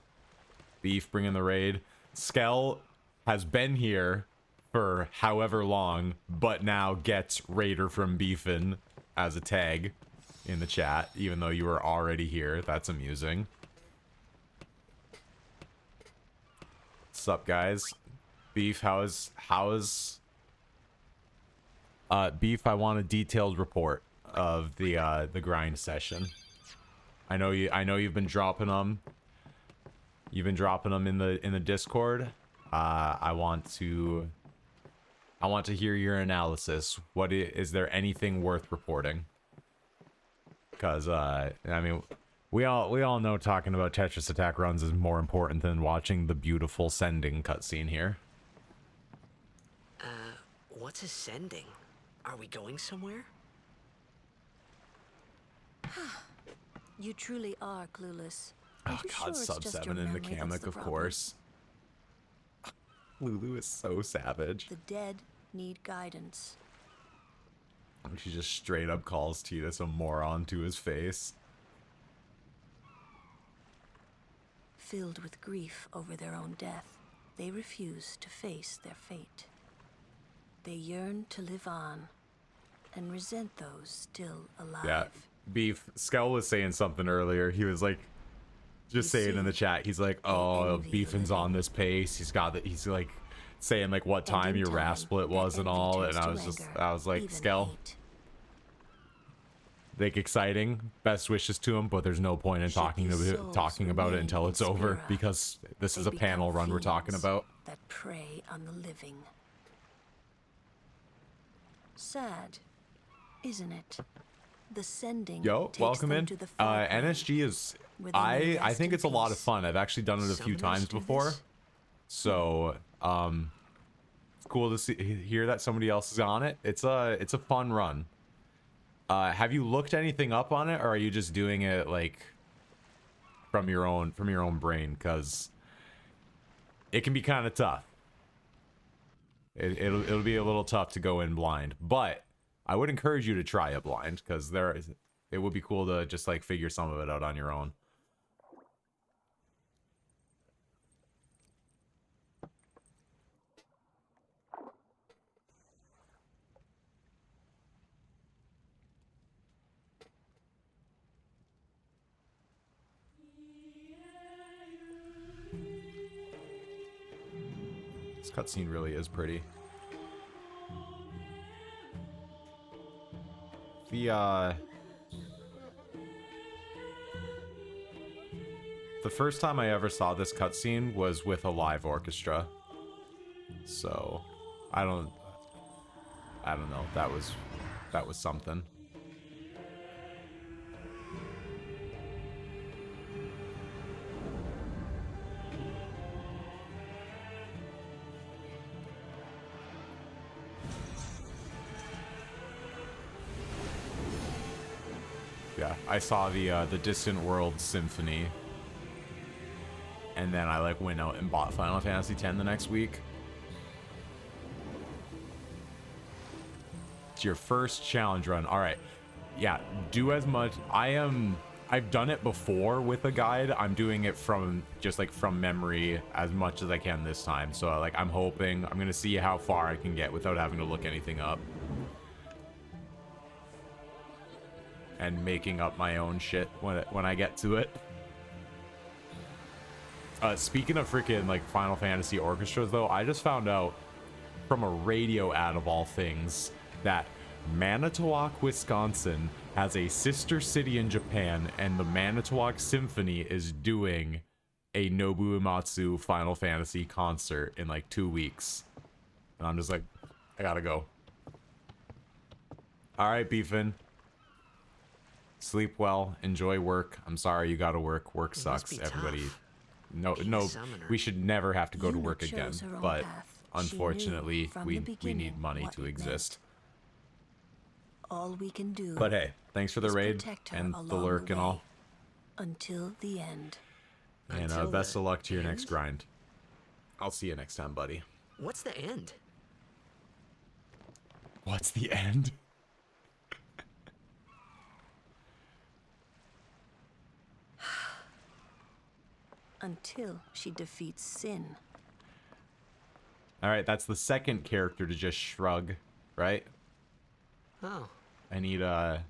Beef bringing the raid. Skell has been here for however long, but now gets Raider from Beefin as a tag in the chat, even though you were already here. That's amusing. What's up, guys? Beef, how's Beef, I want a detailed report of the grind session. I know you've been dropping them. You've been dropping them in the Discord. I want to hear your analysis. Is there anything worth reporting? Because I mean, we all know talking about Tetris attack runs is more important than watching the beautiful sending cutscene here. What's a sending? Are we going somewhere? You truly are clueless. Oh god, sub 7 in mechanic, of course. Lulu is so savage. The dead need guidance. She just straight up calls Tidus a moron to his face. Filled with grief over their own death, they refuse to face their fate. They yearn to live on and resent those still alive. Yeah, Beef, Skell was saying something earlier. He was like, just saying in the chat, he's like, oh, Beefin's on this pace. He's like saying like what time your RAF split was and all. And I was like, Skell, like exciting. Best wishes to him, but there's no point in talking about it until it's over because this is a panel run we're talking about. That prey on the living. Sad, isn't it? The sending. Yo, welcome in. NSG is I think it's a lot of fun. I've actually done it a few times before. So, it's cool to hear that somebody else is on it. It's a fun run. Have you looked anything up on it, or are you just doing it like from your own brain? Because it can be kind of tough. It'll be a little tough to go in blind, but I would encourage you to try it blind because it would be cool to just like figure some of it out on your own. This cutscene really is pretty. The first time I ever saw this cutscene was with a live orchestra. So, I don't know. That was something. Yeah, I saw the Distant World Symphony, and then I like went out and bought Final Fantasy X the next week. It's your first challenge run. All right, yeah, do as much. I've done it before with a guide. I'm doing it from memory as much as I can this time. So like I'm gonna see how far I can get without having to look anything up. And making up my own shit when I get to it. Speaking of freaking like Final Fantasy orchestras though, I just found out from a radio ad of all things that Manitowoc, Wisconsin has a sister city in Japan, and the Manitowoc Symphony is doing a Nobuo Uematsu Final Fantasy concert in like 2 weeks. And I'm just like, I gotta go. Alright, Beefin. Sleep well, enjoy work. I'm sorry you gotta work. Work sucks. Everybody, no, we should never have to go to work again. But unfortunately, we need money to exist. All we can do. But hey, thanks for the raid and the lurk and all. Until the end. And best of luck to your next grind. I'll see you next time, buddy. What's the end? What's the end? Until she defeats sin. All right, that's the second character to just shrug, right? Oh. I need a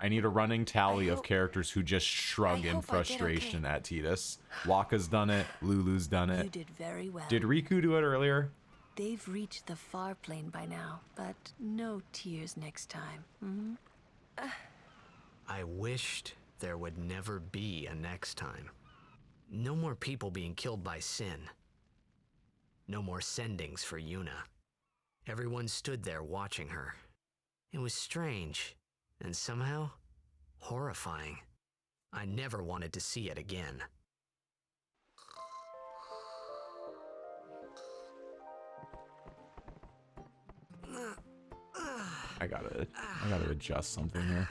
running tally of characters who just shrug in frustration at Tidus. Waka's done it. Lulu's done it. You did very well. Did Riku do it earlier? They've reached the far plane by now, but no tears next time. Mm-hmm. I wished there would never be a next time. No more people being killed by sin. No more sendings for Yuna. Everyone stood there watching her. It was strange, and somehow horrifying. I never wanted to see it again. I gotta adjust something here.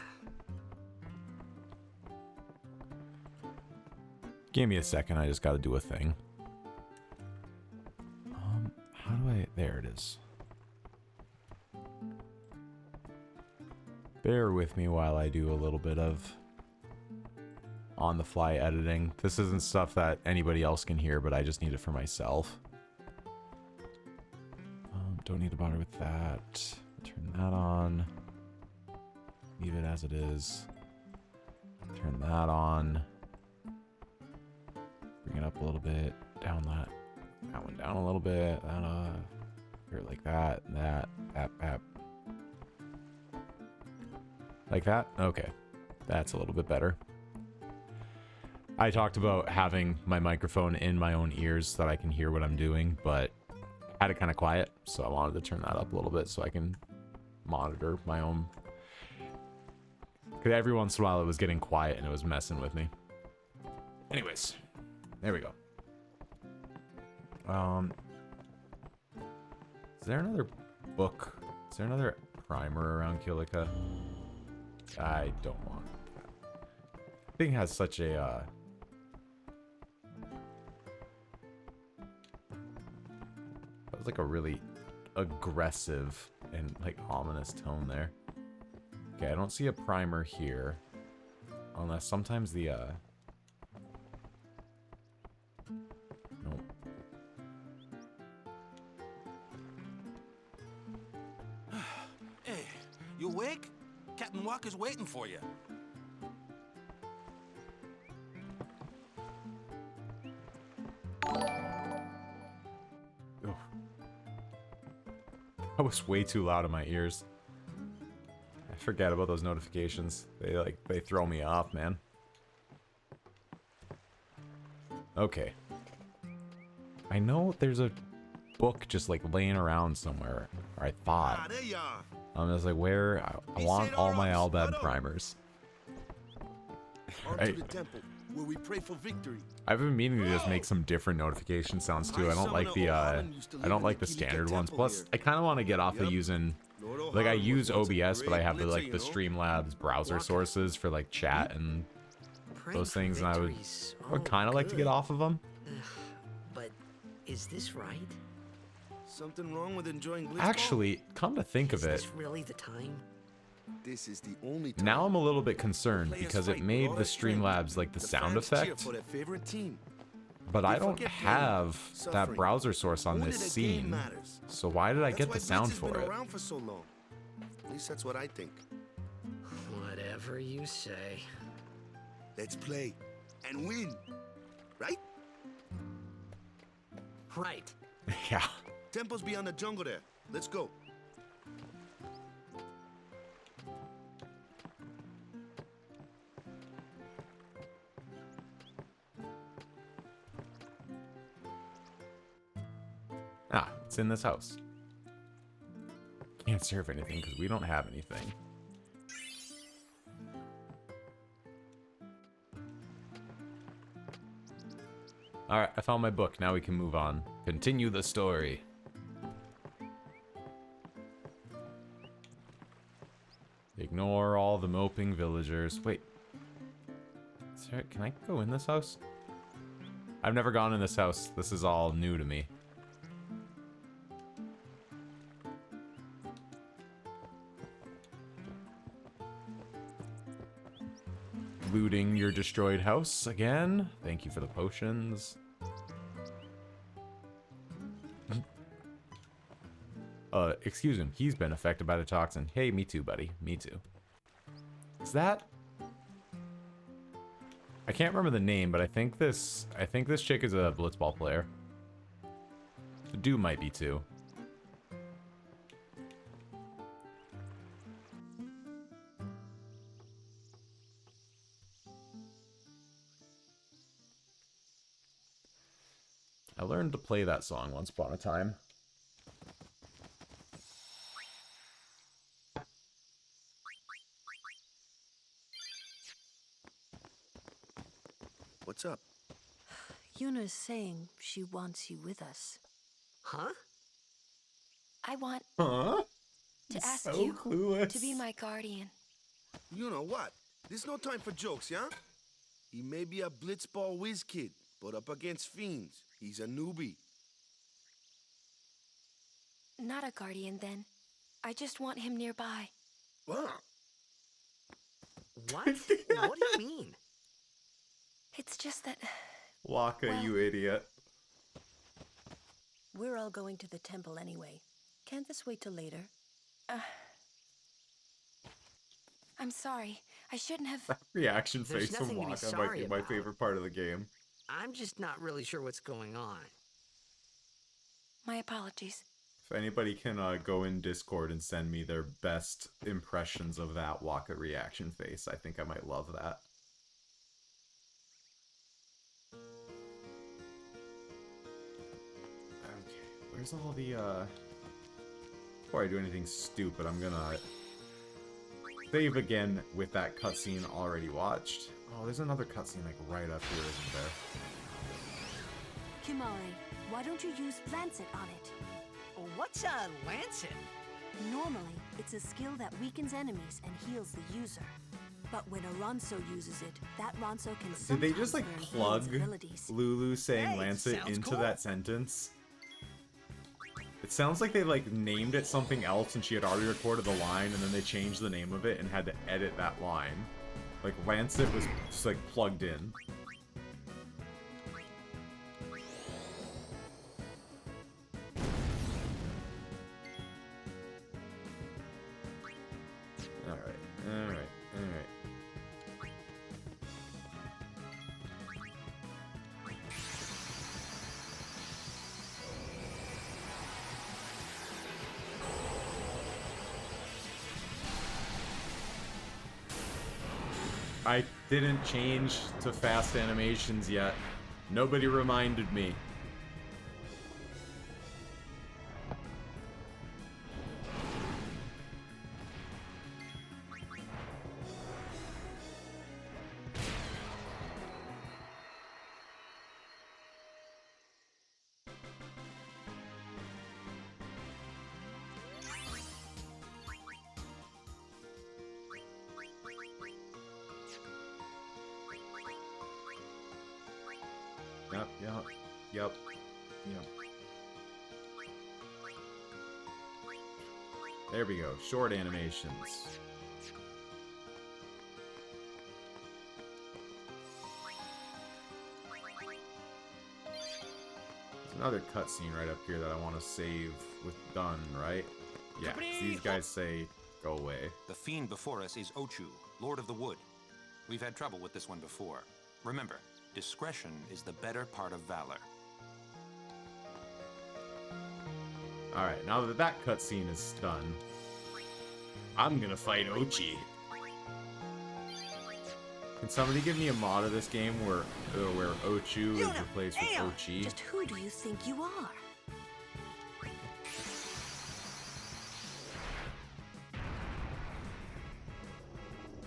Give me a second, I just gotta do a thing. How do I... There it is. Bear with me while I do a little bit of on-the-fly editing. This isn't stuff that anybody else can hear, but I just need it for myself. Don't need to bother with that. Turn that on. Leave it as it is. Turn that on. Bring it up a little bit. Down that one down a little bit. Here like that. That. Like that? Okay. That's a little bit better. I talked about having my microphone in my own ears so that I can hear what I'm doing, but I had it kind of quiet, so I wanted to turn that up a little bit so I can monitor my own. Because every once in a while it was getting quiet and it was messing with me. Anyways, there we go. Is there another book? Is there another primer around Kilika? I don't want that. Thing has such a that was like a really aggressive and like ominous tone there. Okay, I don't see a primer here. Unless sometimes the nope. Hey, you awake? Captain Walker's waiting for you. Oh. That was way too loud in my ears. I forget about those notifications. They throw me off, man. Okay. I know there's a book just like laying around somewhere, or I thought. Ah, there you are. I'm just like, where? I want all my Albad primers. On to the temple, where we pray for victory. I've been meaning to just make some different notification sounds too. I don't like the standard ones. Plus, I kind of want to get off of using, like, I use OBS, but I have the Streamlabs browser sources for like chat and those things, and I would kind of like to get off of them. But is this right? Something wrong with enjoying Blitzball? Actually, come to think of it, Is this really the time? This is the only time. now I'm a little bit concerned because it made the Streamlabs like the sound effect, For their favorite team. but I don't have that browser source on Only this the game scene. matters. So why did I That's get why the Blitz sound has been for it? around for so long. At least that's what I think. Whatever you say. Let's play and win, right? Right. Yeah. Temple's beyond the jungle there. Let's go. Ah, it's in this house. Can't serve anything because we don't have anything. Alright, I found my book. Now we can move on. Continue the story. Ignore all the moping villagers. Wait. Can I go in this house? I've never gone in this house. This is all new to me. Looting your destroyed house again. Thank you for the potions. Excuse him. He's been affected by the toxin. Hey, me too, buddy. Me too. Is that? I can't remember the name, but I think this chick is a blitzball player. The dude might be too. I learned to play that song once upon a time. What's up? Yuna's saying she wants you with us. Huh? I want Huh? to ask so you clueless. to be my guardian. You know what? There's no time for jokes, yeah? He may be a blitzball whiz kid, but up against fiends, he's a newbie. Not a guardian, then. I just want him nearby. What? What? What do you mean? It's just that... Waka, well, you idiot. We're all going to the temple anyway. Can't this wait till later? I'm sorry. I shouldn't have... That reaction There's face from nothing to be Waka might sorry be my about. favorite part of the game. I'm just not really sure what's going on. My apologies. If anybody can go in Discord and send me their best impressions of that Waka reaction face, I think I might love that. Okay, where's all the, Before I do anything stupid, I'm gonna save again with that cutscene already watched. Oh, there's another cutscene, like, right up here, isn't there? Kimari, why don't you use Lancet on it? What's a Lancet? Normally, it's a skill that weakens enemies and heals the user. But when a Ronso uses it, that Ronso can sometimes Did they just, like, learn plug Healen's abilities. Lulu saying Hey, Lancet sounds into cool. that sentence? It sounds like they, like, named it something else and she had already recorded the line and then they changed the name of it and had to edit that line. Like, Lancet was just, like, plugged in. Alright. I didn't change to fast animations yet. Nobody reminded me. Yep. There we go. Short animations. There's another cutscene right up here that I want to save with done, right? Yeah, these guys say, go away. The fiend before us is Ochu, Lord of the Wood. We've had trouble with this one before. Remember, discretion is the better part of valor. Alright, now that that cutscene is done, I'm gonna fight Ochi. Can somebody give me a mod of this game where Ochu is replaced with Ochi? Just who do you think you are?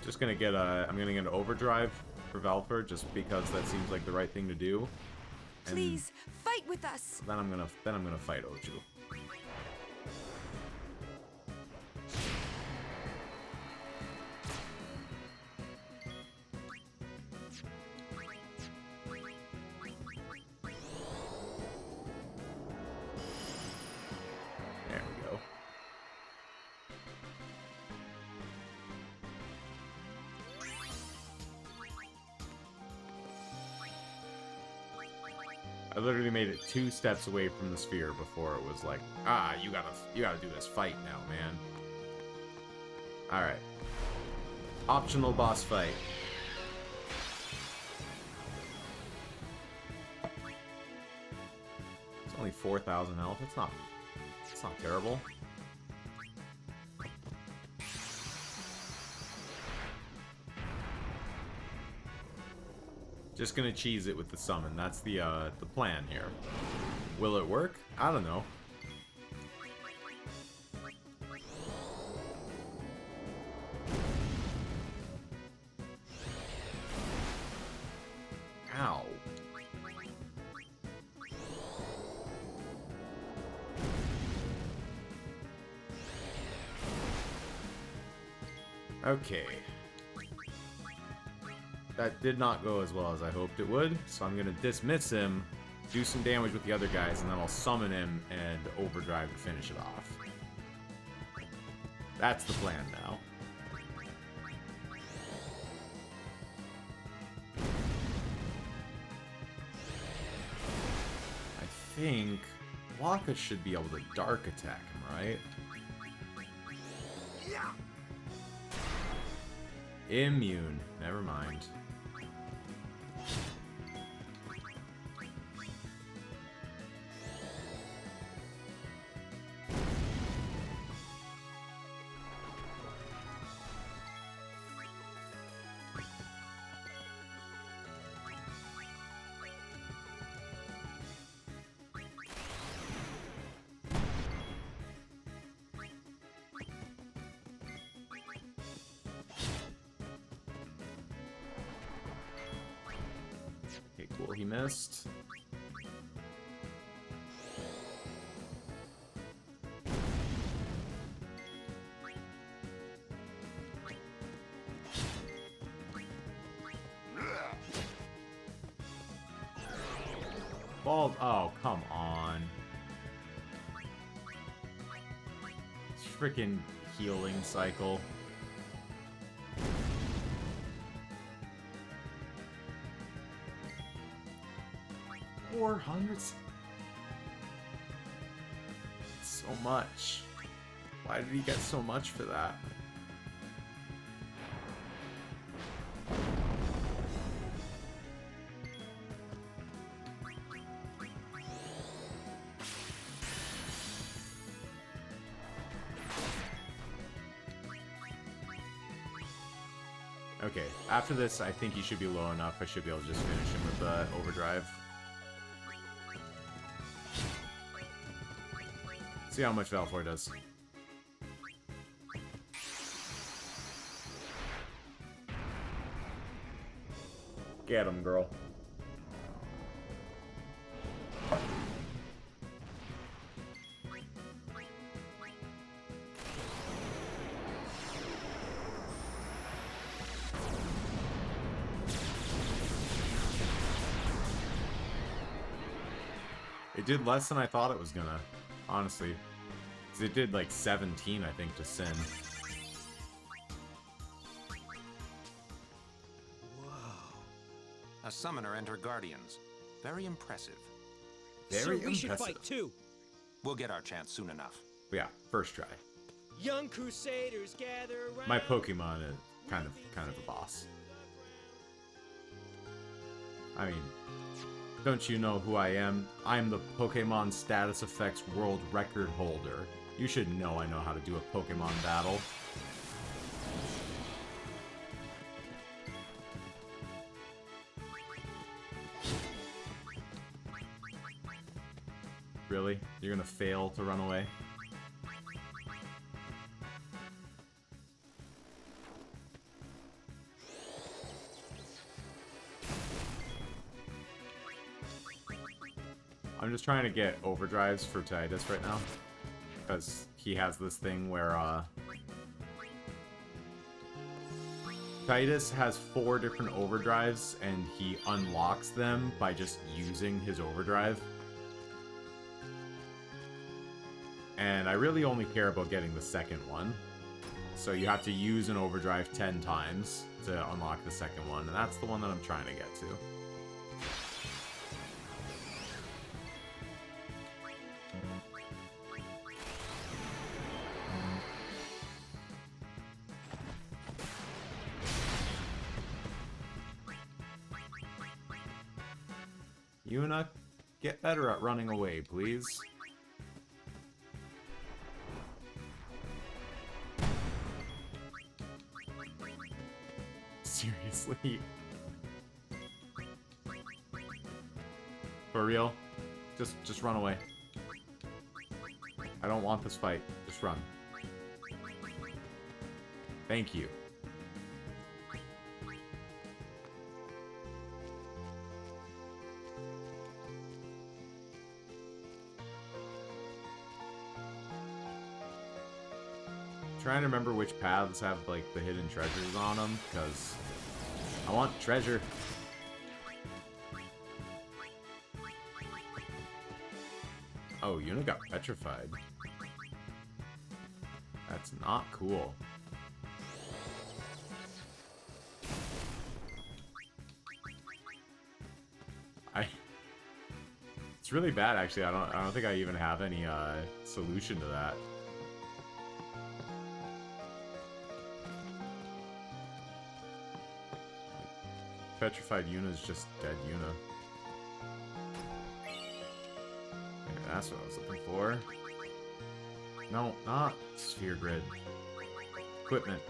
Just gonna get I'm gonna get an overdrive for Valford just because that seems like the right thing to do. And Please, fight with us! then I'm gonna fight Ochu. There we go. I literally made it 2 steps away from the sphere before it was like, ah, you gotta do this fight now, man. Alright. Optional boss fight. It's only 4,000 health. It's not terrible. Just gonna cheese it with the summon. That's the plan here. Will it work? I don't know. Ow. Okay. That did not go as well as I hoped it would, so I'm gonna dismiss him, do some damage with the other guys, and then I'll summon him and overdrive to finish it off. That's the plan now. I think Waka should be able to dark attack him, right? Immune. Never mind. he missed. Bald. Oh, come on. Freaking healing cycle. 400. So much. Why did he get so much for that? Okay, after this, I think he should be low enough. I should be able to just finish him with the overdrive. See how much Valfor does. Get him, girl. It did less than I thought it was gonna, honestly. 'Cause it did like 17, I think, to Sin. A summoner and her guardians. Very impressive. Very we should impressive. fight too. We'll get our chance soon enough. Yeah, first try. Young crusaders gather around. My Pokemon is kind of a boss. I mean, don't you know who I am? I'm the Pokemon Status Effects World Record holder. You should know I know how to do a Pokemon battle. Really? You're gonna fail to run away? I'm just trying to get overdrives for Titus right now. Because he has this thing where, Titus has 4 different overdrives, and he unlocks them by just using his overdrive. And I really only care about getting the second one. So you have to use an overdrive 10 times to unlock the second one, and that's the one that I'm trying to get to. Yuna, get better at running away, please. Seriously? For real? Just run away. I don't want this fight. Just run. Thank you. Trying to remember which paths have like the hidden treasures on them, because I want treasure. Oh, Yuna got petrified. That's not cool. It's really bad, actually. I don't think I even have any solution to that. Petrified Yuna is just dead Yuna. Yeah, that's what I was looking for. No, not Sphere Grid. Equipment.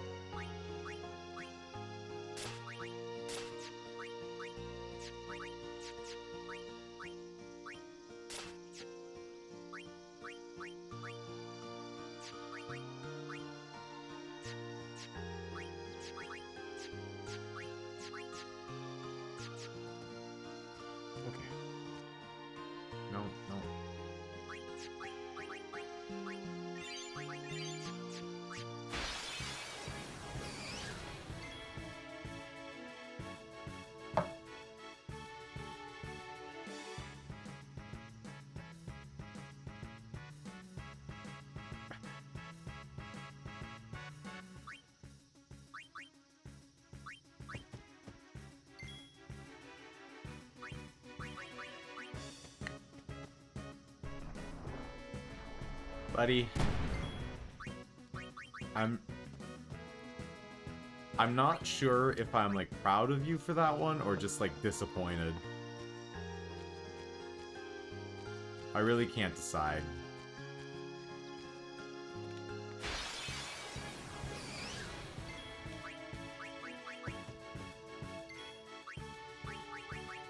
don't know. Buddy, I'm not sure if I'm like proud of you for that one or just like disappointed. I really can't decide.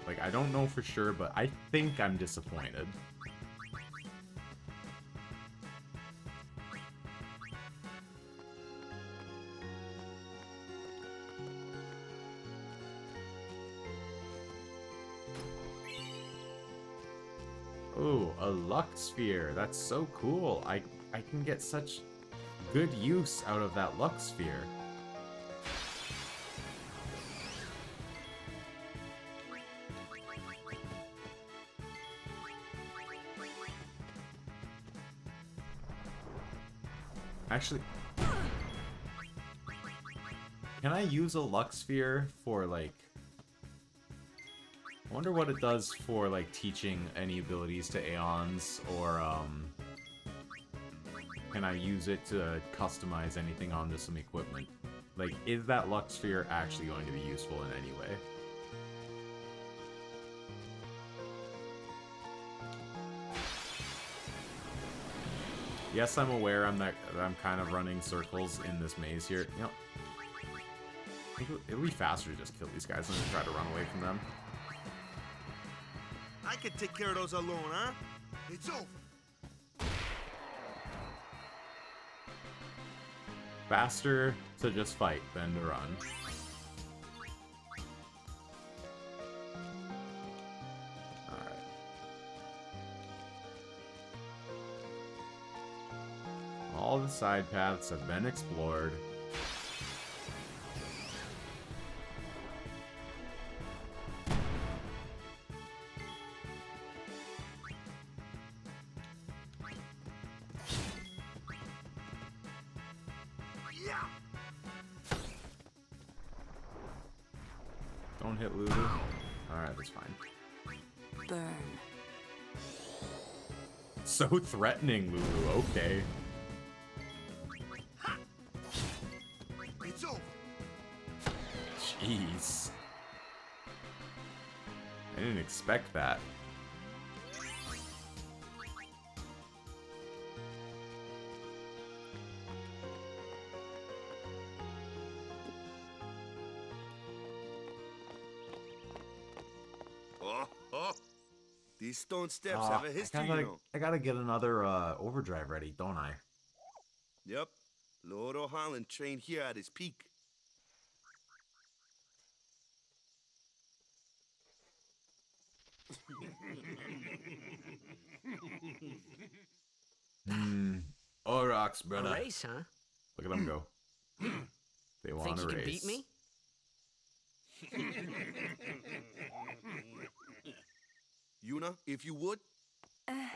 Like, I don't know for sure, but I think I'm disappointed. Ooh, a luck sphere. That's so cool. I can get such good use out of that luck sphere. Actually, can I use a luck sphere for like... I wonder what it does for, like, teaching any abilities to Aeons, or, can I use it to customize anything onto some equipment? Like, is that Lux Sphere actually going to be useful in any way? Yes, I'm aware that I'm kind of running circles in this maze here. You know, I think it'll be faster to just kill these guys than to try to run away from them. I could take care of those alone, huh? It's over. Faster to just fight than to run. Alright. All the side paths have been explored. Don't hit Lulu. Alright, that's fine. Burn. So threatening, Lulu. Okay. It's over. Jeez. I didn't expect that. These stone steps have a history, you know. I gotta get another overdrive ready, don't I? Yep. Lord O'Holland trained here at his peak. Aurochs, brother. A race, huh? Look at them go. They want Think a you race. can beat me? Yuna, if you would. Ready?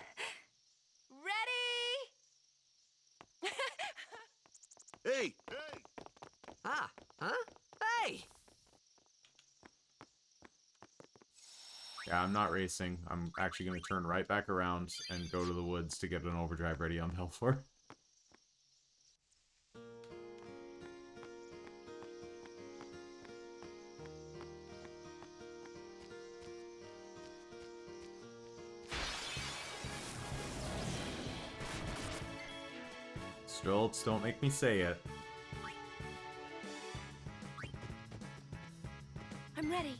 Hey! Ah, huh? Hey! Yeah, I'm not racing. I'm actually going to turn right back around and go to the woods to get an overdrive ready on Belfour. Stoltz, don't make me say it. I'm ready.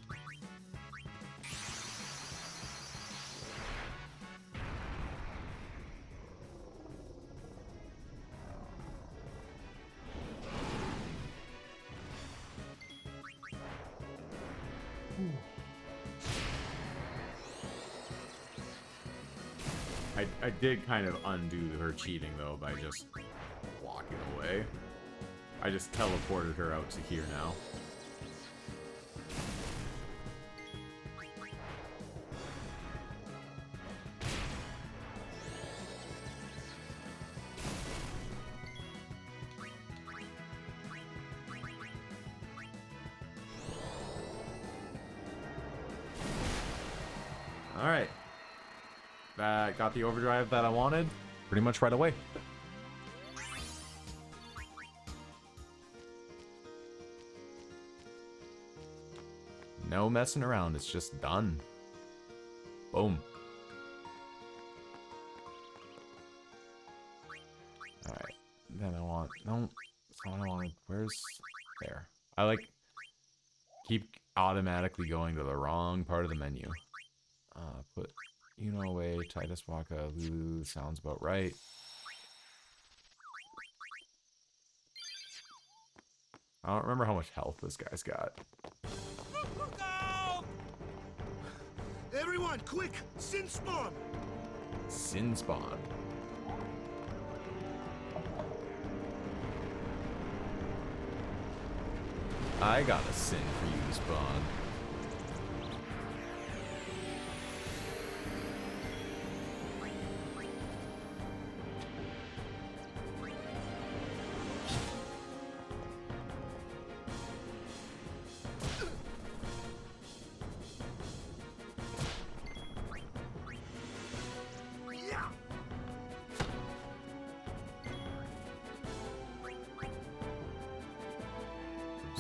I did kind of undo her cheating, though, by just walking away. I just teleported her out to here now. Alright. That got the overdrive that I wanted pretty much right away. No messing around, it's just done. Boom. Alright. Then I want... No, that's not what I wanted. Where's... There. I like... Keep automatically going to the wrong part of the menu. Put Yuno away, Titus Waka, Lulu, sounds about right. I don't remember how much health this guy's got. Everyone, quick! Sin spawn! Sin spawn. I got a sin for you to spawn.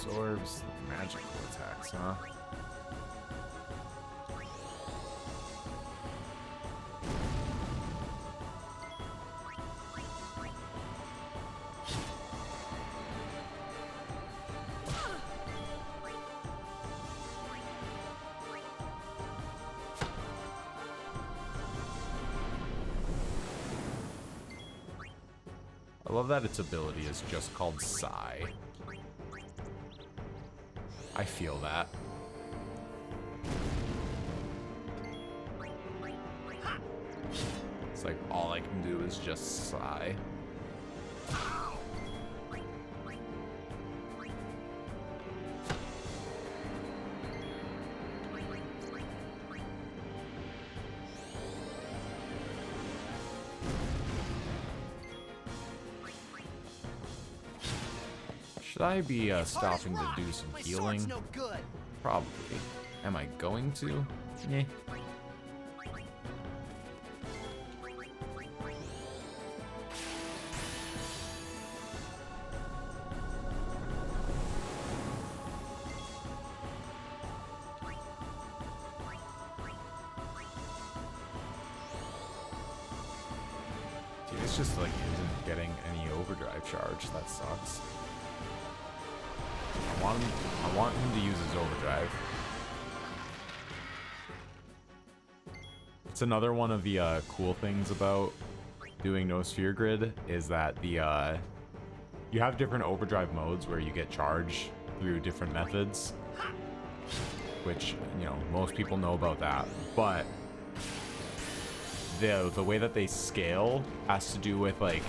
Absorbs magical attacks, huh? I love that its ability is just called Sigh. I feel that. It's like all I can do is just sigh. Should I be stopping to do some healing? No good. Probably. Am I going to? Yeah. Dude, it's just like isn't getting any overdrive charge. That sucks. I want him to use his overdrive. It's another one of the cool things about doing no Sphere Grid is that the you have different overdrive modes where you get charge through different methods, which, you know, most people know about that, but the way that they scale has to do with like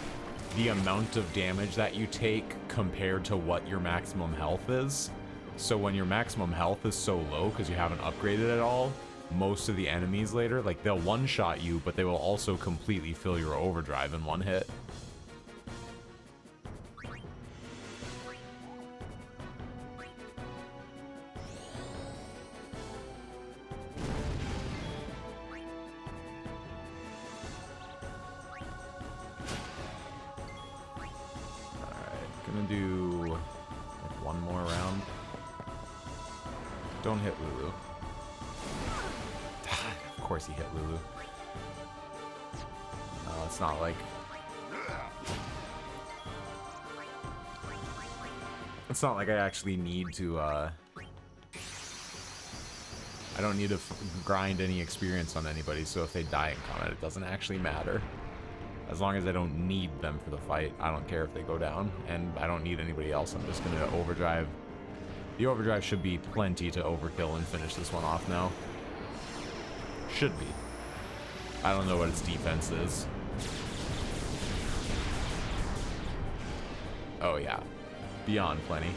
the amount of damage that you take compared to what your maximum health is. So when your maximum health is so low because you haven't upgraded at all, most of the enemies later, like, they'll one-shot you, but they will also completely fill your overdrive in one hit. Don't hit Lulu. Of course he hit Lulu. No, it's not like... It's not like I actually need to, I don't need to grind any experience on anybody, so if they die in combat, it doesn't actually matter. As long as I don't need them for the fight, I don't care if they go down, and I don't need anybody else. I'm just gonna overdrive. The overdrive should be plenty to overkill and finish this one off now. Should be. I don't know what its defense is. Oh yeah, beyond plenty.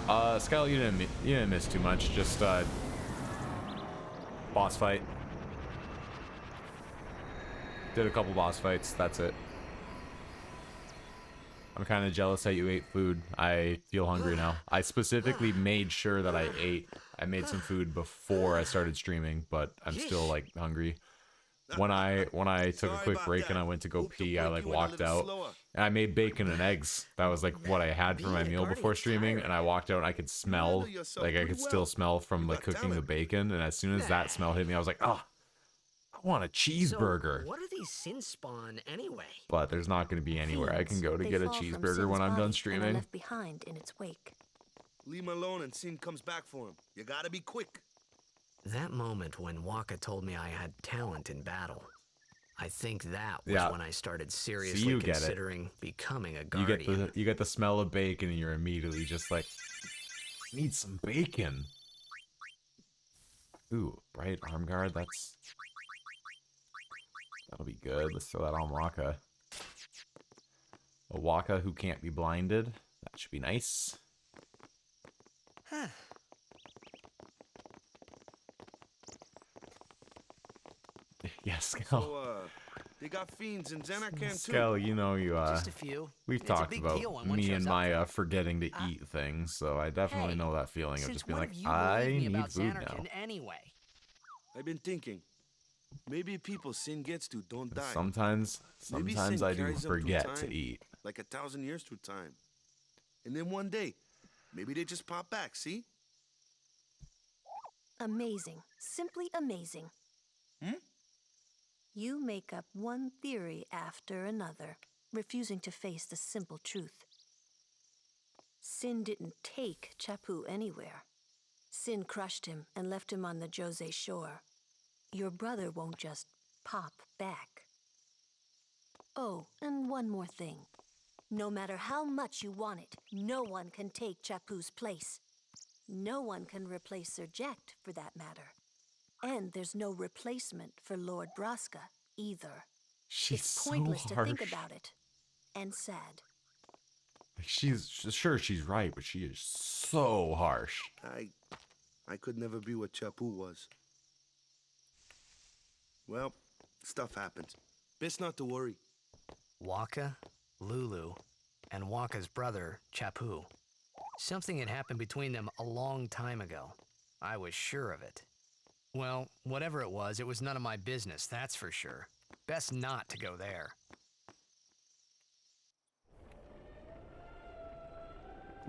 Skylar, you didn't miss too much. Just boss fight. Did a couple boss fights. That's it. I'm kind of jealous that you ate food. I feel hungry now. I specifically made sure that I ate. I made some food before I started streaming, but I'm still like hungry. When I took a quick break and I went to go pee, I like walked out and I made bacon and eggs. That was like what I had for my meal before streaming, and I walked out and I could smell, like I could still smell from like cooking the bacon, and as soon as that smell hit me, I was like, oh, I want a cheeseburger. So what are these sin spawn anyway? But there's not going to be anywhere I can go to get a cheeseburger when I'm done streaming. Left behind in its wake. Leave him alone and Sin comes back for him. You gotta be quick. That moment when Waka told me I had talent in battle, I think that was when I started seriously considering becoming a guardian. You get the smell of bacon and you're immediately just like, need some bacon. Ooh, bright arm guard, that'll be good. Let's throw that on Waka. A Waka who can't be blinded. That should be nice. Huh. Yes, So, they got fiends in Xanarkand too. Skel, you know Just a few. We've talked about me and my forgetting to eat things, so I definitely know that feeling of just being like, I need food now. Anyway. I've been thinking, maybe people Sin gets to don't die. Sometimes I do forget to eat. Like 1,000 years through time. And then one day, maybe they just pop back, see? Amazing. Simply amazing. You make up one theory after another, refusing to face the simple truth. Sin didn't take Chapu anywhere. Sin crushed him and left him on the Jose shore. Your brother won't just pop back. Oh, and one more thing. No matter how much you want it, no one can take Chapu's place. No one can replace Sir Jekt, for that matter. And there's no replacement for Lord Braska, either. She's pointless so to harsh. think about it. And sad. She's right, but she is so harsh. I could never be what Chapu was. Well, stuff happens. Best not to worry. Waka, Lulu, and Waka's brother, Chapu. Something had happened between them a long time ago. I was sure of it. Well, whatever it was none of my business, that's for sure. Best not to go there.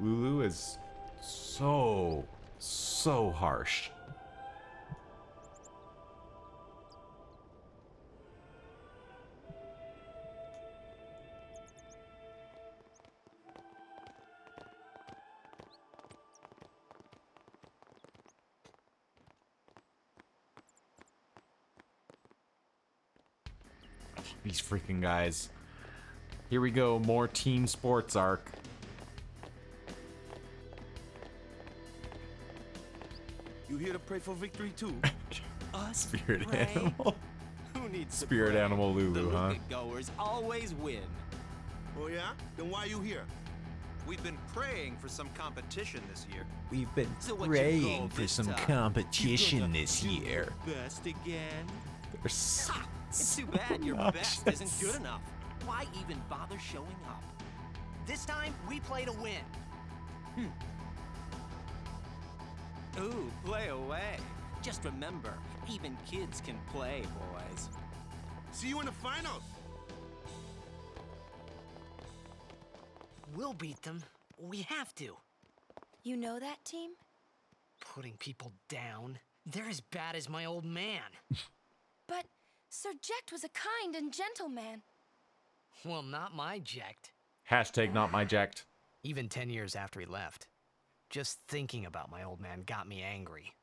Lulu is so harsh. These freaking guys. Here we go, more team sports arc. You here to pray for victory too? Spirit animal. Who needs Spirit animal Lulu, the huh? goers always win. Oh yeah? Then why are you here? We've been praying for some competition this year. We've been praying for some competition this year. Best again? There's It's too bad your best isn't good enough. Why even bother showing up? This time, we play to win. Ooh, play away. Just remember, even kids can play, boys. See you in the finals. We'll beat them. We have to. You know that team? Putting people down. They're as bad as my old man. But Sir Jekt was a kind and gentle man. Well, not my Jekt. Hashtag not my Jekt. Even 10 years after he left. Just thinking about my old man got me angry.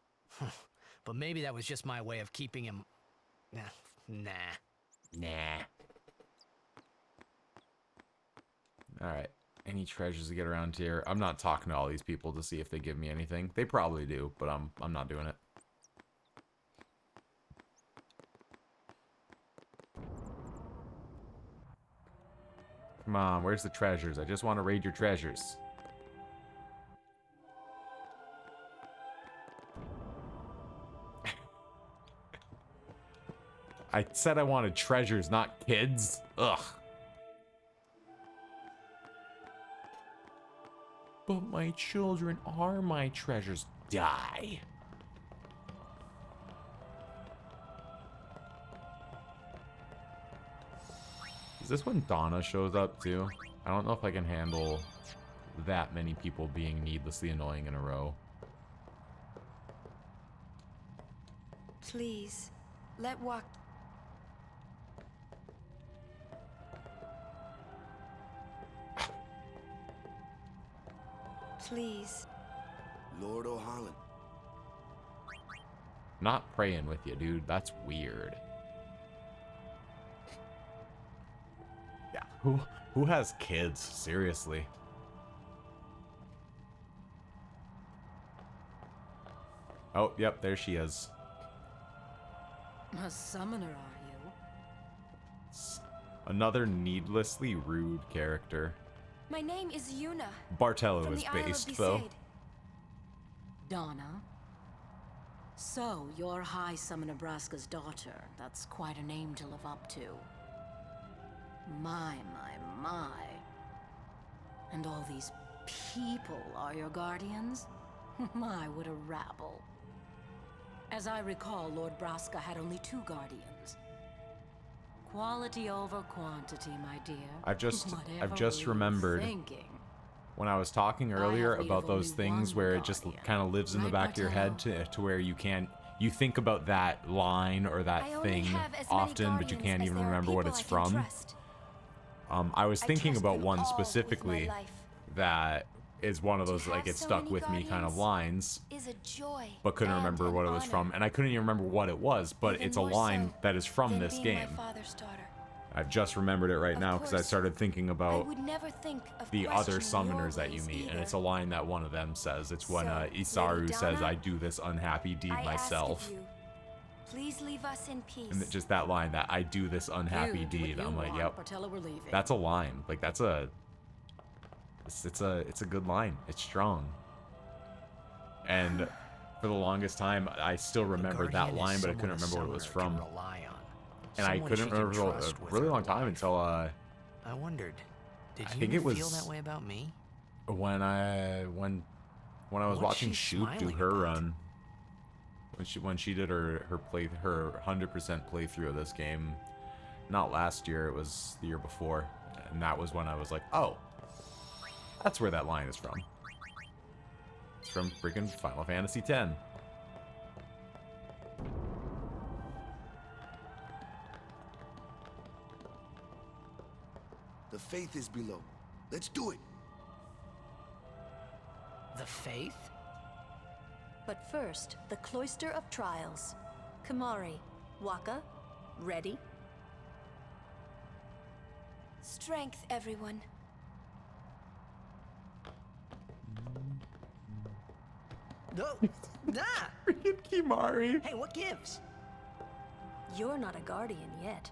But maybe that was just my way of keeping him... Nah. Alright. Any treasures to get around here? I'm not talking to all these people to see if they give me anything. They probably do, but I'm not doing it. Come on, where's the treasures? I just want to raid your treasures. I said I wanted treasures, not kids. Ugh. But my children are my treasures. Die. Is this when Donna shows up too? I don't know if I can handle that many people being needlessly annoying in a row. Please, let walk. Please. Lord O'Holland. Not praying with you, dude. That's weird. Yeah, who has kids? Seriously. Oh, yep, there she is. A summoner, are you? Another needlessly rude character. My name is Yuna. Bartello from is the Isle of based, though. Besaid. Donna? So, you're High Summoner Braska's daughter. That's quite a name to live up to. My. And all these people are your guardians? My, what a rabble. As I recall, Lord Braska had only 2 guardians. Quality over quantity, my dear. I've just Whatever were you remembered thinking? when I was talking earlier need about of those only things one where it just guardian. kind of lives in the Right, back of your head to where you think about that line or I that only thing have as many often, but you guardians can't as even there are remember what people it's I can from. trust. I was thinking trust about them one all with my specifically life. that is one of those, like, it so stuck many with me kind of guardians lines, is a joy but couldn't and remember an what it was honor. from, and I couldn't even remember what it was, but Even it's a more line so that is from than this being game. my father's daughter. I've just remembered it right now because I course, started thinking I about would never think of the other questioning your summoners that you ways meet, and either. it's a line that one of them says. It's when So, Isaru Lady says, Donna, "I do this unhappy deed I myself," ask of you, please leave us in peace. and just that line, that "I do this unhappy You do what deed," you I'm like, want, "Yep, Bartella, we're leaving. that's a line. Like that's a, it's a good line. It's strong." And for the longest time, I still remembered that Guardian is line, but I someone couldn't a remember what it was summoner can from. rely on. And I Someone couldn't she can remember for trust a with really her long time life. until I wondered, did I you think it feel was that way about me? when I was What's watching she Shoot do smiling her about? run, when she did her 100% playthrough of this game, not last year, it was the year before, and that was when I was like, oh, that's where that line is from. It's from freaking Final Fantasy X. The faith is below. Let's do it. The faith? But first, the Cloister of Trials. Kamari, Waka, ready? Strength, everyone. No, nah. Freaking Kimari. Hey, what gives? You're not a guardian yet.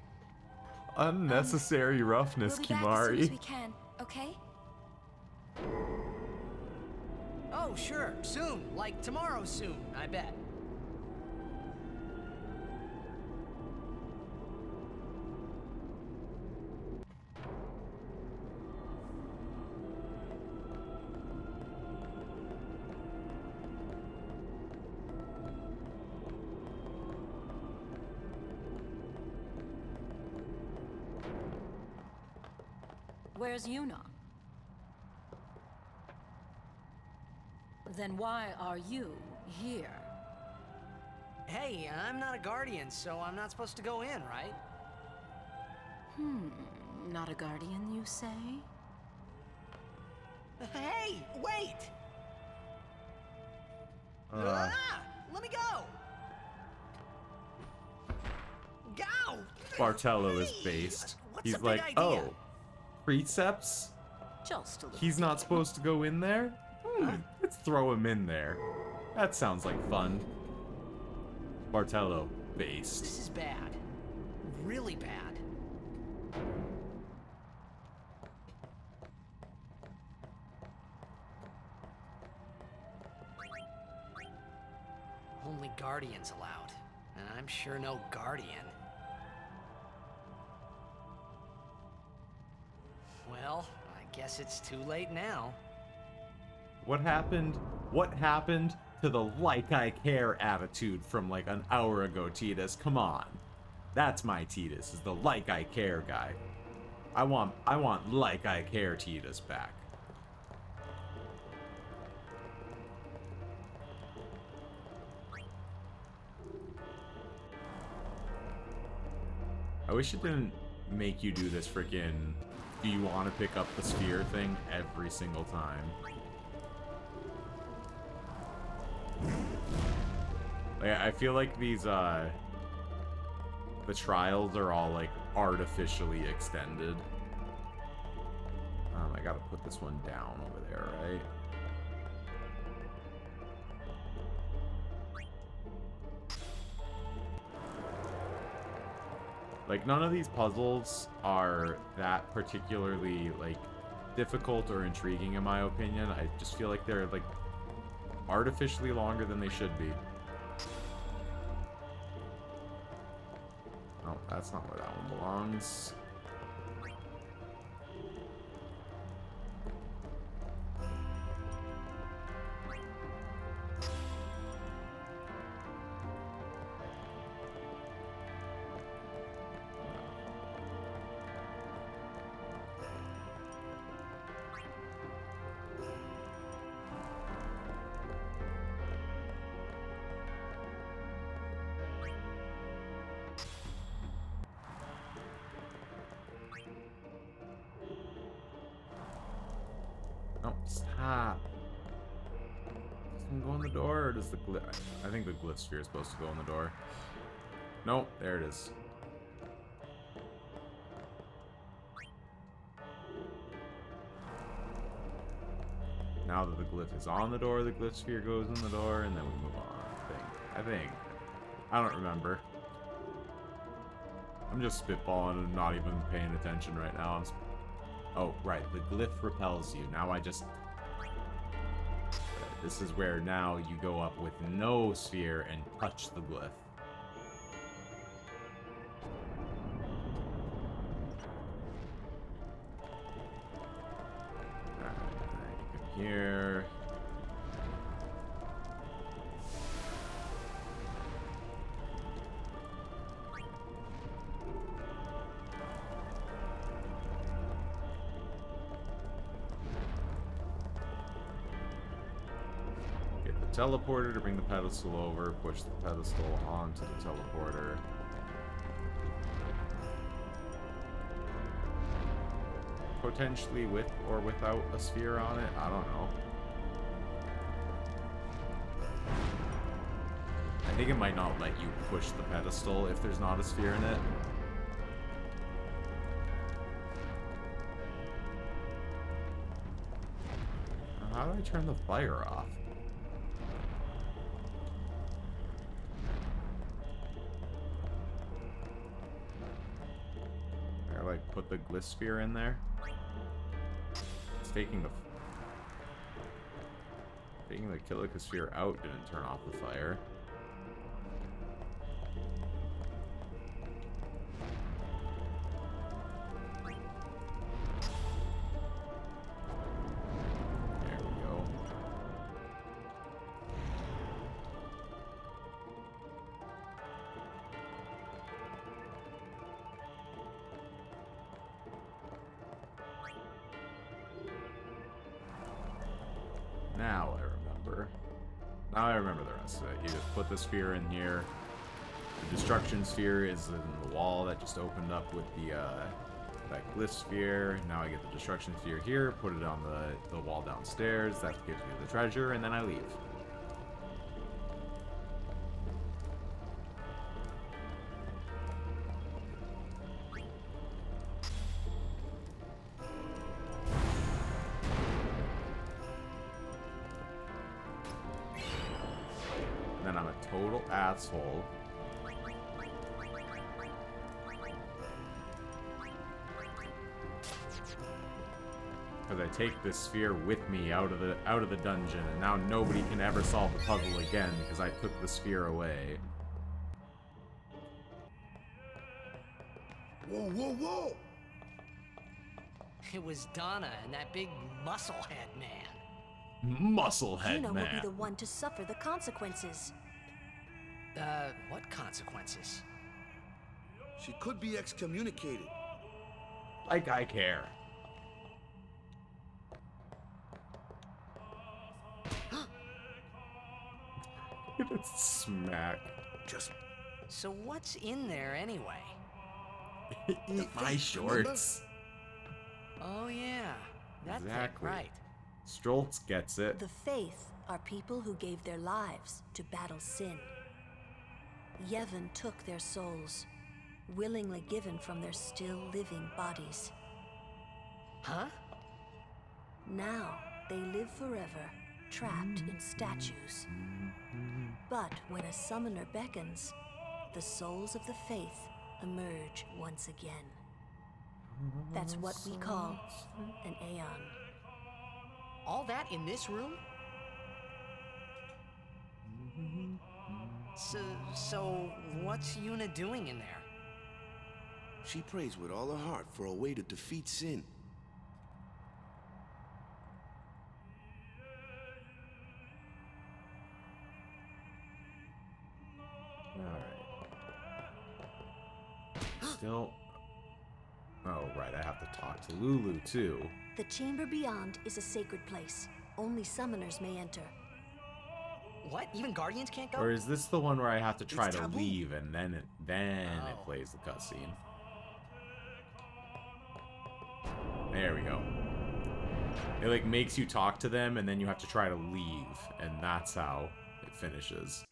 Unnecessary roughness, We'll be back as soon as Kimari. we can, okay? Oh, sure. Soon. Like tomorrow soon, I bet. Where's Yuna? Then why are you here? Hey, I'm not a guardian, so I'm not supposed to go in, right? Not a guardian, you say? Hey, wait! Let me go! Go! Bartello is based. What's He's the big like, idea? oh, precepts? Just a little. He's not supposed to go in there? Let's throw him in there. That sounds like fun. Bartello based. This is bad. Really bad. guardians allowed, and I'm sure no guardian. Well, I guess it's too late now. What happened? What happened to the like I care attitude from like an hour ago, Titus? Come on. That's my Titus, is the like I care guy. I want like I care Titus back. I wish it didn't make you do this freaking do you want to pick up the sphere thing every single time. Like, I feel like these the trials are all like artificially extended. I gotta put this one down over there, right? Like, none of these puzzles are that particularly, like, difficult or intriguing in my opinion. I just feel like they're, like, artificially longer than they should be. Oh, that's not where that one belongs. No, stop. Does one go in the door, or does the glyph... I think the glyph sphere is supposed to go in the door. Nope, there it is. Now that the glyph is on the door, the glyph sphere goes in the door, and then we move on, I think. I don't remember. I'm just spitballing and not even paying attention right now. Oh, right, the glyph repels you. Now I just... This is where now you go up with no sphere and touch the glyph. Here. Get the teleporter to bring the pedestal over, push the pedestal onto the teleporter. Potentially with or without a sphere on it, I don't know. I think it might not let you push the pedestal if there's not a sphere in it. How do I turn the fire off? I like put the glyph sphere in there. It's taking the Kilika sphere out didn't turn off the fire. There we go. Now I remember. Now I remember the rest of it. You just put the sphere in here. The destruction sphere is in the wall that just opened up with the that glyph sphere. Now I get the destruction sphere here, put it on the wall downstairs. That gives me the treasure, and then I leave. And then I'm a total asshole. Because I take this sphere with me out of the dungeon, and now nobody can ever solve the puzzle again because I took the sphere away. Whoa, whoa, whoa! It was Donna and that big musclehead man. Musclehead Yuna man. will be the one to suffer the consequences. What consequences? She could be excommunicated. Like I care. It's smack. Just. So what's in there anyway? Eat my shorts. Oh yeah, that Exactly. thing, right. Stroltz gets it. The Faith are people who gave their lives to battle sin. Yevon took their souls, willingly given from their still living bodies. Huh? Now they live forever, trapped in statues. But when a summoner beckons, the souls of the Faith emerge once again. That's what we call an Aeon. All that in this room? So what's Yuna doing in there? She prays with all her heart for a way to defeat sin. Still. Oh, right, I have to talk to Lulu, too. The chamber beyond is a sacred place. Only summoners may enter. What? Even Guardians can't go? Or is this the one where I have to try to leave and then it plays the cutscene? There we go. It like makes you talk to them and then you have to try to leave, and that's how it finishes.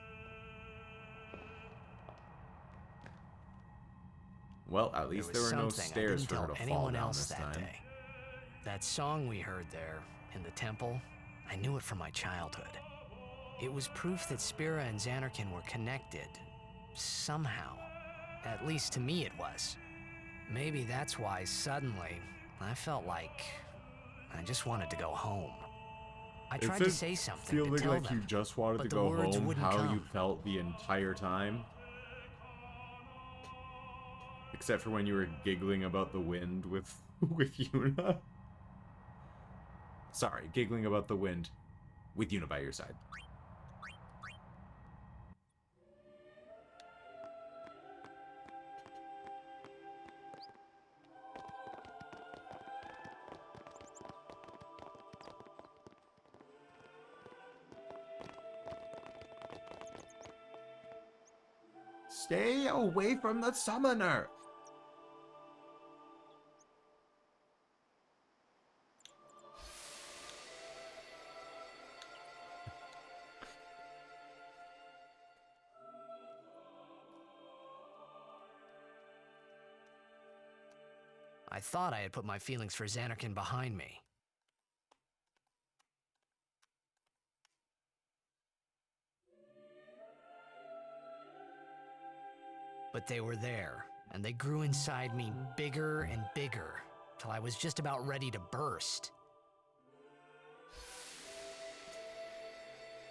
Well, at least there were no stairs for her to fall down this time. Day. That song we heard there in the temple, I knew it from my childhood. It was proof that Spira and Xanarkin were connected. Somehow. At least to me it was. Maybe that's why suddenly I felt like I just wanted to go home. I tried to say something to tell like them, you just wanted to go home, how you felt the entire time. Except for when you were giggling about the wind with Yuna. Sorry, giggling about the wind with Yuna by your side. Stay away from the summoner! I thought I had put my feelings for Xanarkin behind me. But they were there, and they grew inside me bigger and bigger, till I was just about ready to burst.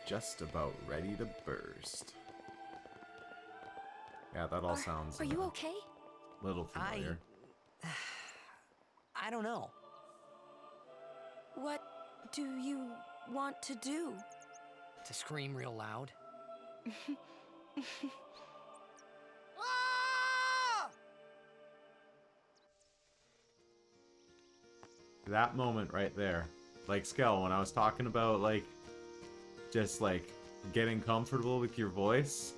Just about ready to burst. Yeah, that all sounds Are you okay? little familiar. I don't know. What do you want to do? To scream real loud. That moment right there. Like, Skell, when I was talking about, like, just, like, getting comfortable with your voice.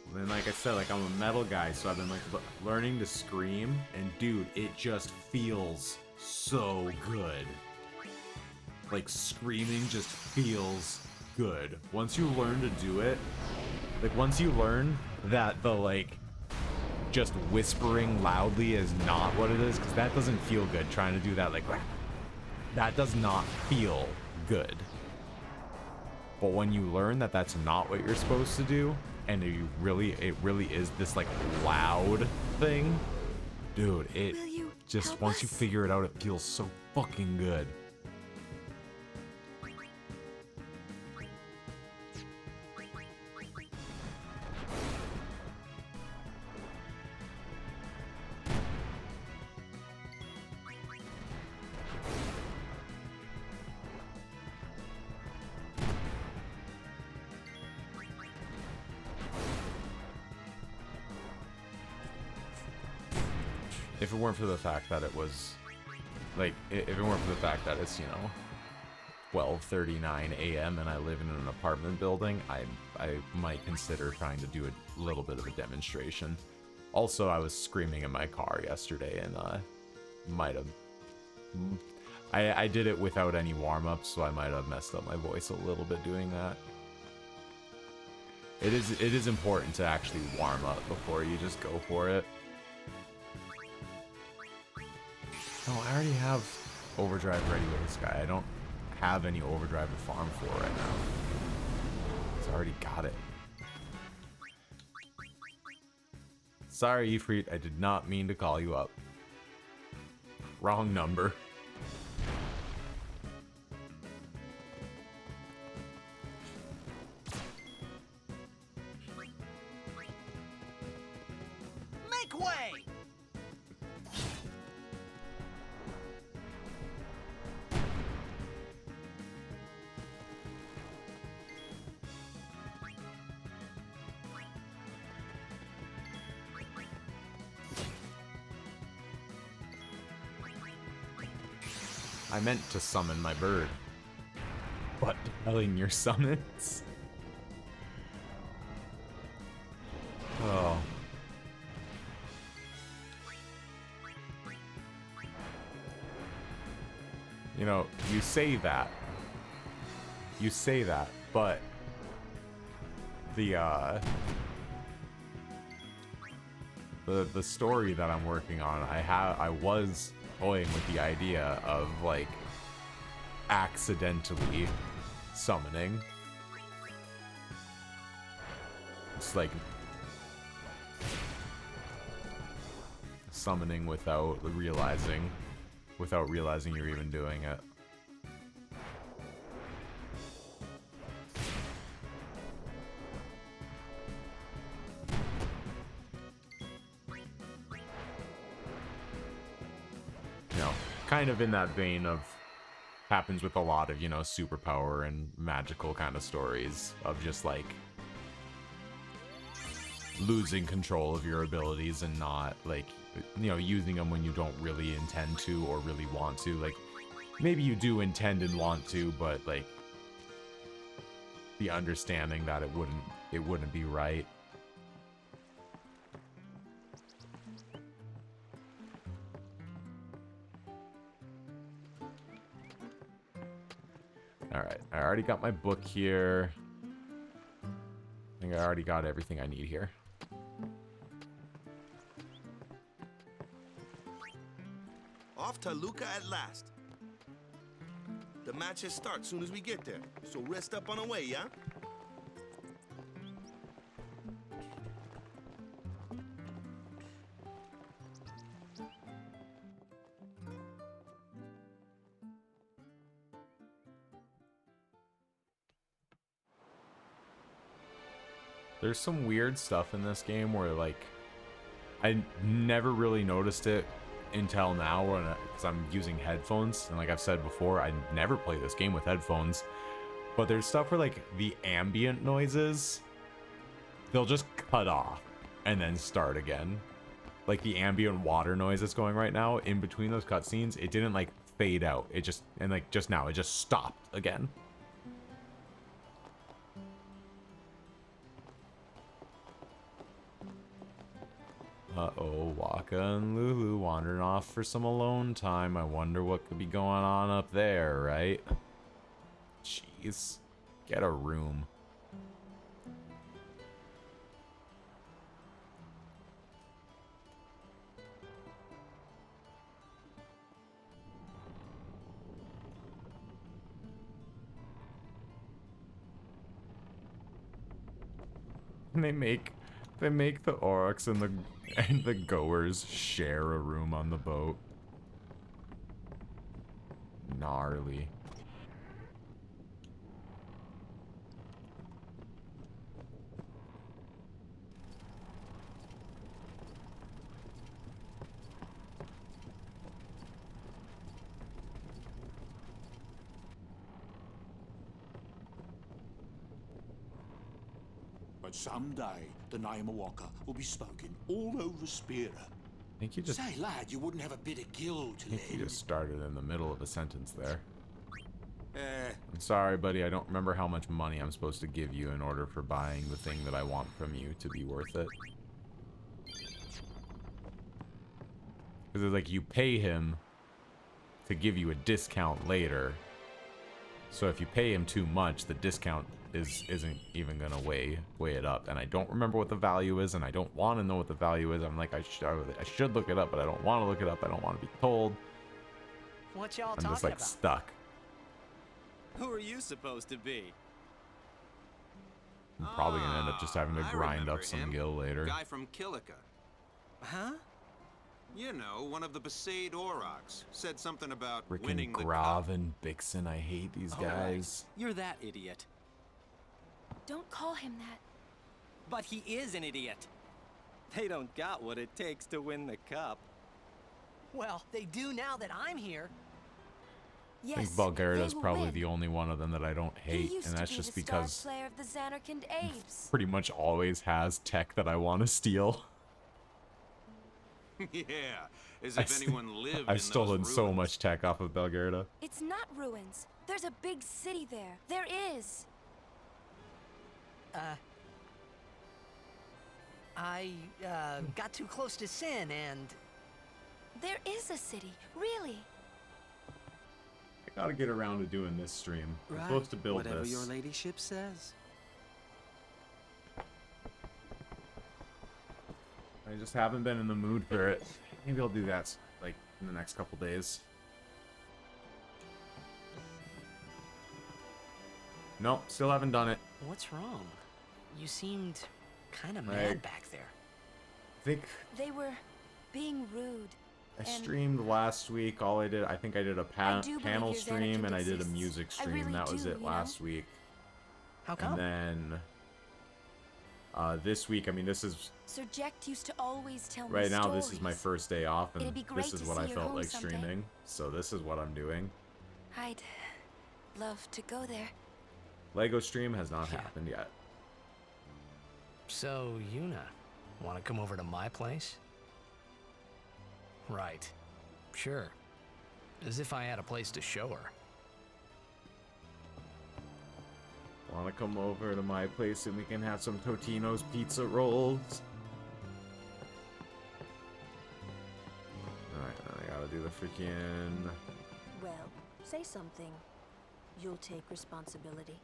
And then, like I said, like, I'm a metal guy, so I've been, like, learning to scream. And, dude, it just feels so good. Like, screaming just feels good. Once you learn to do it, like, once you learn that the, like, just whispering loudly is not what it is, because that doesn't feel good, trying to do that, like, that does not feel good. But when you learn that that's not what you're supposed to do, and it really is this, like, loud thing, dude, it just, once you figure it out, it feels so fucking good. If it weren't for the fact that it was, like, if it weren't for the fact that it's, you know, 12:39 a.m. and I live in an apartment building, I might consider trying to do a little bit of a demonstration. Also, I was screaming in my car yesterday and might have... I did it without any warm-up, so I might have messed up my voice a little bit doing that. It is important to actually warm up before you just go for it. Oh, I already have overdrive ready with this guy. I don't have any overdrive to farm for right now. So I already got it. Sorry, Ifrit, I did not mean to call you up. Wrong number. Make way! I meant to summon my bird. But telling your summons? Oh. You know, you say that, but the story that I'm working on, I was toying with the idea of, like, accidentally summoning. It's like summoning without realizing you're even doing it. You know, kind of in that vein of happens with a lot of, you know, superpower and magical kind of stories of just like losing control of your abilities and not, like, you know, using them when you don't really intend to or really want to. Like, maybe you do intend and want to, but, like, the understanding that it wouldn't be right. Alright, I already got my book here. I think I already got everything I need here. Off to Luca at last. The matches start soon as we get there, so rest up on the way, yeah? There's some weird stuff in this game where, like, I never really noticed it until now because I'm using headphones, and like I've said before, I never play this game with headphones. But there's stuff where, like, the ambient noises, they'll just cut off and then start again. Like the ambient water noise that's going right now, in between those cutscenes, it didn't, like, fade out. It just, and like just now, it just stopped again. Uh-oh, Waka and Lulu wandering off for some alone time. I wonder what could be going on up there, right? Jeez. Get a room. They make the orcs and the goers share a room on the boat. gnarly. But someday, the name of Walker will be spoken all over Sphere. I think you just... Say, lad, you wouldn't have a bit of gill to I think you lend. just started in the middle of a sentence there. I'm sorry, buddy. I don't remember how much money I'm supposed to give you in order for buying the thing that I want from you to be worth it. Because it's like you pay him to give you a discount later. So if you pay him too much, the discount isn't even gonna weigh it up. And I don't remember what the value is, and I don't want to know what the value is. I'm like, I should look it up, but I don't want to look it up. I don't want to be told. What y'all I'm talking just like about? stuck. Who are you supposed to be? I'm probably gonna end up just having to grind up some gil later. Guy from Kilika. Huh? You know, one of the Besaid Aurochs. Said something about winning Freaking the Grav and Bixen, I hate these guys. You're that idiot. Don't call him that. But he is an idiot. They don't got what it takes to win the cup. Well, they do now that I'm here. I think Bulgarida's probably the only one of them that I don't hate, and that's just because player of the Xanarkand Apes. pretty much always has tech that I want to steal. Yeah, as if anyone lived I've stolen so much tech off of Bulgarida. It's not ruins. There's a big city there. There is. I got too close to Sin and... There is a city, really. I gotta get around to doing this stream. I'm supposed to build Whatever this. your ladyship says. I just haven't been in the mood for it. Maybe I'll do that like in the next couple days. Nope, still haven't done it. What's wrong? You seemed kind of Right. mad back there. I think They were being rude. I and streamed last week. All I did, I think I did a I do believe panel your stream Xanarkand and I did a exists. music I stream. really That was do, it you last know? week. How come? And then this week, I mean, this is Sir Jecht used to always tell me right now. stories. This is my first day off, and It'd be great this is to what see I your felt home like someday. streaming. So this is what I'm doing. I'd love to go there. Lego stream has not happened yet. So, Yuna, want to come over to my place? Right. Sure. As if I had a place to show her. Want to come over to my place and we can have some Totino's pizza rolls? Alright, I gotta do the freaking... Well, say something. You'll take responsibility.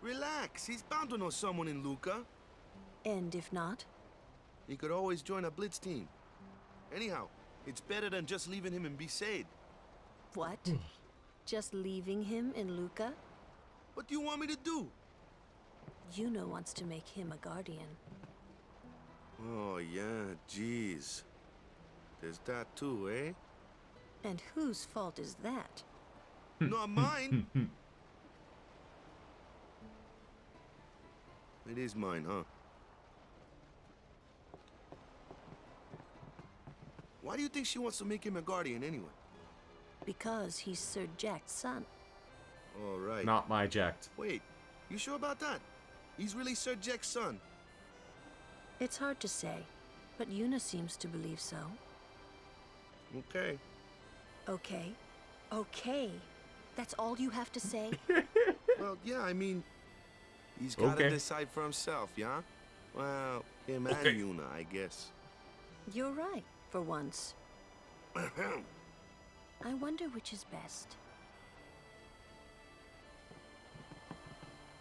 Relax, he's bound to know someone in Luca. And if not? He could always join a blitz team. Anyhow, it's better than just leaving him in Besaid. What? Just leaving him in Luca? What do you want me to do? Yuna wants to make him a guardian. Oh, yeah, jeez. There's that too, eh? And whose fault is that? Not mine. It is mine, huh? Why do you think she wants to make him a guardian anyway? Because he's Sir Jecht's son. All right. Not my Jecht. Wait, you sure about that? He's really Sir Jecht's son. It's hard to say, but Yuna seems to believe so. Okay. Okay. Okay. That's all you have to say? Well, yeah, I mean, he's got to Okay. decide for himself, yeah? Well, him Okay. and Yuna, I guess. You're right, for once. I wonder which is best.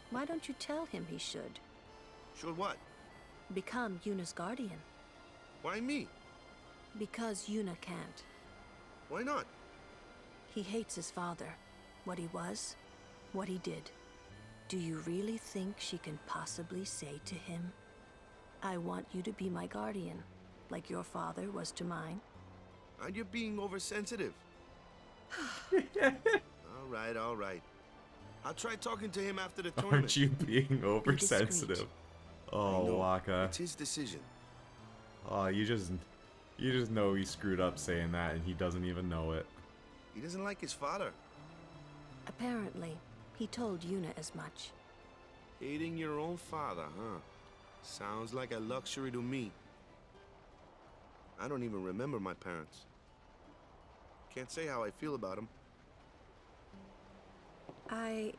Why don't you tell him he should? Should what? Become Yuna's guardian. Why me? Because Yuna can't. Why not? He hates his father. What he was, what he did. Do you really think she can possibly say to him, I want you to be my guardian, like your father was to mine? And you're being oversensitive. all right. I'll try talking to him after the Aren't tournament. you being oversensitive? Oh, know. Waka. It's his decision. Oh, you just know he screwed up saying that, and he doesn't even know it. He doesn't like his father. Apparently, he told Yuna as much. Hating your own father, huh? Sounds like a luxury to me. I don't even remember my parents. Can't say how I feel about them. I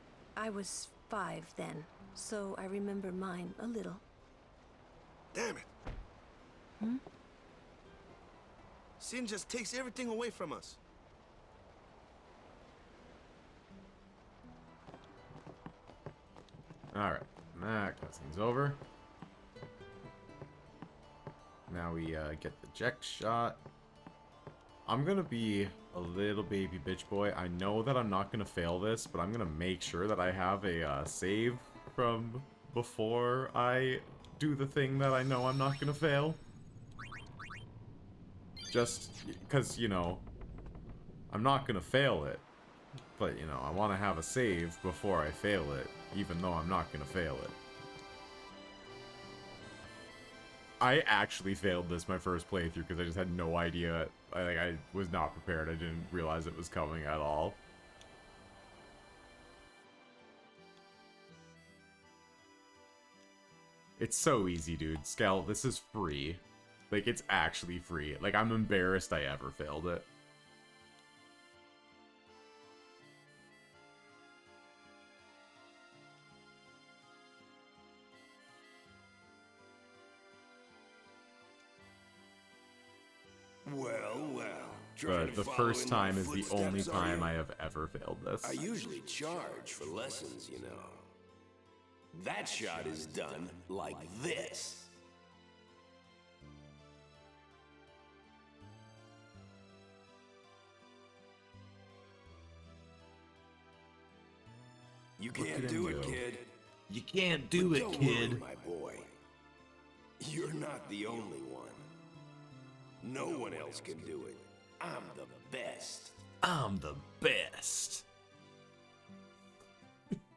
was 5 then, so I remember mine a little. Damn it. Hmm? Sin just takes everything away from us. Alright, that cutscene's over. Now we get the eject shot. I'm gonna be a little baby bitch boy. I know that I'm not gonna fail this, but I'm gonna make sure that I have a save from before I do the thing that I know I'm not gonna fail. Just because, you know, I'm not gonna fail it. But, you know, I want to have a save before I fail it, even though I'm not gonna fail it. I actually failed this my first playthrough because I just had no idea. I was not prepared. I didn't realize it was coming at all. It's so easy, dude. Skel, this is free. Like, it's actually free. Like, I'm embarrassed I ever failed it. Well, well. But the first time is the only time I have ever failed this. I usually charge for lessons, you know. That shot is done like this. You can't do it, kid. You can't do it, Don't kid. worry, my boy. You're not the only one. No one else can do it. I'm the best. I'm the best.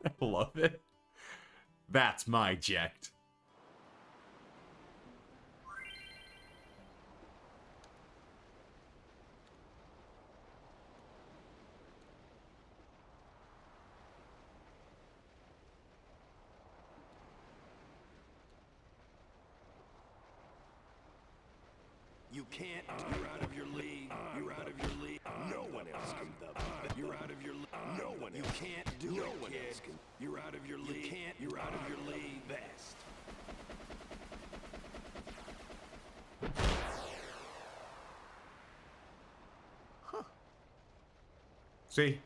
I love it. That's my eject. You can't. You're out of your league. You're out of your league. No one else can. You're out of your league. No one. You can't do it. No one else can. You're out of your league. You can't. You're out of your league. Best. Huh. See?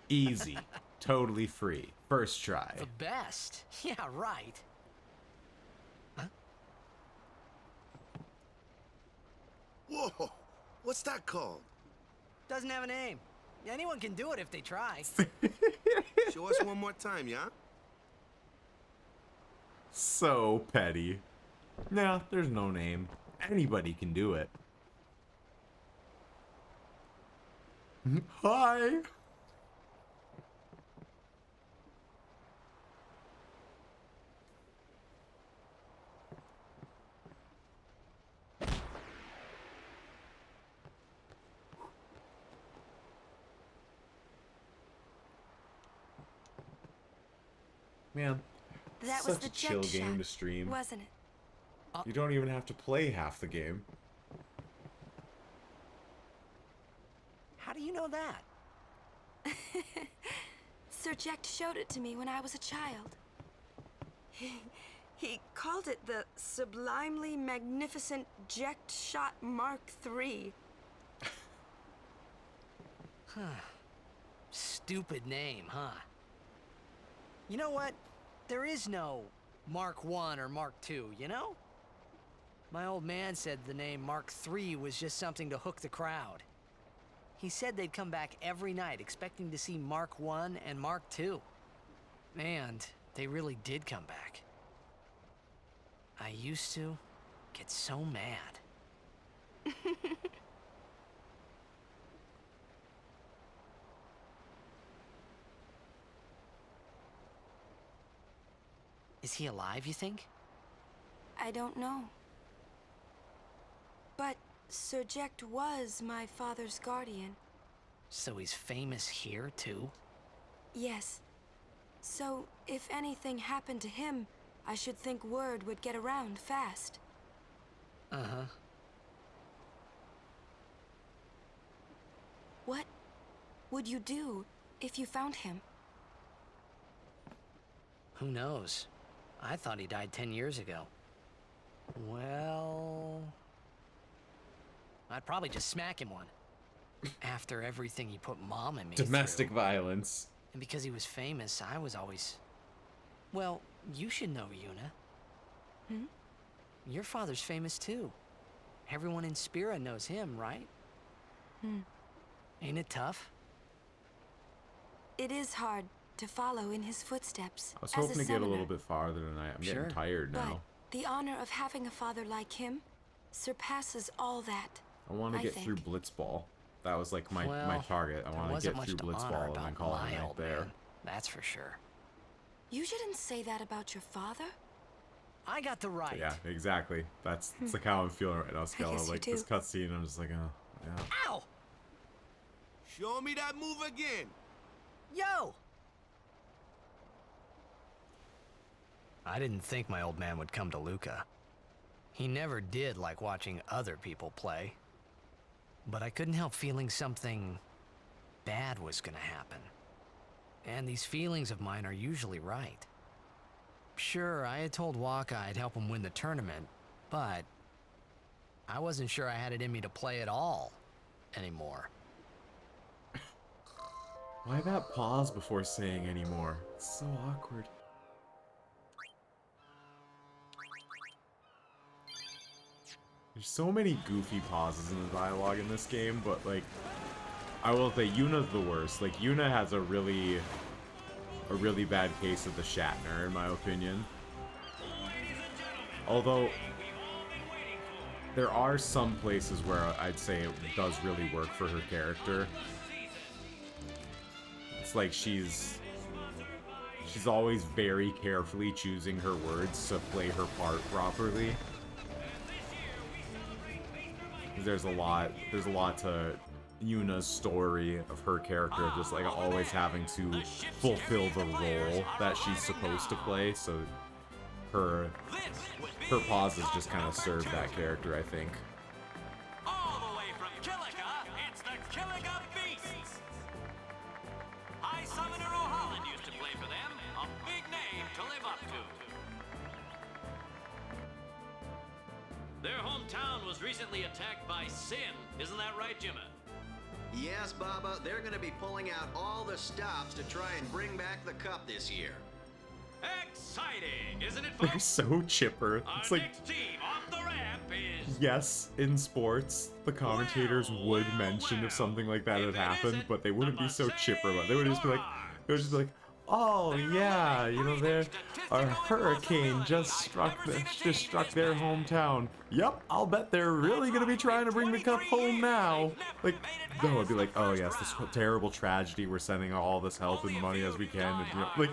Easy. Totally free. First try. The best? Yeah, right. Whoa! What's that called? Doesn't have a name. Anyone can do it if they try. Show us one more time, yeah? So petty. Nah, there's no name. Anybody can do it. Hi! Man, That such was the a chill jet game shot, to stream. wasn't it? You don't even have to play half the game. How do you know that? Sir Jekt showed it to me when I was a child. He called it the Sublimely Magnificent Jekt Shot Mark III. Huh. Stupid name, huh? You know what? There is no Mark I or Mark II, you know? My old man said the name Mark III was just something to hook the crowd. He said they'd come back every night expecting to see Mark I and Mark II. And they really did come back. I used to get so mad. Is he alive, you think? I don't know. But Sir Jecht was my father's guardian. So he's famous here, too? Yes. So, if anything happened to him, I should think word would get around fast. Uh-huh. What would you do if you found him? Who knows? I thought he died 10 years ago. Well... I'd probably just smack him one. After everything he put Mom and me Domestic through. violence. And because he was famous, I was always... Well, you should know Yuna. Hmm? Your father's famous too. Everyone in Spira knows him, right? Hmm. Ain't it tough? It is hard to follow in his footsteps. I was hoping to get a little bit farther tonight. I'm Sure. getting tired But now. the honor of having a father like him surpasses all that. I want to get think. through Blitzball. That was like my Well, target. I there want to wasn't get much through to honor Blitzball and then about call it my a night old there. man, that's for sure. You shouldn't say that about your father. I got the right. Yeah, exactly. That's like how I'm feeling right now, Skella. guess you Like this do. cutscene, I'm just like, oh, yeah. Ow! Show me that move again. Yo! I didn't think my old man would come to Luca. He never did like watching other people play. But I couldn't help feeling something bad was gonna happen. And these feelings of mine are usually right. Sure, I had told Waka I'd help him win the tournament, but I wasn't sure I had it in me to play at all anymore. Why that pause before saying anymore? It's so awkward. There's so many goofy pauses in the dialogue in this game, but like, I will say Yuna's the worst. Like, Yuna has a really bad case of the Shatner, in my opinion. Although, there are some places where I'd say it does really work for her character. It's like she's always very carefully choosing her words to play her part properly. There's a lot to Yuna's story of her character, just like always having to fulfill the role that she's supposed to play, so her pauses just kind of serve that character, I think. All the way from Kilika, it's the Kilika Beasts! High Summoner O'Holland used to play for them, a big name to live up to. Their hometown was recently attacked by Sin, isn't that right, Jimmy? Yes, Baba, they're going to be pulling out all the stops to try and bring back the cup this year. Exciting, isn't it, They're folks? so chipper. Our It's like, next team off the ramp is... yes, in sports, the commentators would mention if something like that had happened, but they wouldn't be so chipper about it. They would just be like, oh yeah, you know, a hurricane just struck their hometown. Yep, I'll bet they're really gonna be trying to bring the cup home now. Like, no, it'd be like, oh yes, this terrible tragedy. We're sending all this help and money as we can. And, you know, like,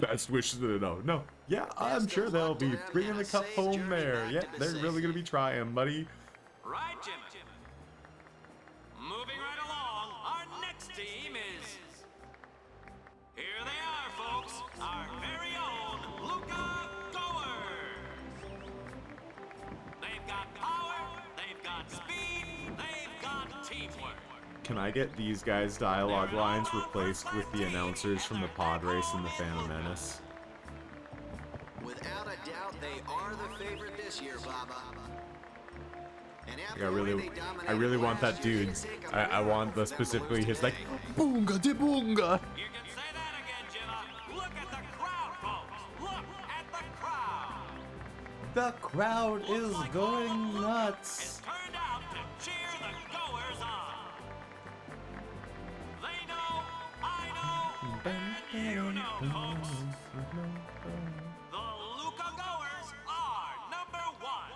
best wishes. No. Yeah, I'm sure they'll be bringing the cup home there. Yeah, they're really gonna be trying, buddy. Right, Jimmy. Moving right along, our next team is... Here they are, folks. Our very own Luca Goers. They've got power, they've got speed, they've got teamwork. Can I get these guys' dialogue lines replaced with the announcers from the pod race and the Phantom Menace? Without a doubt, they are the favorite this year, Baba. And Like, I really want that dude. I want the specifically his like boonga de boonga. You can say that again, Jimmy. Look at the crowd, folks. Look at the crowd. The crowd is going nuts. Turned out to cheer the goers on. They know, I know, and you know, folks. The Luca Goers are number one.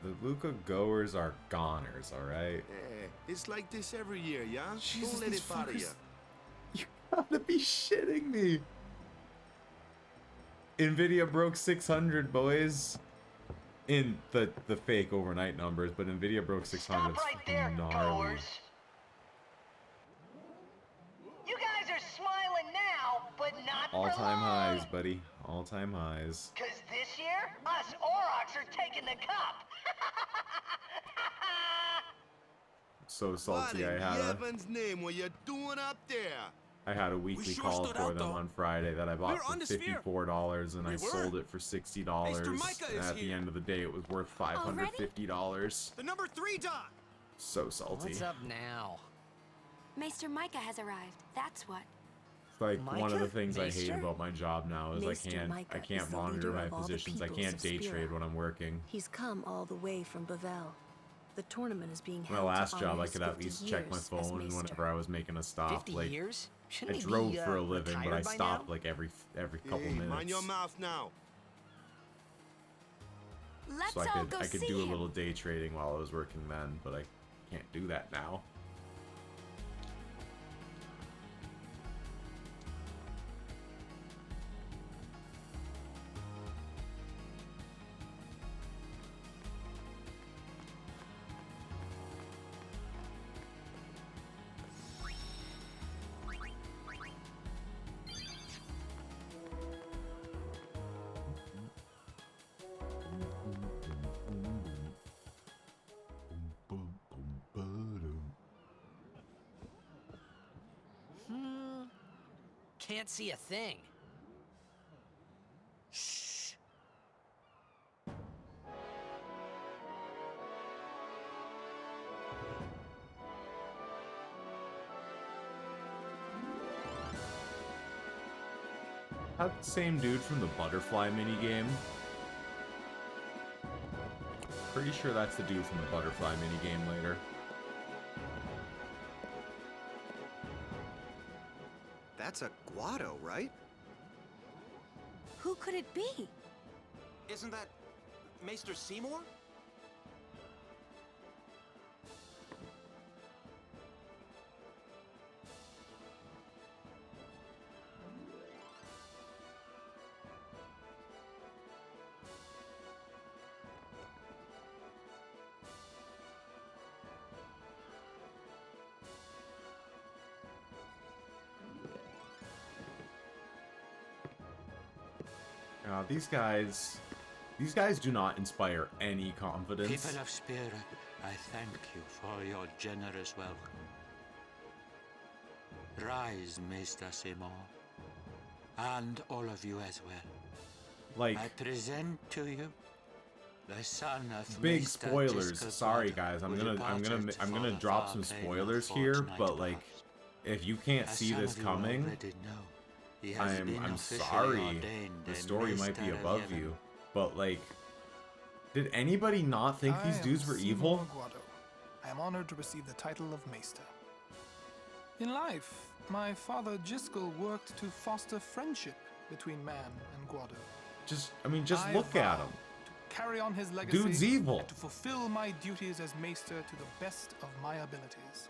The Luca Goers are goners, alright? Yeah, it's like this every year, yeah? Jesus, Don't let these it bother you. fuckers- You gotta be shitting me. Nvidia broke 600, boys. In the fake overnight numbers, but Nvidia broke 600. It's fucking gnarly. You guys are smiling now, but not for All-time long. highs, buddy. All-time highs. Cause this year, us Aurochs are taking the cup. So salty. What in Yevon's name were you doing up there? I had a weekly call for them on Friday that I bought for $54 and I sold it for $60. At the end of the day, it was worth $550. The number 3 dot. So salty. What's up now? Maester Micah has arrived. That's what. It's like one of the Micah? things I hate Maester? about my job now is Maester I Micah can't is the monitor leader my of all the positions. I peoples can't of day Spira. trade when I'm working. He's come all the way from Bavel. The tournament is being held My last to job, honor I his could at 50 least check my years as phone Maester. whenever I was making a stop. 50 Like years? I Shouldn't he drove be, for a living, but I retired by stopped now? like every couple Hey, minutes. mind your mouth now. Let's So I all could go I could see do a him. little day trading while I was working then, but I can't do that now. Can't see a thing. Shh. That the same dude from the butterfly minigame? Pretty sure that's the dude from the butterfly minigame later. That's a Guado, right? Who could it be? Isn't that Maester Seymour? These guys do not inspire any confidence. People of Spira, I thank you for your generous welcome. Rise, Maester Seymour, and all of you as well. Like, I present to you the son of big Maester spoilers. Giskel Sorry Guado, guys, I'm who gonna departed for the drop far some plain of spoilers here, fortnight but like, if you can't As see some this of you coming, already know, he has been I'm officially sorry. ordained The a story might be Maester of above Heaven. you, but like, did anybody not think these dudes were evil? Guado. I am honored to receive the title of Maester. In life, my father Giskel worked to foster friendship between man and Guado. Just I look at vow him. to carry on his legacy Dude's evil. and to fulfill my duties as Maester to the best of my abilities.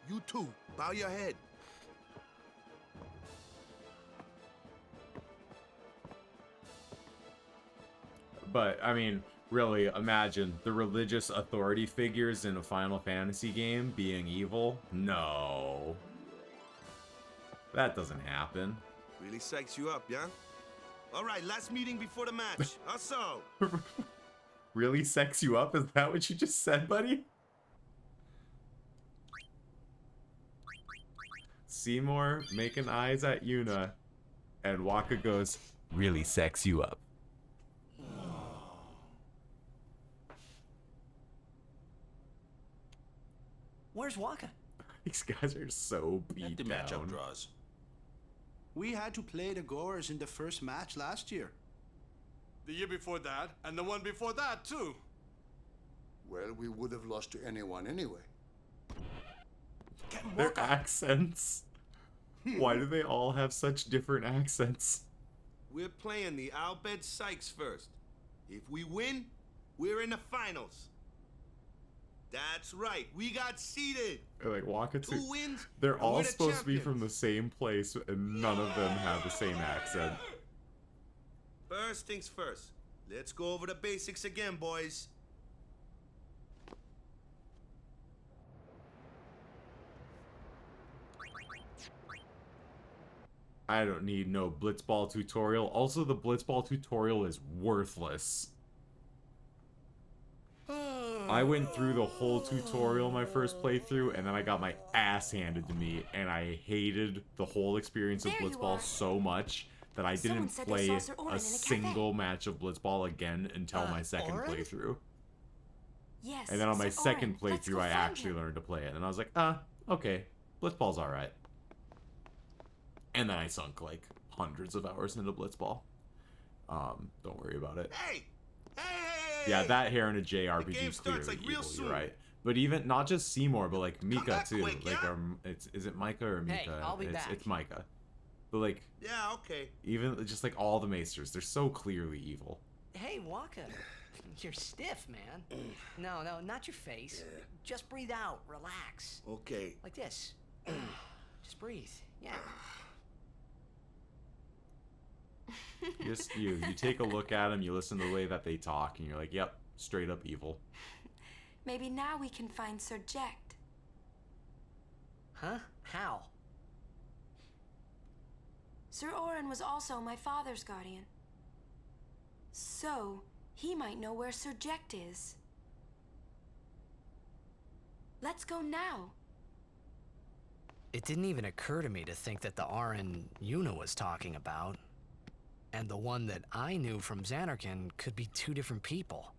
You too. Bow your head. But I mean, really, imagine the religious authority figures in a Final Fantasy game being evil? No. That doesn't happen. Really psychs you up, yeah? All right, last meeting before the match. Also. Really sex you up? Is that what you just said, buddy? Seymour making eyes at Yuna, and Waka goes, really sex you up. Where's Waka? These guys are so At beat the down. matchup draws. We had to play the Goers in the first match last year. The year before that, and the one before that, too. Well, we would have lost to anyone anyway. Their accents. Why do they all have such different accents? We're playing the Albed Sykes first. If we win, we're in the finals. That's right. We got seeded. Like Waka 2. 2 wins. They're and all we're the supposed to be from champions. the same place, and none of them have the same accent. First things first. Let's go over the basics again, boys. I don't need no Blitzball tutorial. Also, the Blitzball tutorial is worthless. I went through the whole tutorial my first playthrough, and then I got my ass handed to me, and I hated the whole experience of Blitzball so much that I didn't play a single match of Blitzball again until my second playthrough. Yes. And then on my Sir second Orin, let's playthrough, go I find actually him. learned to play it, and I was like, okay, Blitzball's alright. And then I sunk, like, hundreds of hours into Blitzball. Don't worry about it. Hey! Yeah, that hair in a JRPG game is clearly starts, like, real evil, soon. you're right. But even, not just Seymour, but like Mika back too. quick, Like, yeah? is it Micah or Mika? Hey, I'll be back. It's Micah. But like, Yeah, okay. even just like all the Maesters, they're so clearly evil. Hey, Waka. You're stiff, man. No, not your face. Just breathe out. Relax. Okay. Like this. Just breathe. Yeah. You take a look at them, you listen to the way that they talk, and you're like, yep, straight up evil. Maybe now we can find Sir Jecht. Huh? How? Sir Orin was also my father's guardian. So, he might know where Sir Jecht is. Let's go now. It didn't even occur to me to think that the Arin Yuna was talking about and the one that I knew from Xanarkand could be two different people.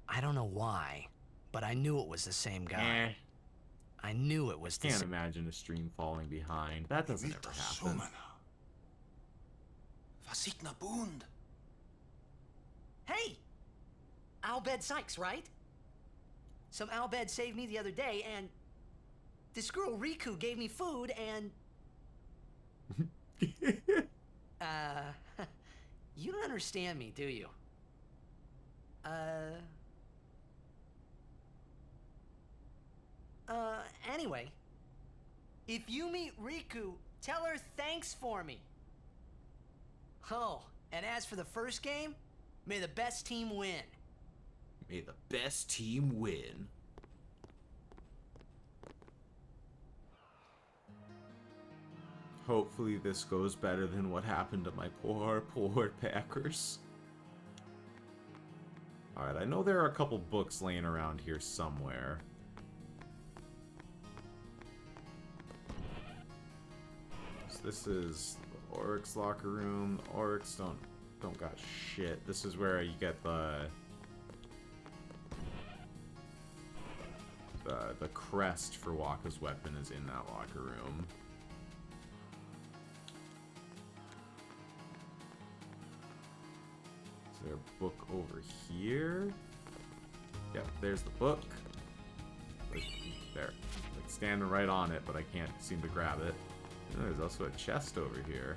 I don't know why, but I knew it was the same guy. I knew it was the Can't same. imagine a stream falling behind. That doesn't ever happen. Vasikna Bund. Hey! Albed Sykes, right? Some Albed saved me the other day, and this girl Riku gave me food, and... you don't understand me, do you? Anyway, if you meet Riku, tell her thanks for me. Oh, and as for the first game, may the best team win. May the best team win. Hopefully this goes better than what happened to my poor Packers. Alright, I know there are a couple books laying around here somewhere. So this is the Oryx locker room. The Oryx don't got shit. This is where you get the crest for Waka's weapon is in that locker room. Is there a book over here? Yep, there's the book. There. Like standing right on it, but I can't seem to grab it. And there's also a chest over here.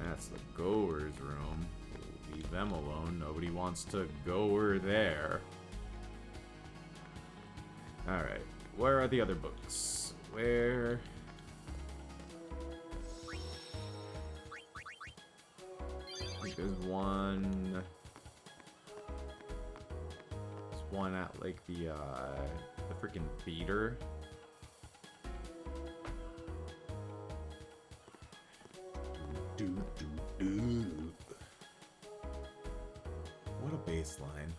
That's the goer's room. We'll leave them alone. Nobody wants to goer there. Alright. Where are the other books? Where... I think there's one... There's one at, like, the freaking theater. What a baseline.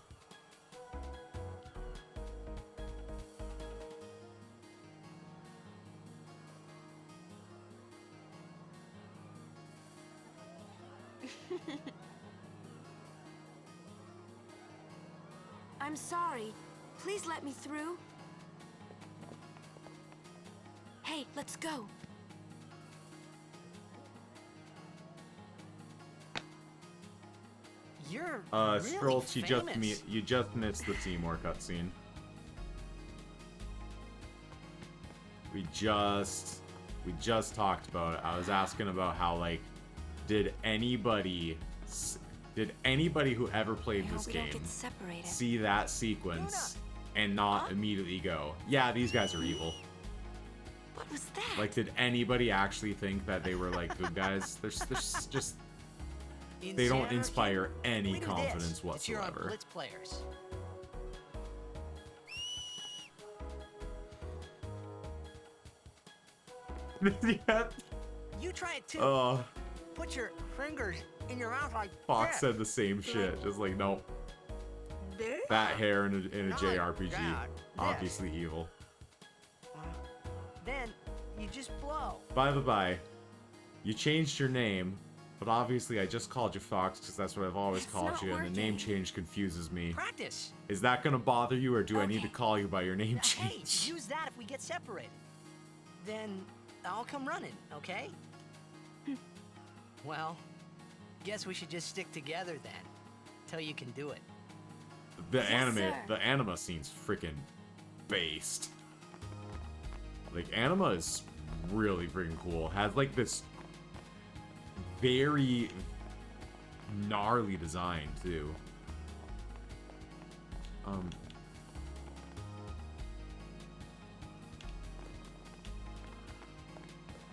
I'm sorry. Please let me through. Hey, let's go. You're Stroll, really you just missed the Seymour cutscene. We just talked about it. I was asking about how, like, did anybody Did anybody who ever played I this hope we don't game get separated. see that sequence and not immediately go, yeah, these guys are evil? What was that? Like, did anybody actually think that they were like good guys? There's just they don't inspire any confidence To cheer on whatsoever. Blitz players. Yeah. You try it too. Oh, Put your fingers in your mouth like Fox that. said the same shit. Just like, nope. This? That hair in a Not like JRPG, that. obviously evil. Then you just blow. By the by, you changed your name, but obviously I just called you Fox because that's what I've always called not you, and the name working. change confuses me. Practice. Is that gonna bother you, or do I need to call you by your name Hey, change? use that if we get separated. Then I'll come running, okay? Well, guess we should just stick together then, till you can do it. The sir. the anima scene's freaking based. Like, anima is really freaking cool. Has like this very gnarly design too.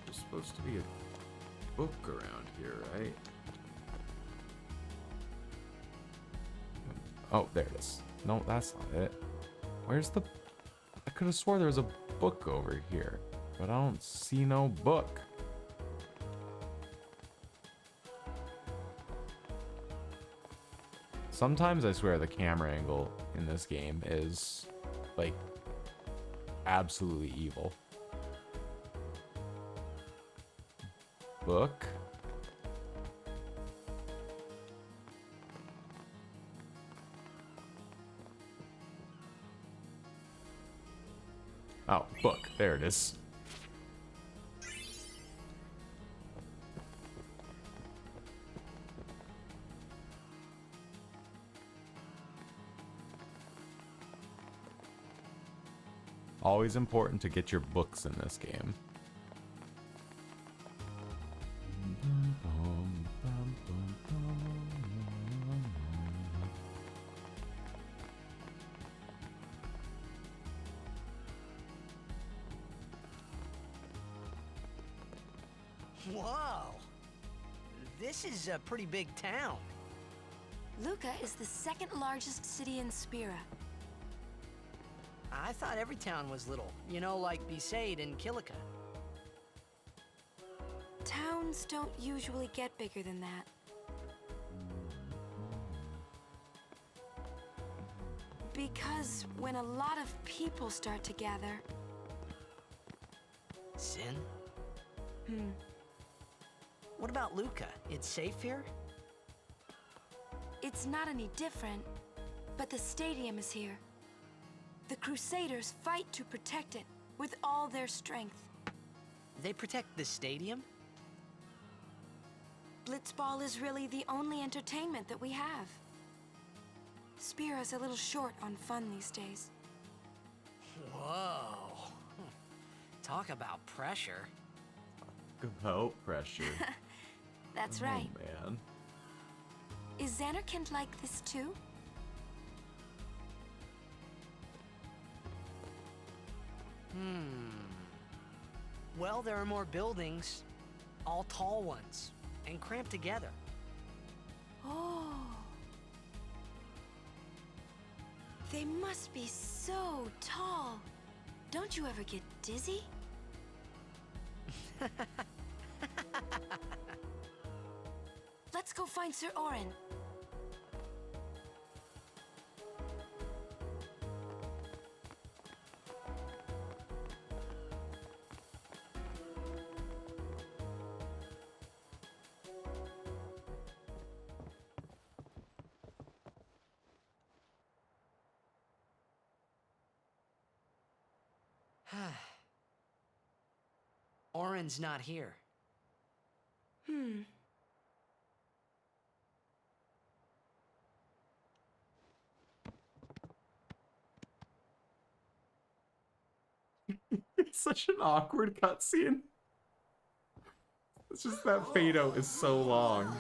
There's supposed to be a book around here, right? Oh, there it is. No, that's not it. Where's the... I could have swore there was a book over here, but I don't see no book. Sometimes I swear the camera angle in this game is, like, absolutely evil. Book? Oh, book. There it is. Always important to get your books in this game. Whoa! This is a pretty big town. Luca is the second largest city in Spira. I thought every town was little. You know, like Besaid and Kilika. Towns don't usually get bigger than that. Because when a lot of people start to gather... Sin? Hmm. What about Luca? It's safe here? It's not any different, but the stadium is here. The Crusaders fight to protect it with all their strength. They protect the stadium? Blitzball is really the only entertainment that we have. Spira's a little short on fun these days. Whoa. Talk about pressure. About pressure. That's Oh, right. man. Is Xanarkand like this too? Well, there are more buildings. All tall ones. And cramped together. Oh. They must be so tall. Don't you ever get dizzy? Let's go find Sir Orin. Orin's not here. It's such an awkward cutscene. It's just that fade out is so long.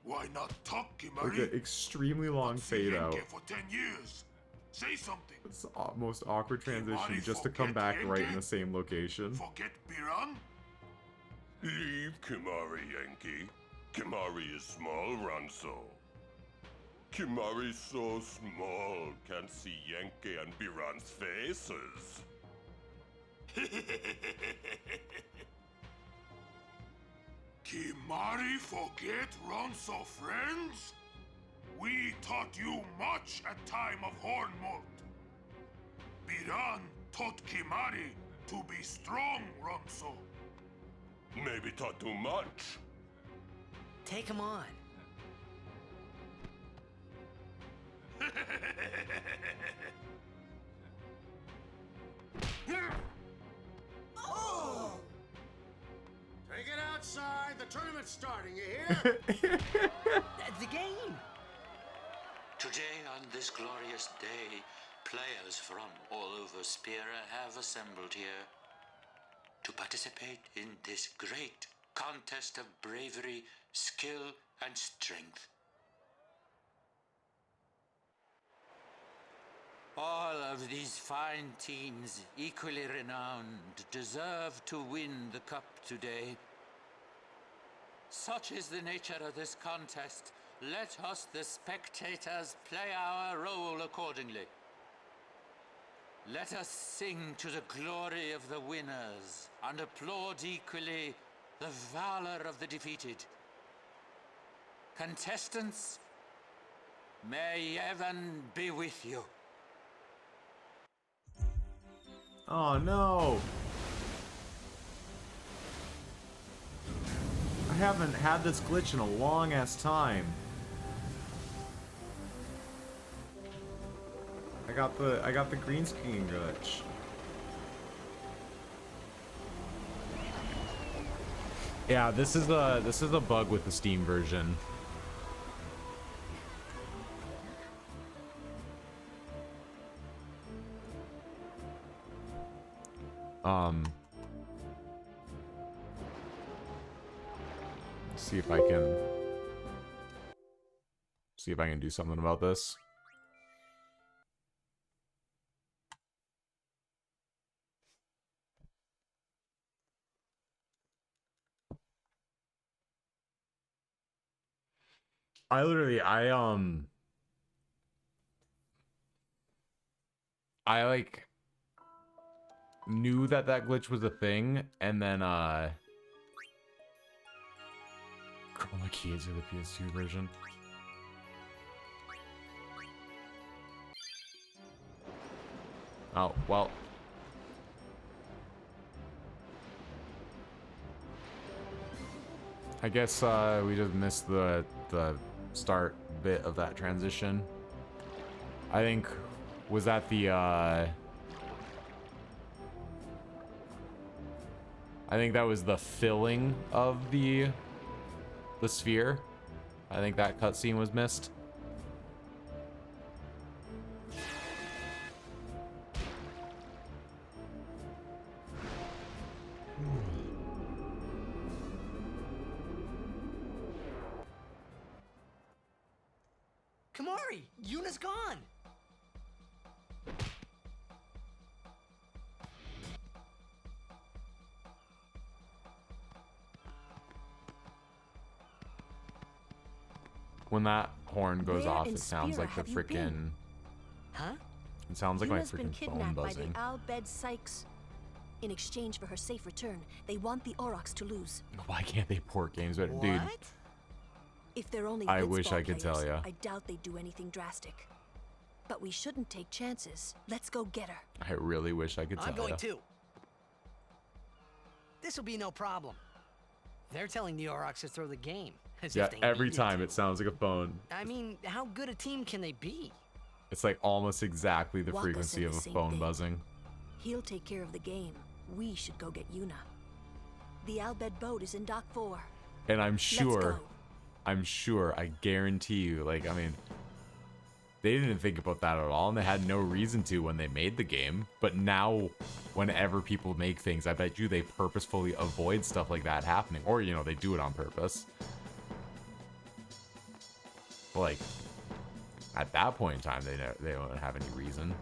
Why not talk, Like Kimari? an extremely long fade out. For 10 years. Say something. It's the most awkward transition just to come back right in the same location. Forget Biran? Leave Kimari, Yankee. Kimari is small, Ranso. Kimari's so small, can't see Yankee and Biran's faces. Kimari forget Ronso friends? We taught you much at time of Hornmold. Biran taught Kimari to be strong, Ronso. Maybe taught too much. Take him on. Oh! Take it outside. The tournament's starting, you hear? The game. Today, on this glorious day, players from all over Sphere have assembled here to participate in this great contest of bravery, skill, and strength. All of these fine teams, equally renowned, deserve to win the cup today. Such is the nature of this contest. Let us, the spectators, play our role accordingly. Let us sing to the glory of the winners and applaud equally the valor of the defeated. Contestants, may heaven be with you. Oh no! I haven't had this glitch in a long ass time. I got the green screen glitch. Yeah, this is a bug with the Steam version. See if I can do something about this. I like knew that glitch was a thing, and then chroma keys are the PS2 version. Oh, well. I guess we just missed the start bit of that transition. I think, was that the I think that was the filling of the sphere. I think that cutscene was missed. Kimari, Yuna's gone. When that horn goes Where off, in it sounds Spira like the have you been? freaking. Huh? It sounds like my Yuna's been freaking phone kidnapped by buzzing. the Al-Bed Sykes. In exchange for her safe return, they want the Aurochs to lose. Why can't they port games better, dude? If they're only I blitzball wish I could players, tell ya. I doubt they'd do anything drastic. But we shouldn't take chances. Let's go get her. I really wish I could tell I'm going ya. too. This will be no problem. They're telling the Aurochs to throw the game. As Yeah, if they every needed time to. it sounds like a phone. I mean, how good a team can they be? It's like almost exactly the Waka frequency said of the a same phone thing. buzzing. He'll take care of the game. We should go get Yuna. The Al-Bed boat is in Dock 4. And I'm Let's sure, go. I guarantee you, like, I mean, they didn't think about that at all, and they had no reason to when they made the game. But now, whenever people make things, I bet you they purposefully avoid stuff like that happening. Or, you know, they do it on purpose. Like, at that point in time, they don't have any reason.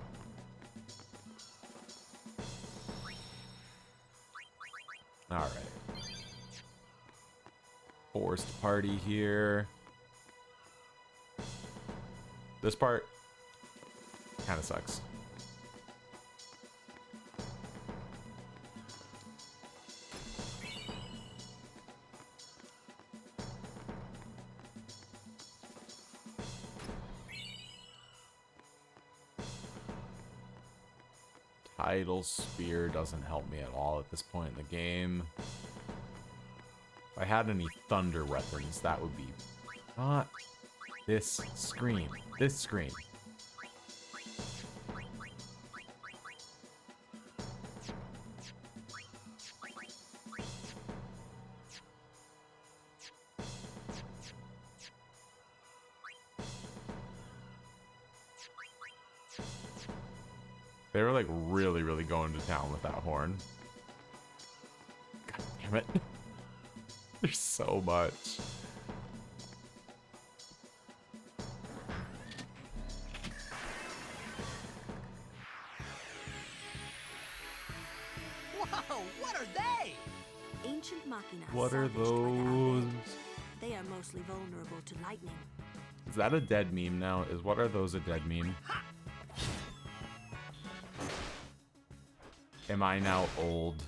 All right. Forced party here. This part kind of sucks. Tidal Spear doesn't help me at all at this point in the game. If I had any thunder weapons, that would be not this screen. This screen. They were like really, really going to town with that horn. God damn it. There's so much. Whoa, what are they? Ancient machina. What are salvaged by the those? Avengers. They are mostly vulnerable to lightning. Is that a dead meme now? Is what are those a dead meme? Am I now old?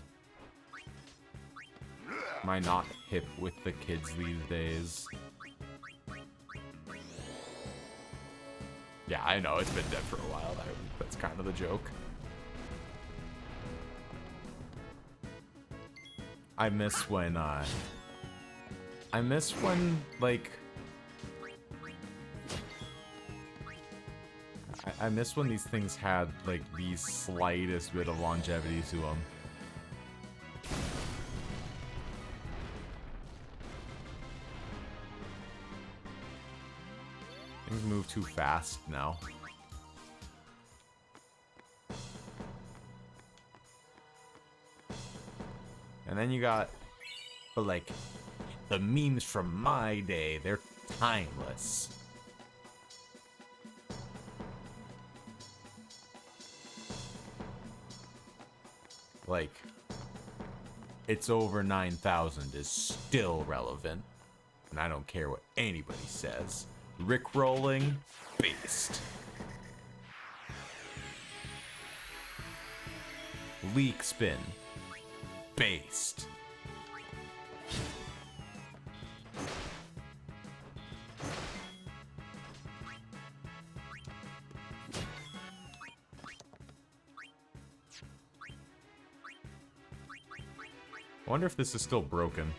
Am I not hip with the kids these days? Yeah, I know, it's been dead for a while. That's kind of the joke. I miss when, like... I miss when these things had, like, the slightest bit of longevity to them. Things move too fast now. And then you got, but like, the memes from my day, they're timeless. Like, it's over 9,000 is still relevant. And I don't care what anybody says. Rickrolling, based. Leak spin, based. I wonder if this is still broken.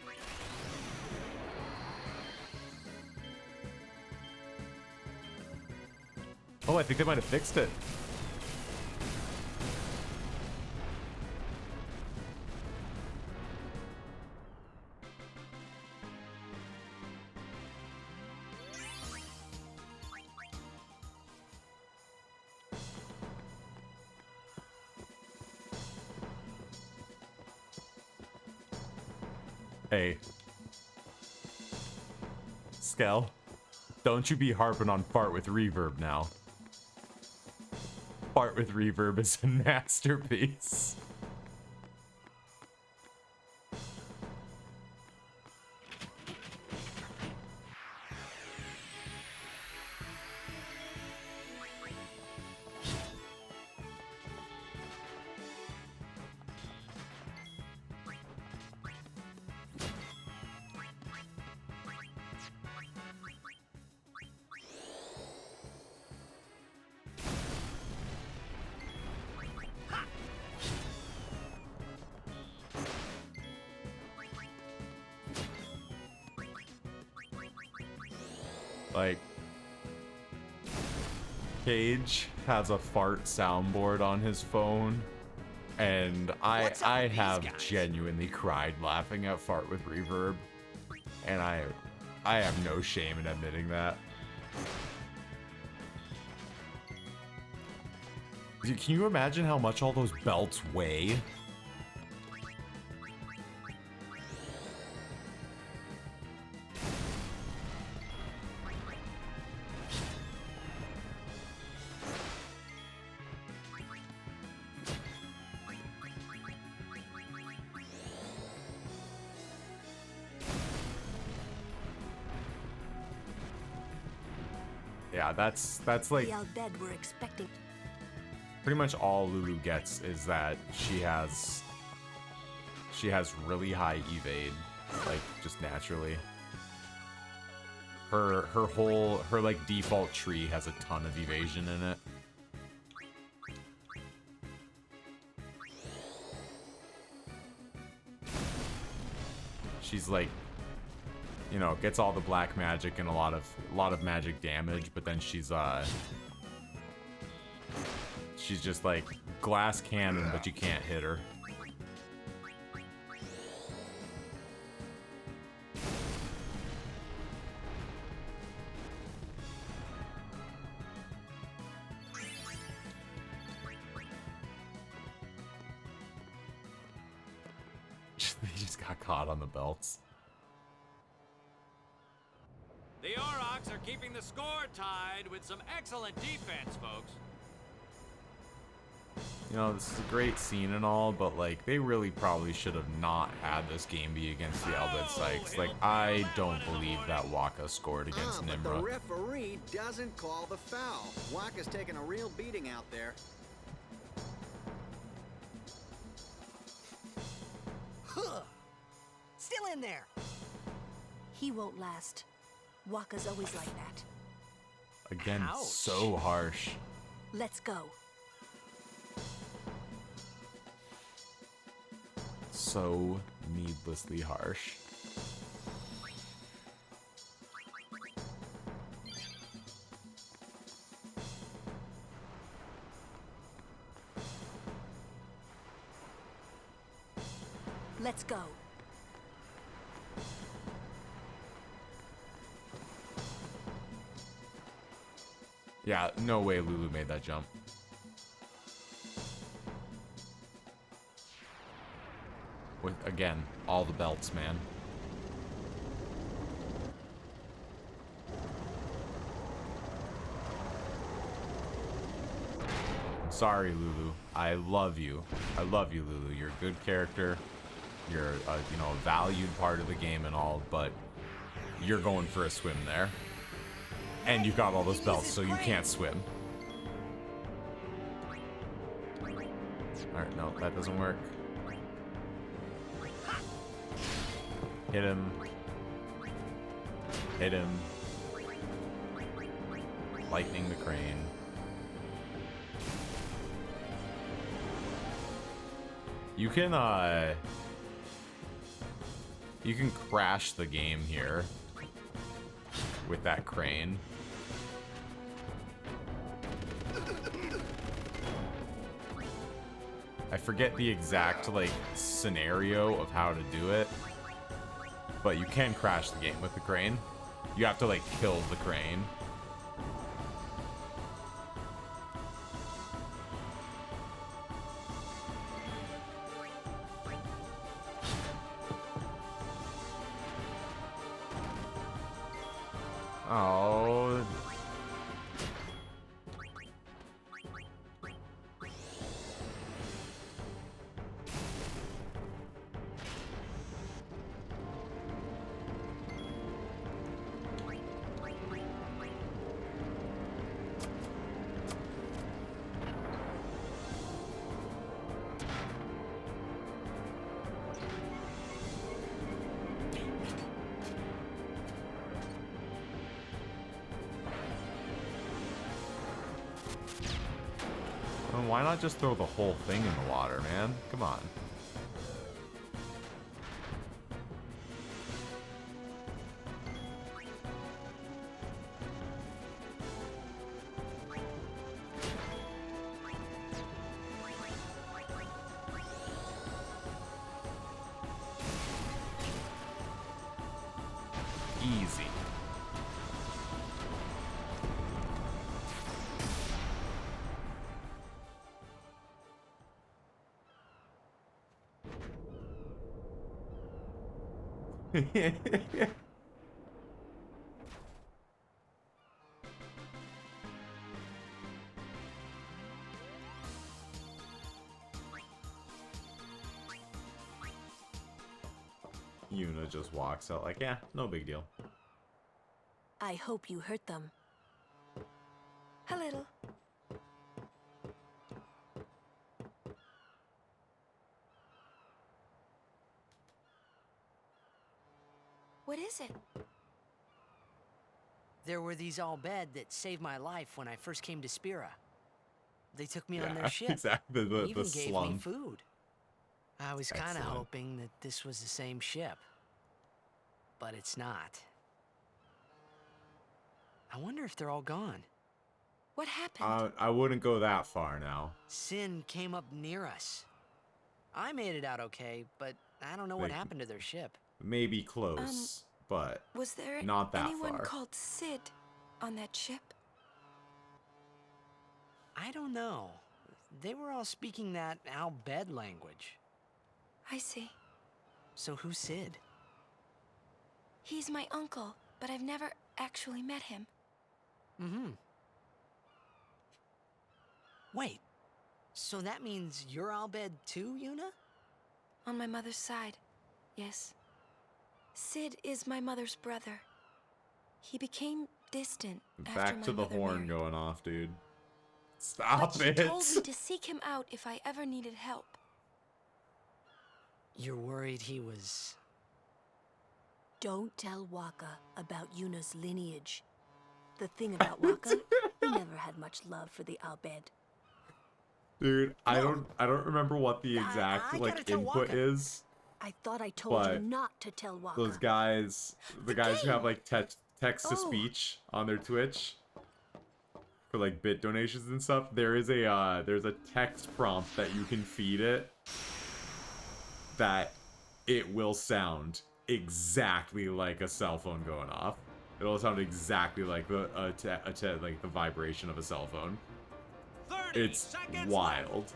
Oh, I think they might have fixed it. Hey. Skell, don't you be harping on fart with reverb now. Fart with reverb is a masterpiece. Like, Cage has a fart soundboard on his phone, and I have genuinely cried laughing at fart with reverb, and I have no shame in admitting that. Dude, can you imagine how much all those belts weigh? Yeah, that's like The Al-Bhed were expecting. pretty much all Lulu gets is that she has really high evade, like just naturally. Her like default tree has a ton of evasion in it. She's like, you know, gets all the black magic and a lot of magic damage, but then she's just like glass cannon, but you can't hit her. They just got caught on the belts. The Aurochs are keeping the score tied with some excellent defense, folks. You know, this is a great scene and all, but like they really probably should have not had this game be against the Al-Bhed Sykes. Like I don't believe that Waka scored against But the Nimra. referee doesn't call the foul. Waka's taking a real beating out there. Still in there. He won't last. Waka's always like that. Again, Ouch. so harsh. Let's go. So needlessly harsh. Let's go. Yeah, no way Lulu made that jump. With, again, all the belts, man. Sorry, Lulu. I love you. I love you, Lulu. You're a good character. You're a, you know, a valued part of the game and all, but you're going for a swim there. And you've got all those belts, so you can't swim. Alright, no, that doesn't work. Hit him. Hit him. Lightning the crane. You can crash the game here with that crane. I forget the exact like scenario of how to do it, but you can crash the game with the crane. You have to like kill the crane. Oh. Well, why not just throw the whole thing in the water, man? Come on. Easy. Yuna just walks out like, yeah, no big deal. I hope you hurt them. A little. What is it? There were these Al-Bed that saved my life when I first came to Spira. They took me on their ship. Exactly, They even the gave slum. me food. I was kind of Excellent. hoping that this was the same ship. But it's not. I wonder if they're all gone. What happened? I wouldn't go that far now. Sin came up near us. I made it out okay, but I don't know what Like, happened to their ship. Maybe close, but Was there not that anyone far. called Sid on that ship? I don't know. They were all speaking that Al-Bed language. I see. So who's Sid? He's my uncle, but I've never actually met him. Mm-hmm. Wait, so that means you're Al-Bed too, Yuna? On my mother's side, yes. Sid is my mother's brother. He became distant after Back my to the mother horn married. going off, dude. Stop But she it. told me to seek him out if I ever needed help. You're worried he was... Don't tell Waka about Yuna's lineage. The thing about Waka, he never had much love for the Al-Bed. Dude, I don't remember what the exact I like gotta tell input Waka. is. I thought I told you But not to tell Waka. Those guys, the guys who have like text to speech on their Twitch for like bit donations and stuff, there's a text prompt that you can feed it that it will sound exactly like a cell phone going off. It'll sound exactly like the like the vibration of a cell phone. It's wild.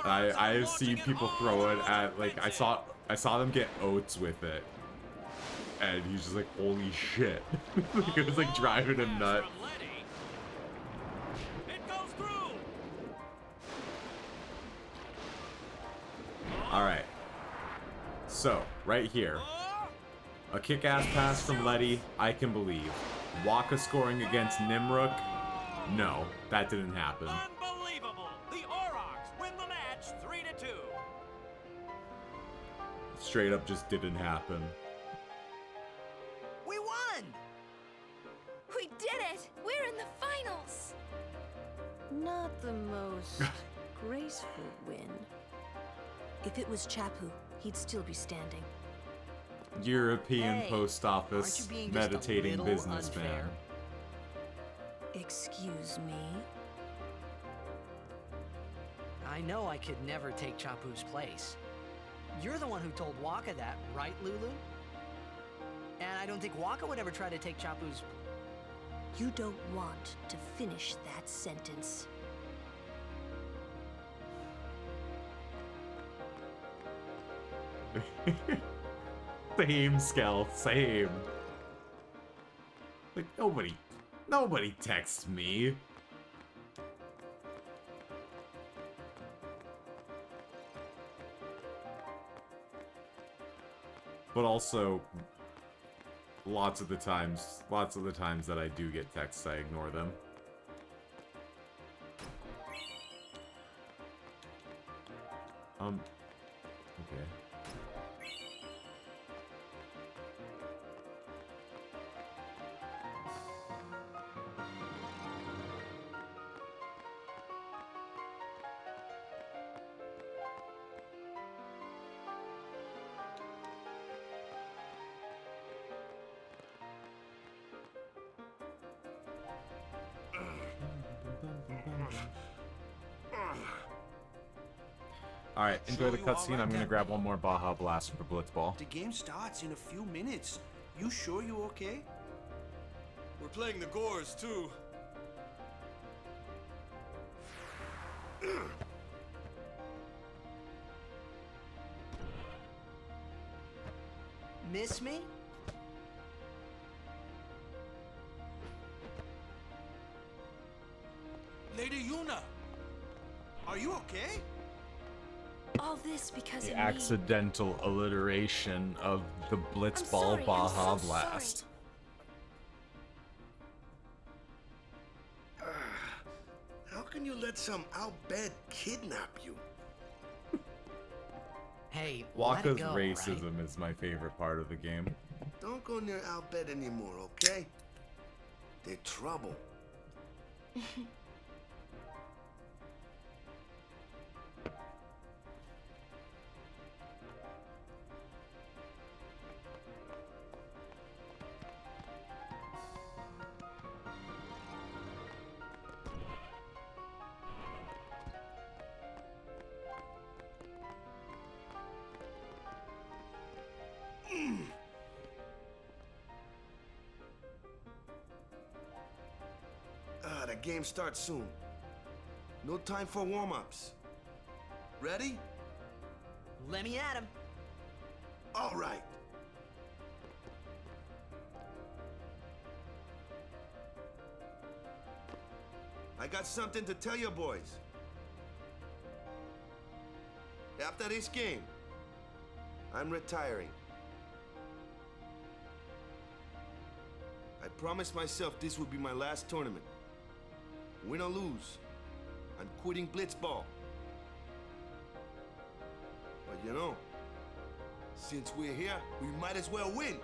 I've seen people throw it at like I saw them get oats with it, and he's just like, holy shit. Like, it was like driving him nuts. Alright. So, right here. A kick-ass pass from Letty, I can believe. Waka scoring against Nimruk? No, that didn't happen. Unbelievable! The Aurochs win the match 3-2. Straight up just didn't happen. We won! We did it! We're in the finals! Not the most graceful win. If it was Chapu, he'd still be standing. European Hey, post office aren't you being just a meditating little businessman. unfair? Excuse me? I know I could never take Chapu's place. You're the one who told Waka that, right, Lulu? And I don't think Waka would ever try to take Chapu's... You don't want to finish that sentence. Same, Skel, same. Like, nobody texts me. But also, lots of the times that I do get texts, I ignore them. Okay. Alright, enjoy the cutscene. I'm gonna grab one more Baja Blast for Blitzball. The game starts in a few minutes. You sure you okay? We're playing the Gores, too. Miss me? Lady Yuna, are you okay? All this because The of me. accidental alliteration of the Blitzball sorry, I'm Baja so Blast. let some outbed kidnap you? Hey, Waka's let it go, racism right? is my favorite part of the game. Don't go near outbed anymore, okay? They're trouble. The game starts soon. No time for warm-ups. Ready? Let me at him. All right. I got something to tell you boys. After this game, I'm retiring. I promised myself this would be my last tournament. Win or lose, I'm quitting Blitzball. But you know, since we're here, we might as well win.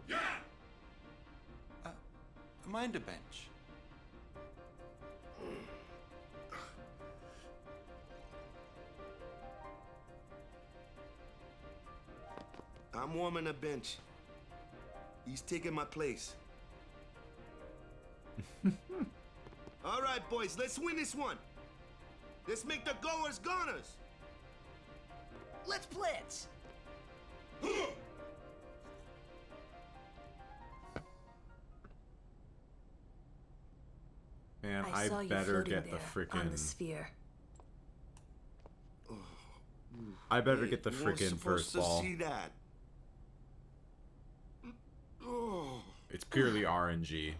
Yeah! Mind the bench. I'm warming a bench. He's taking my place. All right, boys, let's win this one. Let's make the goers goners. Let's blitz. Man, I saw you better floating get the there on the frickin'. sphere. I better get the You weren't frickin' supposed first to ball. see that. Oh. It's purely RNG.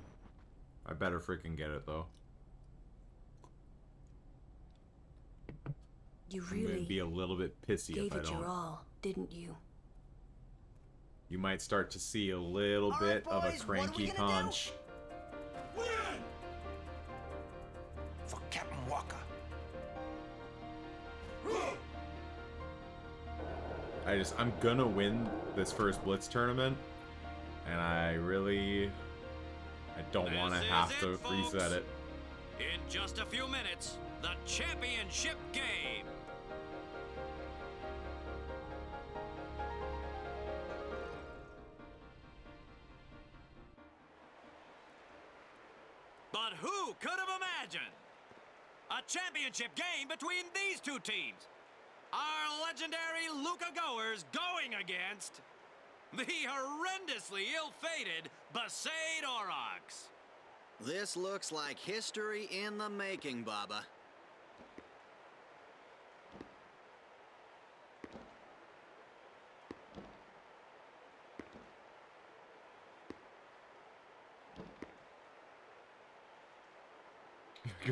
I better freaking get it though. You I'm gonna really be a little bit pissy gave if I it your don't. all, didn't you? You might start to see a little bit of a cranky conch. For Captain Walker. I'm gonna win this first Blitz tournament, and I don't want to This have is to it, folks. reset it. In just a few minutes, the championship game. But who could have imagined a championship game between these two teams? Our legendary Luca Goers going against the horrendously ill-fated Besaid Aurochs. This looks like history in the making, Baba.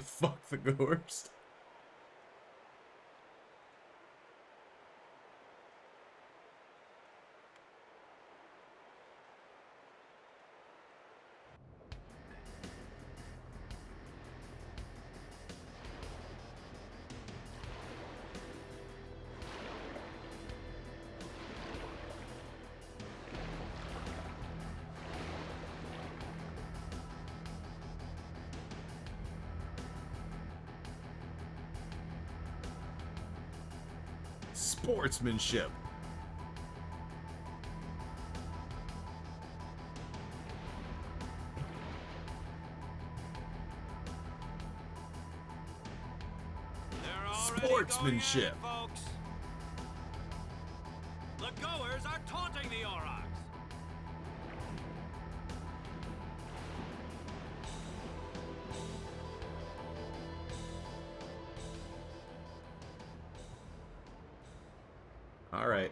Fuck the goers. Sportsmanship. Sportsmanship. Folks. The Goers are taunting the Aurochs. All right.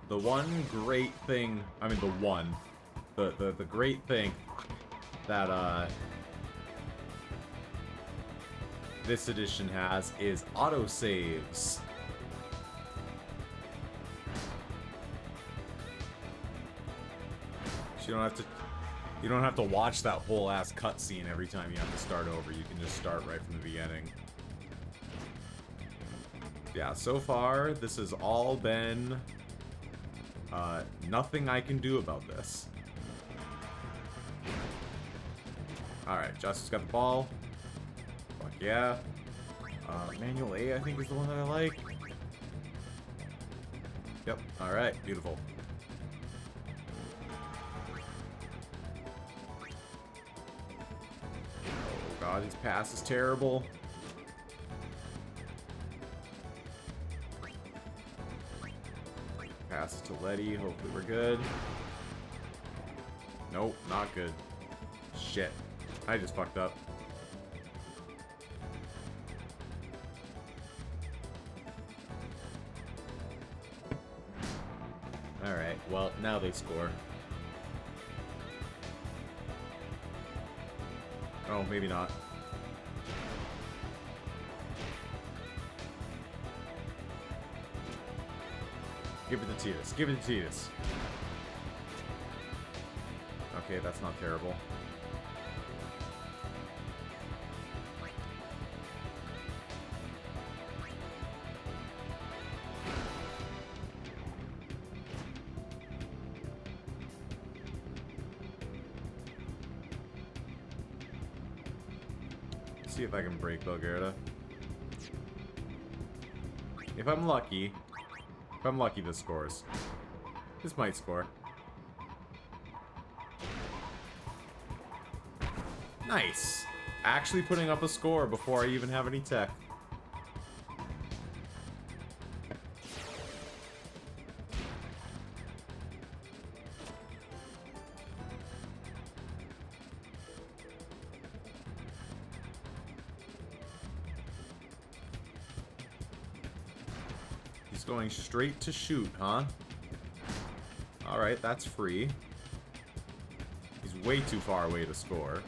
The one great thing, the great thing that this edition has is autosaves. So you don't have to You don't have to watch that whole ass cutscene every time you have to start over. You can just start right from the beginning. Yeah, so far, this has all been nothing I can do about this. Alright, Justice got the ball. Fuck yeah. Manual A, I think, is the one that I like. Yep, alright, beautiful. Oh god, his pass is terrible. Pass it to Letty, hopefully we're good. Nope, not good. Shit. I just fucked up. Alright, well, now they score. Oh, maybe not. Give it to Titus. Give it to Titus. Okay, that's not terrible. See if I can break Belgerda. If I'm lucky, this scores. This might score. Nice. Actually putting up a score before I even have any tech. Going straight to shoot, huh? Alright, that's free. He's way too far away to score.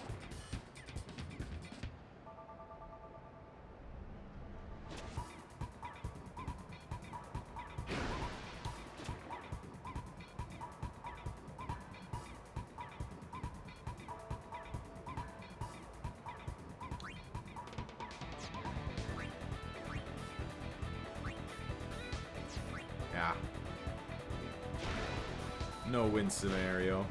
Yeah. No win scenario.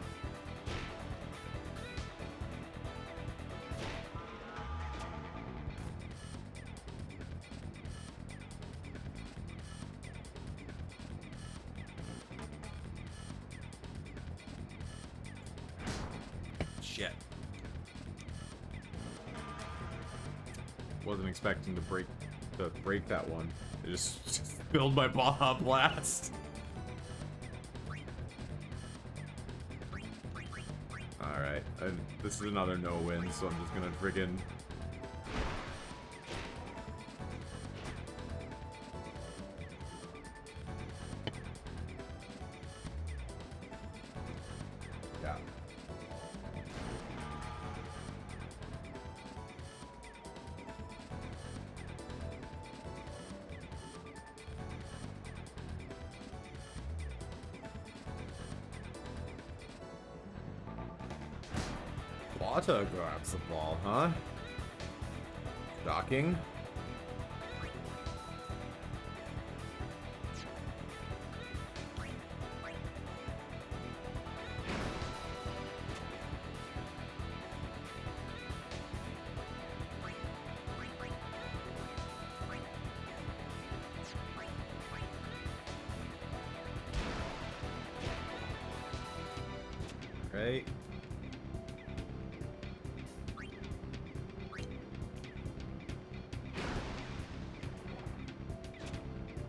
Shit. Wasn't expecting to break that one. I just filled my Baja Blast. Alright, this is another no-win, so I'm just gonna friggin... Yeah. Wata grabs the ball, huh? Shocking. Right.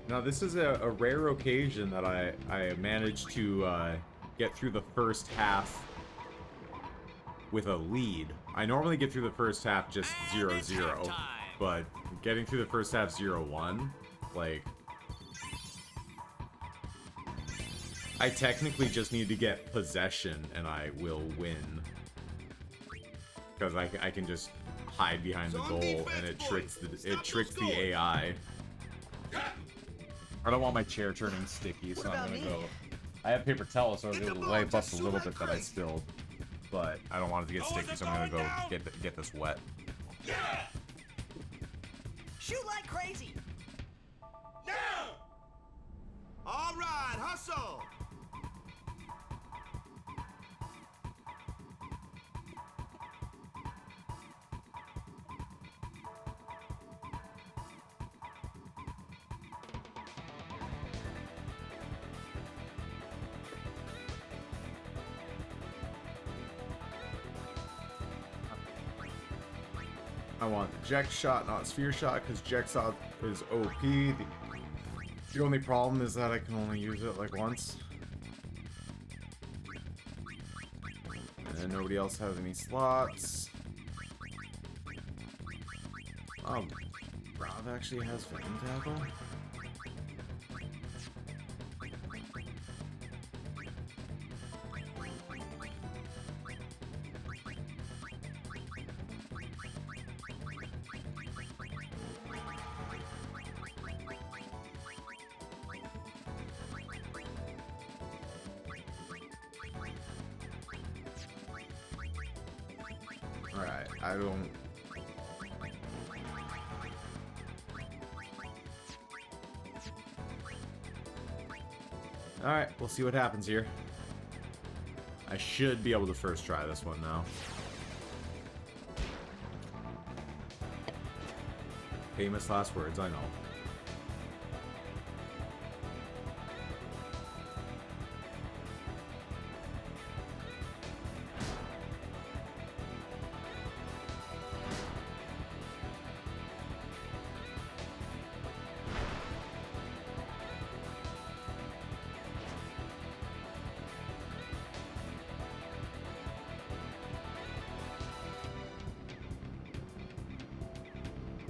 Now this is a rare occasion that I managed to get through the first half with a lead. I normally get through the first half just 0-0, but getting through the first half 0-1, like... I technically just need to get possession and I will win. Because I can just hide behind the goal and it tricks the AI. I don't want my chair turning sticky, so I'm gonna go. I have paper towels, so I was able to wipe up a little bit that I spilled. but I don't want it to get sticky, so I'm gonna go get this wet. Yeah! Shoot like crazy! Now! All right, hustle! I want eject shot, not sphere shot, because eject shot is OP. The only problem is that I can only use it like once. And then nobody else has any slots. Oh, Rob actually has Fan Tackle? Alright, I don't... Alright, we'll see what happens here. I should be able to first try this one now. Famous last words, I know.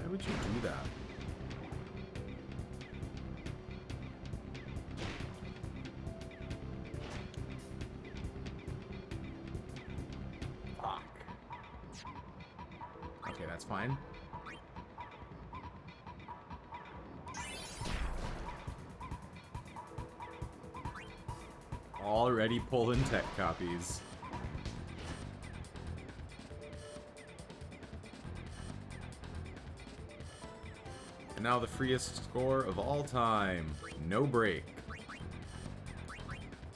Why would you do that? Fuck. Okay, that's fine. Already pulling tech copies. And now the freest score of all time. No break.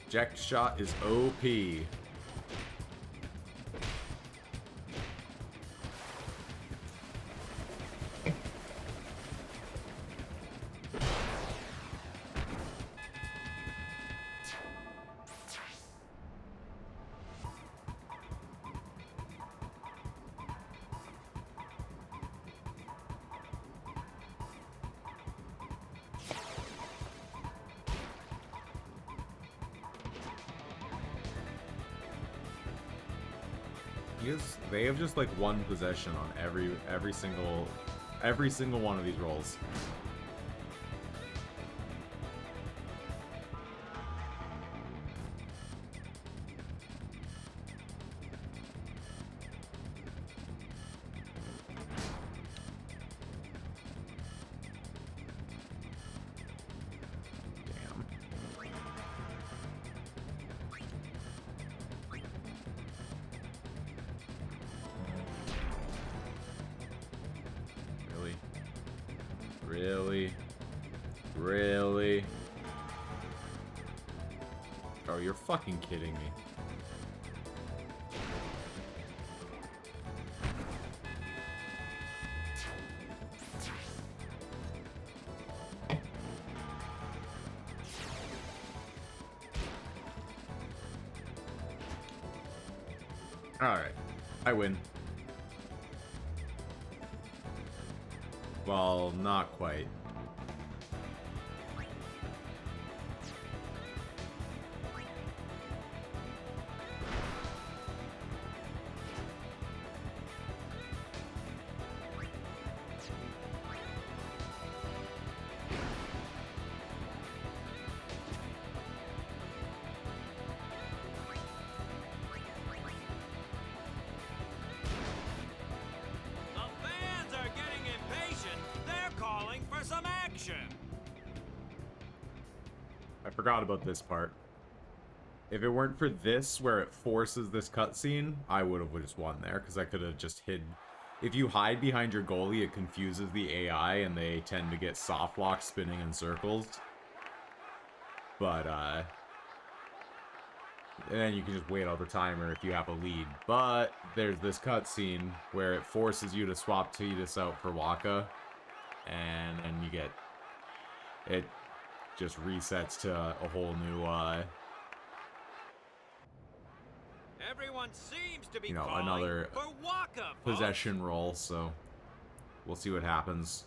Eject shot is OP. They have just like one possession on every single one of these rolls. Really? Really? Oh, you're fucking kidding me. Alright. I win. Well, not quite. I forgot about this part. If it weren't for this, where it forces this cutscene, I would have just won there, because I could have just hid. If you hide behind your goalie, it confuses the AI, and they tend to get soft lock spinning in circles. But, and then you can just wait out the timer if you have a lead. But there's this cutscene where it forces you to swap Tidus out for Waka, and then you get... It just resets to a whole new, Everyone seems to be you know, calling another for Waka, possession roll, so we'll see what happens.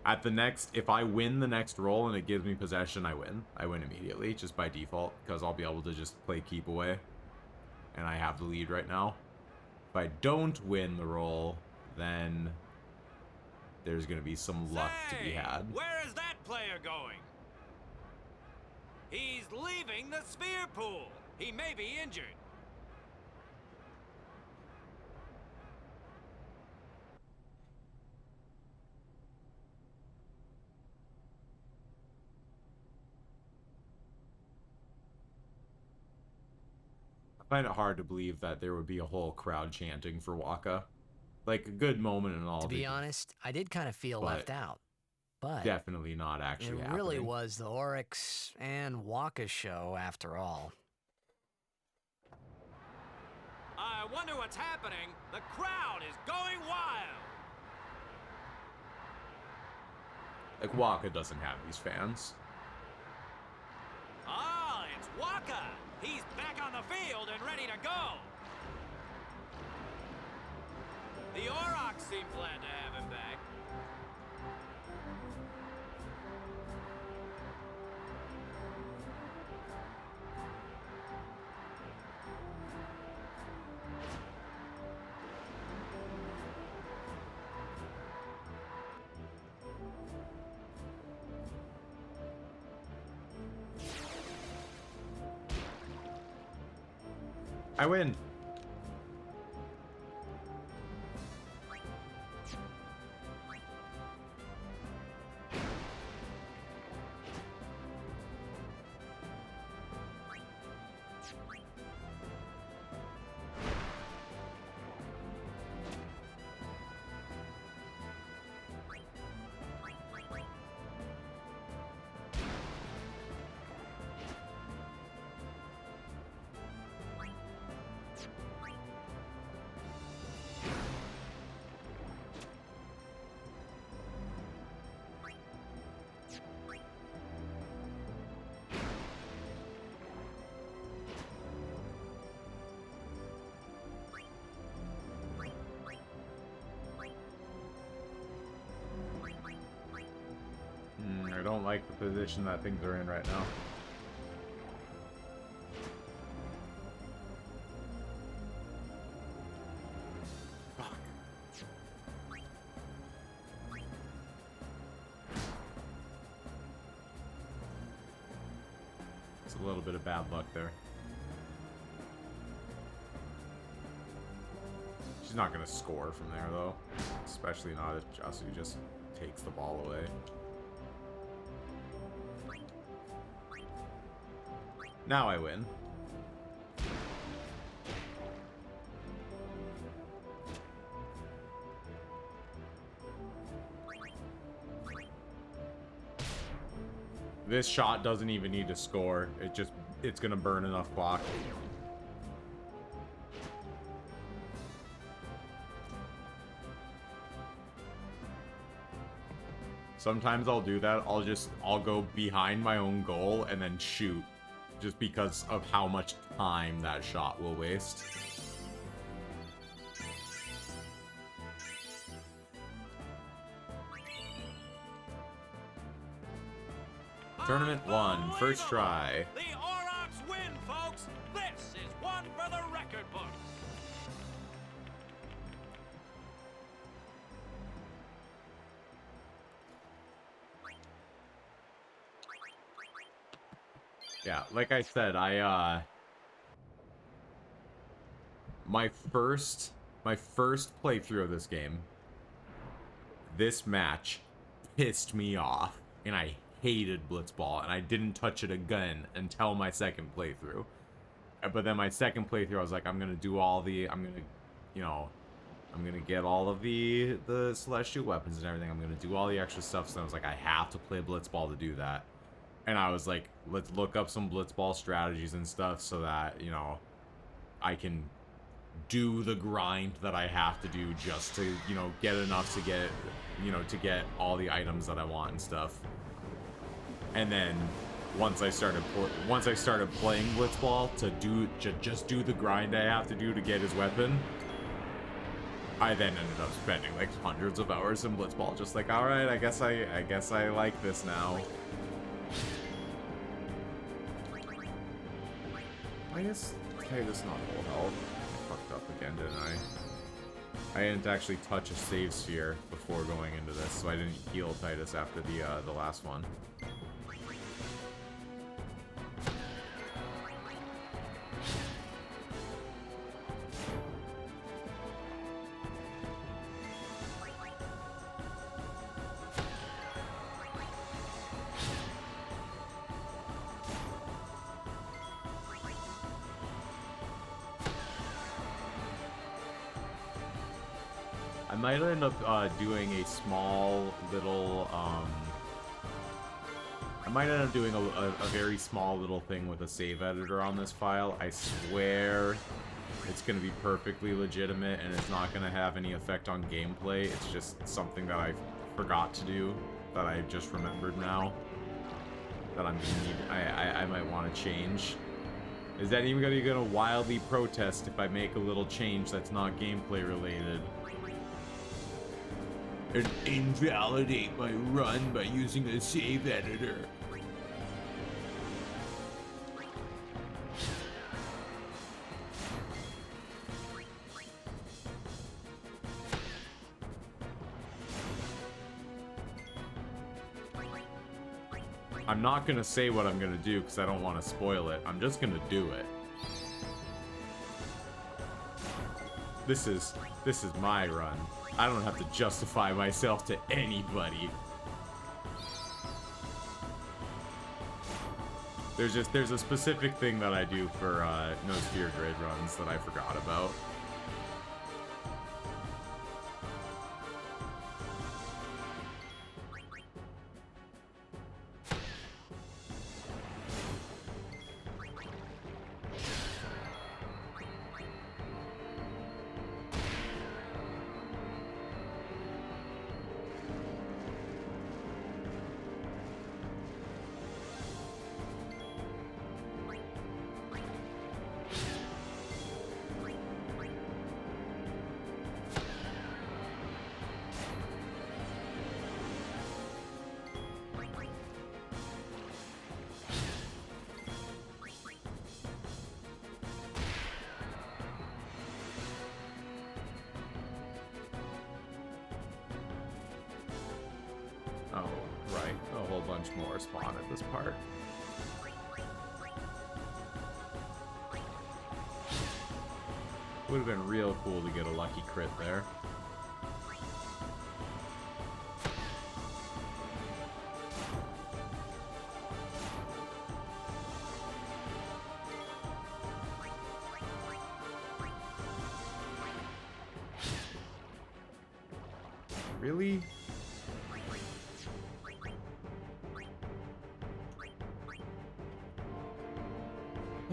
At the next, if I win the next roll and it gives me possession, I win. I win immediately, just by default, because I'll be able to just play keep away. And I have the lead right now. If I don't win the roll, then there's going to be some luck to be had. Where is that player going? He's leaving the sphere pool. He may be injured. I find it hard to believe that there would be a whole crowd chanting for Waka. Like, a good moment and all. To be honest, I did kind of feel left out. But definitely not actually it really was the Oryx and Waka show after all. I wonder what's happening. The crowd is going wild. Like, Waka doesn't have these fans. Ah, it's Waka. He's back on the field and ready to go. The Aurochs seem glad to have him back. I win. I don't like the position that things are in right now. Fuck. It's a little bit of bad luck there. She's not gonna score from there though. Especially not if Jasu just takes the ball away. Now I win. This shot doesn't even need to score. It's gonna burn enough clock. Sometimes I'll do that. I'll go behind my own goal and then shoot. Just because of how much time that shot will waste. Tournament 1, first try. The Aurochs win, folks. This is one for the record books. Yeah, like I said, my first playthrough of this game, this match pissed me off, and I hated Blitzball, and I didn't touch it again until my second playthrough. But then my second playthrough, I was like, I'm gonna do all the, I'm gonna get all of the celestial weapons and everything. I'm gonna do all the extra stuff. So I was like, I have to play Blitzball to do that. And I was like, let's look up some Blitzball strategies and stuff so that, you know, I can do the grind that I have to do just to, you know, get enough to get, you know, to get all the items that I want and stuff. And then once I started playing Blitzball to just do the grind I have to do to get his weapon, I then ended up spending like hundreds of hours in Blitzball, just like, all right, I guess I like this now. I guess Titus not full health. I fucked up again, didn't I? I didn't actually touch a save sphere before going into this, so I didn't heal Titus after the last one. I might end up doing a small little, I might end up doing a very small little thing with a save editor on this file. I swear it's going to be perfectly legitimate and it's not going to have any effect on gameplay. It's just something that I forgot to do, that I just remembered now, that I'm going to need, I might want to change. Is that even going to wildly protest if I make a little change that's not gameplay related? And invalidate my run by using a save editor. I'm not gonna say what I'm gonna do because I don't want to spoil it. I'm just gonna do it. This is my run. I don't have to justify myself to anybody. There's a specific thing that I do for no Sphere Grid runs that I forgot about. Oh, right. A whole bunch more spawn at this part. Would have been real cool to get a lucky crit there. Really?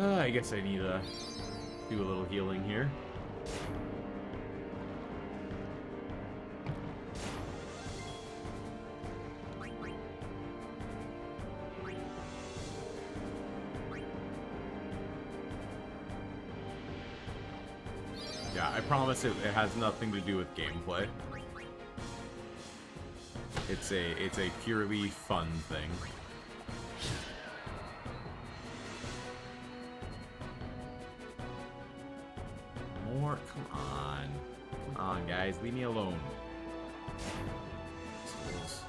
I guess I need to do a little healing here. Yeah, I promise it has nothing to do with gameplay. It's a purely fun thing. More? Come on. Come on, guys. Leave me alone. Assholes.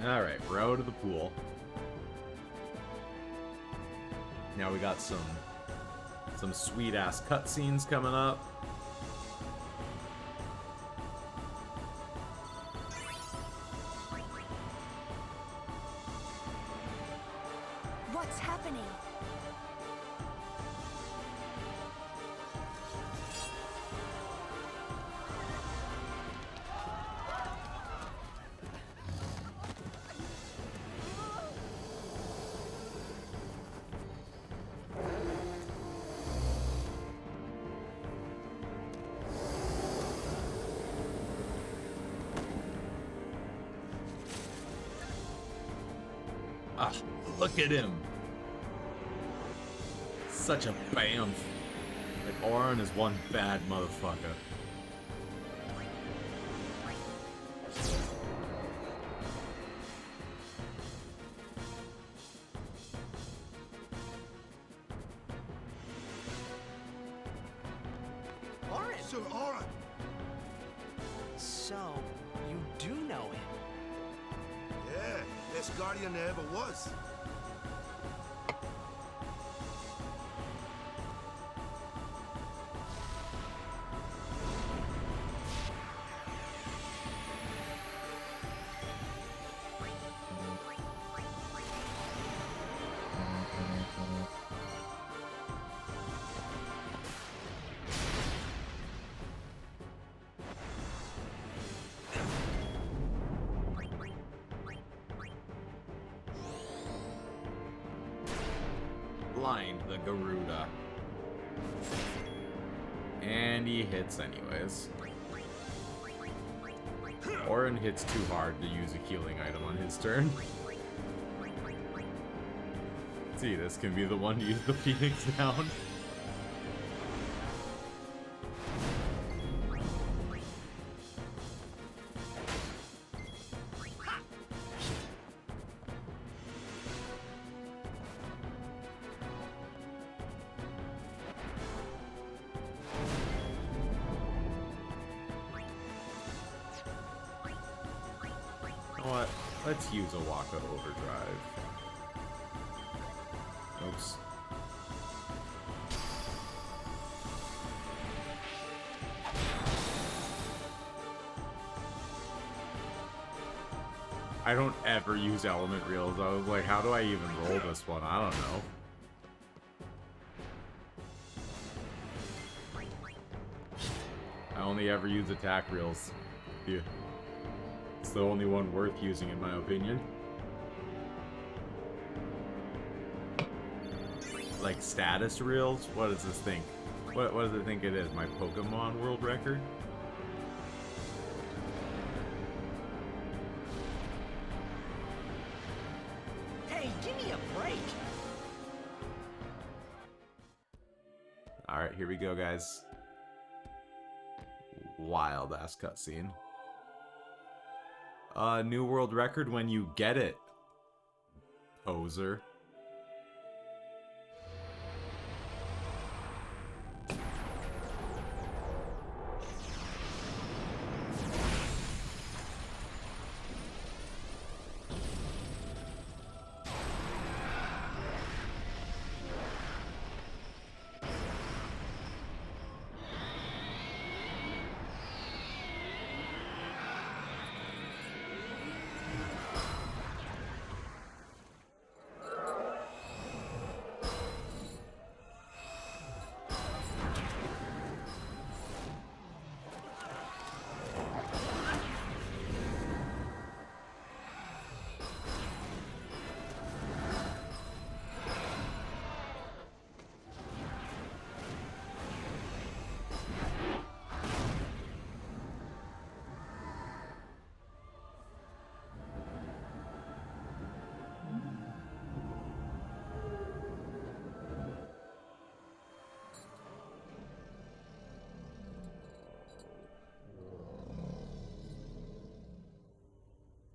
Alright, we're out of the pool. Now we got some sweet-ass cutscenes coming up. What's happening? Ah, look at him. Such a bamf. Like, Orin is one bad motherfucker. Orin! Sir Orin! So, you do know him? Yeah, best guardian there ever was. Blind the Garuda. And he hits anyways. Orin hits too hard to use a healing item on his turn. See, this can be the one to use the Phoenix down. You know what? Let's use a Waka Overdrive. Oops. I don't ever use element reels. I was like, how do I even roll this one? I don't know. I only ever use attack reels. Yeah. It's the only one worth using in my opinion. Like status reels? What does this think? What does it think it is? My Pokemon world record? Hey, give me a break! Alright, here we go, guys. Wild ass cutscene. New world record when you get it. Poser.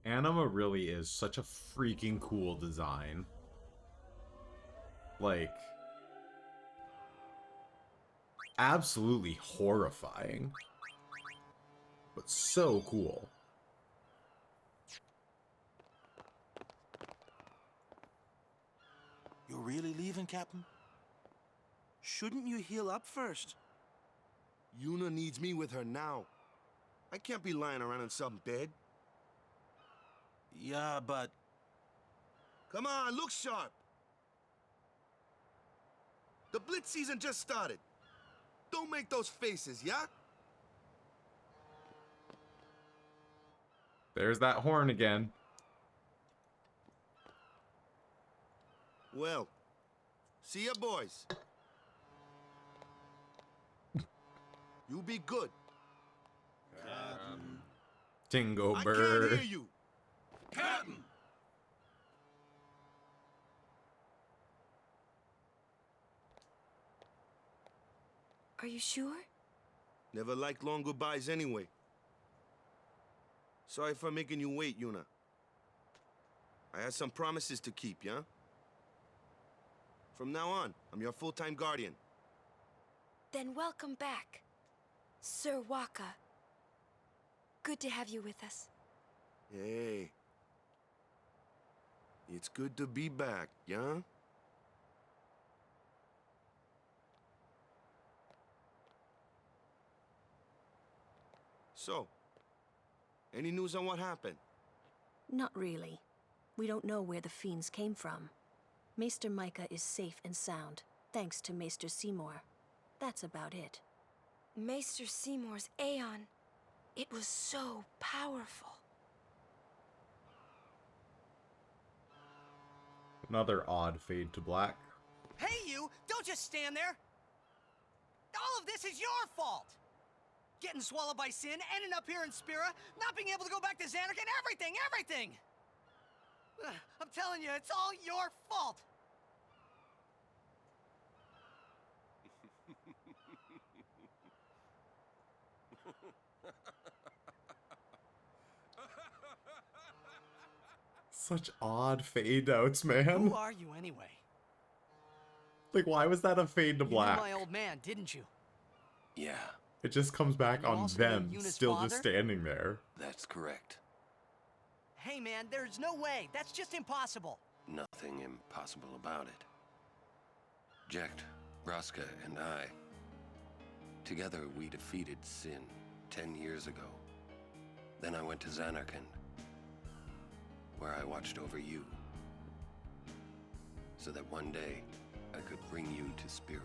Anima really is such a freaking cool design. Like, absolutely horrifying, but so cool. really leaving, Captain? Shouldn't you heal up first? Yuna needs me with her now. I can't be lying around in some bed. Yeah, but... Come on, look sharp. The Blitz season just started. Don't make those faces, yeah? There's that horn again. Well, see ya, boys. You be good. Tingo I Bird. can't hear you. Captain! Are you sure? Never liked long goodbyes anyway. Sorry for making you wait, Yuna. I had some promises to keep, yeah? From now on, I'm your full-time guardian. Then welcome back, Sir Waka. Good to have you with us. Hey. It's good to be back, yeah? So, any news on what happened? Not really. We don't know where the fiends came from. Maester Micah is safe and sound, thanks to Maester Seymour. That's about it. Maester Seymour's Aeon. It was so powerful. Another odd fade to black. Hey, you! Don't just stand there! All of this is your fault! Getting swallowed by sin, ending up here in Spira, not being able to go back to Xanark, and everything! I'm telling you, it's all your fault! Such odd fade outs, man. Who are you anyway? Like, why was that a fade to black? You knew my old man, didn't you? Yeah, It just comes back And you on also knew them, Yuna's still father? just standing there. that's correct. Hey man, there's no way. That's just impossible. Nothing impossible about it. Jecht, Vraska, and I, together we defeated Sin 10 years ago. Then I went to Xanarkand, where I watched over you, so that one day I could bring you to Spira.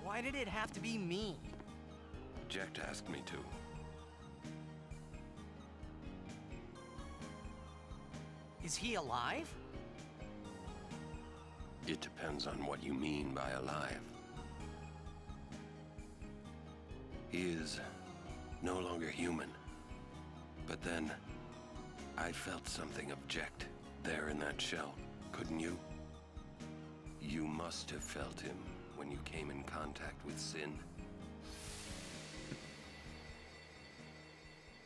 Why did it have to be me? Jecht asked me to. Is he alive? It depends on what you mean by alive. He is no longer human. But then, I felt something of Jecht there in that shell, couldn't you? You must have felt him when you came in contact with Sin.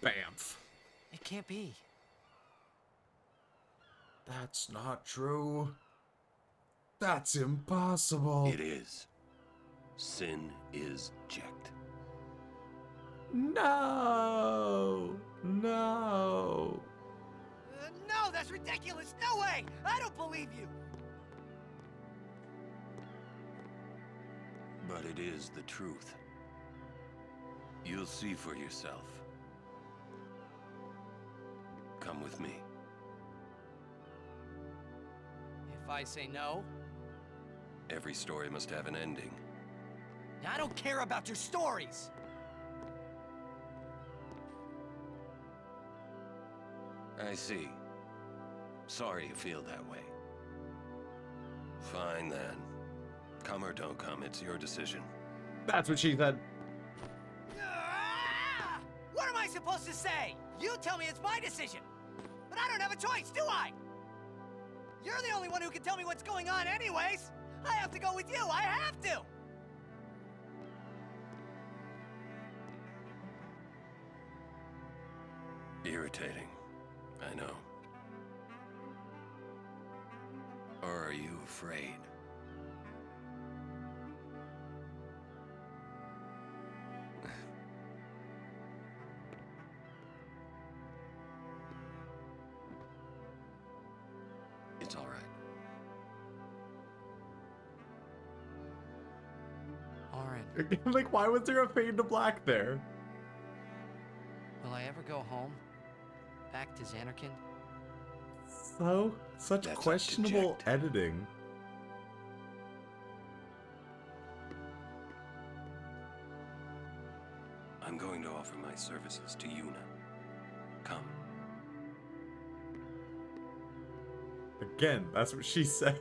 Bamf. It can't be. That's not true. That's impossible. It is. Sin is Jecht. No. No. No, that's ridiculous! No way! I don't believe you! But it is the truth. You'll see for yourself. Come with me. If I say no? Every story must have an ending. I don't care about your stories! I see. Sorry you feel that way. Fine then. Come or don't come, it's your decision. That's what she said. Ah! What am I supposed to say? You tell me it's my decision. But I don't have a choice, do I? You're the only one who can tell me what's going on anyways. I have to go with you. I have to. Irritating. I know. Or are you afraid? It's all Like, why was there a fade to black there? Will I ever go home? Back to Xanarkand? Such That's up to questionable Jecht. editing. I'm going to offer my services to Yuna. Come. Again, that's what she said.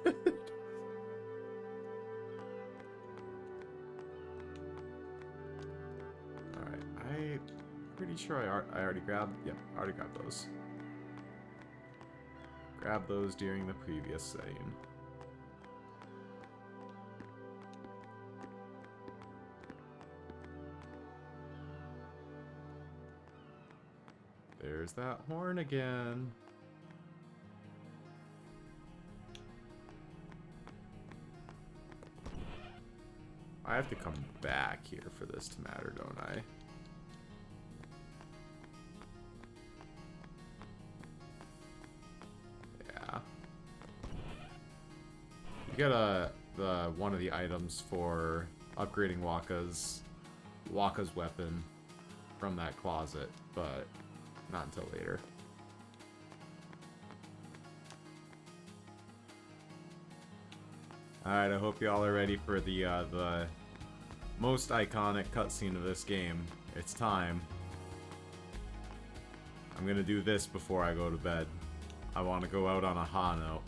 Alright, I'm pretty sure I already grabbed... Yep, I already grabbed those. Grab those during the previous scene. There's that horn again. I have to come back here for this to matter, don't I? Yeah. You get one of the items for upgrading Wakka's weapon from that closet, but not until later. Alright, I hope y'all are ready for the most iconic cutscene of this game. It's time. I'm gonna do this before I go to bed. I want to go out on a high note.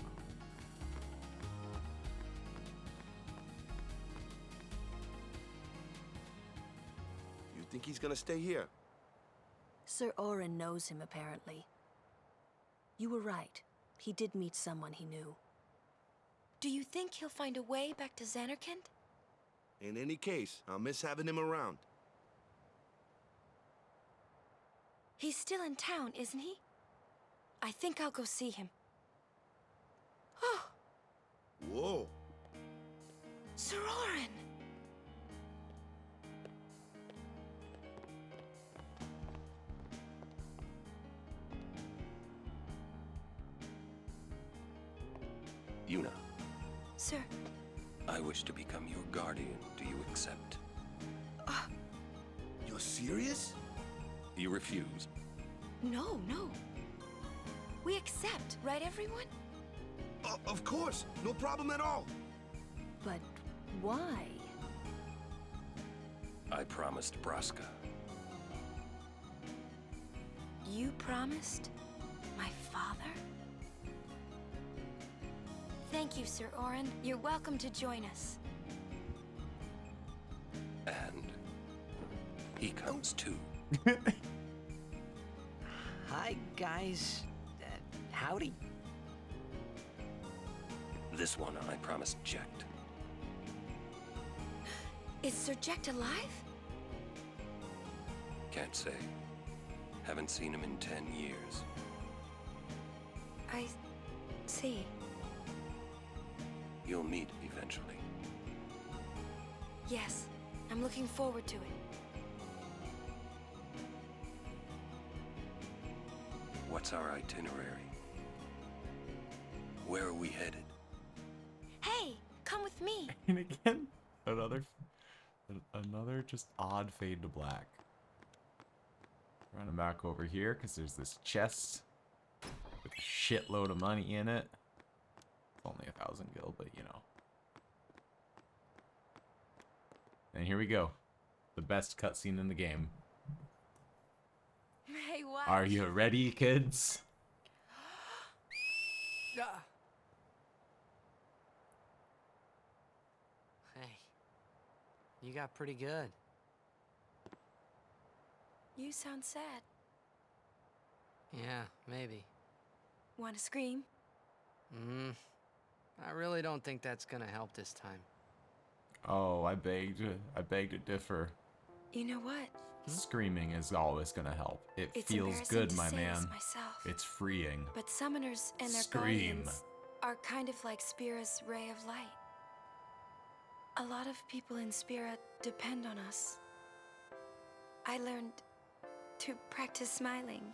You think he's gonna stay here? Sir Orin knows him, apparently. You were right. He did meet someone he knew. Do you think he'll find a way back to Xanarkand? In any case, I'll miss having him around. He's still in town, isn't he? I think I'll go see him. Oh! Whoa! Sir Orin! Yuna, Sir. I wish to become your guardian. Do you accept? You're serious? You refuse. No. We accept, right, everyone? Of course! No problem at all! But why? I promised Braska. You promised? My father? Thank you, Sir Orin. You're welcome to join us. And he comes too. Hi, guys. Howdy. This one I promised Jecht. Is Sir Jecht alive? Can't say. Haven't seen him in 10 years. I see. You'll meet eventually. Yes, I'm looking forward to it. What's our itinerary? Where are we headed? Hey, come with me. And again, another just odd fade to black. Running back over here because there's this chest with a shitload of money in it. It's only 1,000 gil, but you know. And here we go. The best cutscene in the game. Hey, what? Are you ready, kids? Hey, you got pretty good. You sound sad. Yeah, maybe. Want to scream? I really don't think that's gonna help this time. Oh, I beg to differ. You know what? Screaming is always gonna help. It It's feels embarrassing good, to my say man. this myself. It's freeing. But summoners and their Scream. guardians are kind of like Spira's ray of light. A lot of people in Spira depend on us. I learned to practice smiling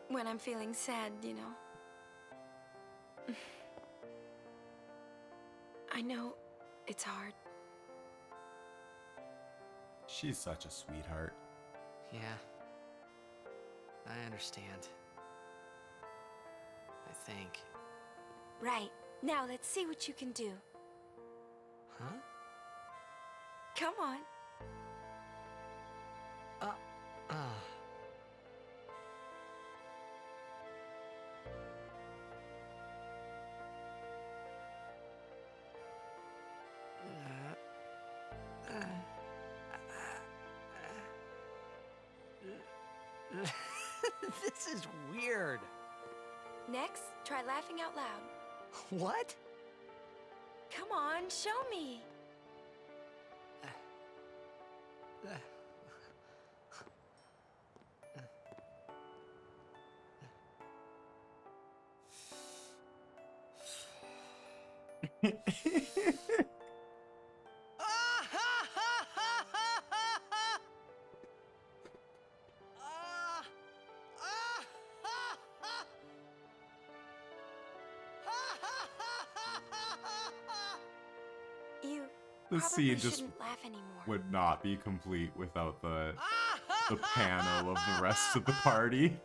when I'm feeling sad, you know. I know it's hard. She's such a sweetheart. Yeah. I understand. I think. Right. Now let's see what you can do. Huh? Come on. This is weird. Next, try laughing out loud. What? Come on, show me. You The probably scene just shouldn't laugh anymore. would not be complete without the panel of the rest of the party.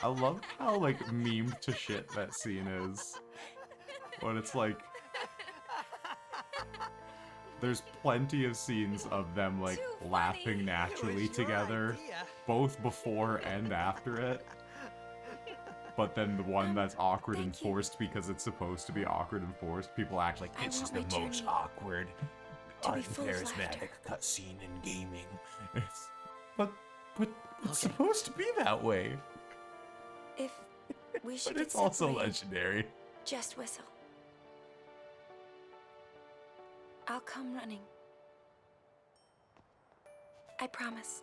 I love how like memed to shit that scene is. When it's like there's plenty of scenes of them like laughing naturally together, both before and after it. But then the one that's awkward and forced because it's supposed to be awkward and forced, people act like this is the most awkward, uncharismatic cutscene in gaming. But it's supposed to be that way. If we should But get it's also separated, legendary. just whistle. I'll come running. I promise.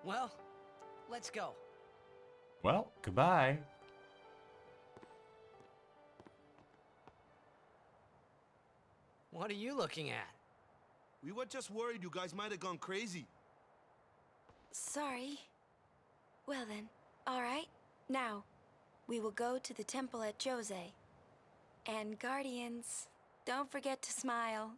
Well, let's go. Well, goodbye. What are you looking at? We were just worried you guys might have gone crazy. Sorry. Well then, all right. Now, we will go to the temple at Jose. And Guardians, don't forget to smile.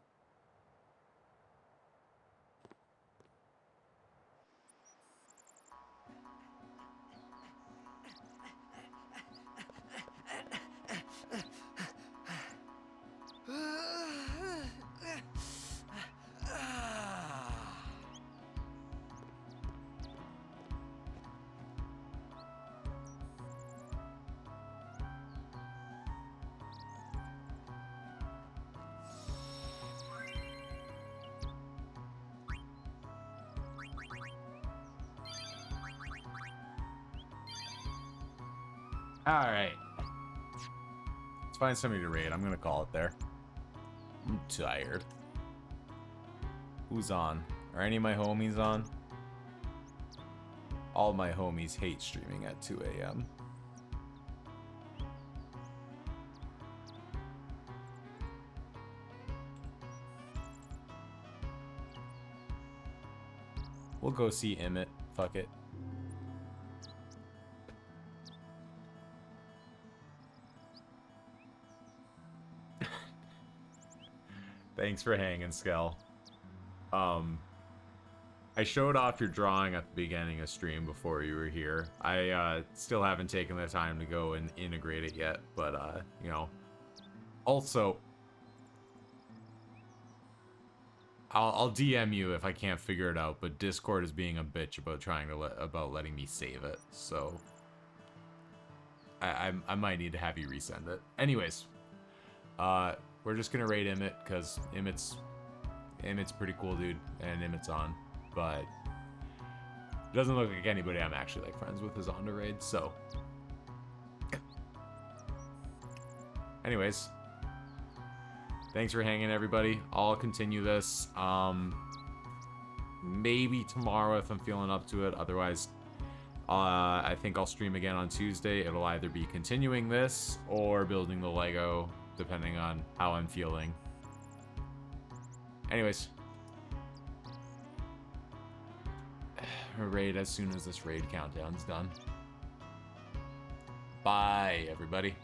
Alright. Let's find somebody to raid. I'm gonna call it there. I'm tired. Who's on? Are any of my homies on? All my homies hate streaming at 2 a.m. We'll go see Emmett. Fuck it. Thanks for hanging, Skell. I showed off your drawing at the beginning of stream before you were here. I still haven't taken the time to go and integrate it yet, but you know. Also, I'll DM you if I can't figure it out, but Discord is being a bitch about about letting me save it, so I might need to have you resend it. Anyways, we're just gonna raid Emmett because Emmett's pretty cool dude, and Emmett's on, but it doesn't look like anybody I'm actually like friends with is on to raid. So, anyways, thanks for hanging, everybody. I'll continue this maybe tomorrow if I'm feeling up to it. Otherwise, I think I'll stream again on Tuesday. It'll either be continuing this or building the Lego, depending on how I'm feeling. Anyways. Raid as soon as this raid countdown's done. Bye, everybody.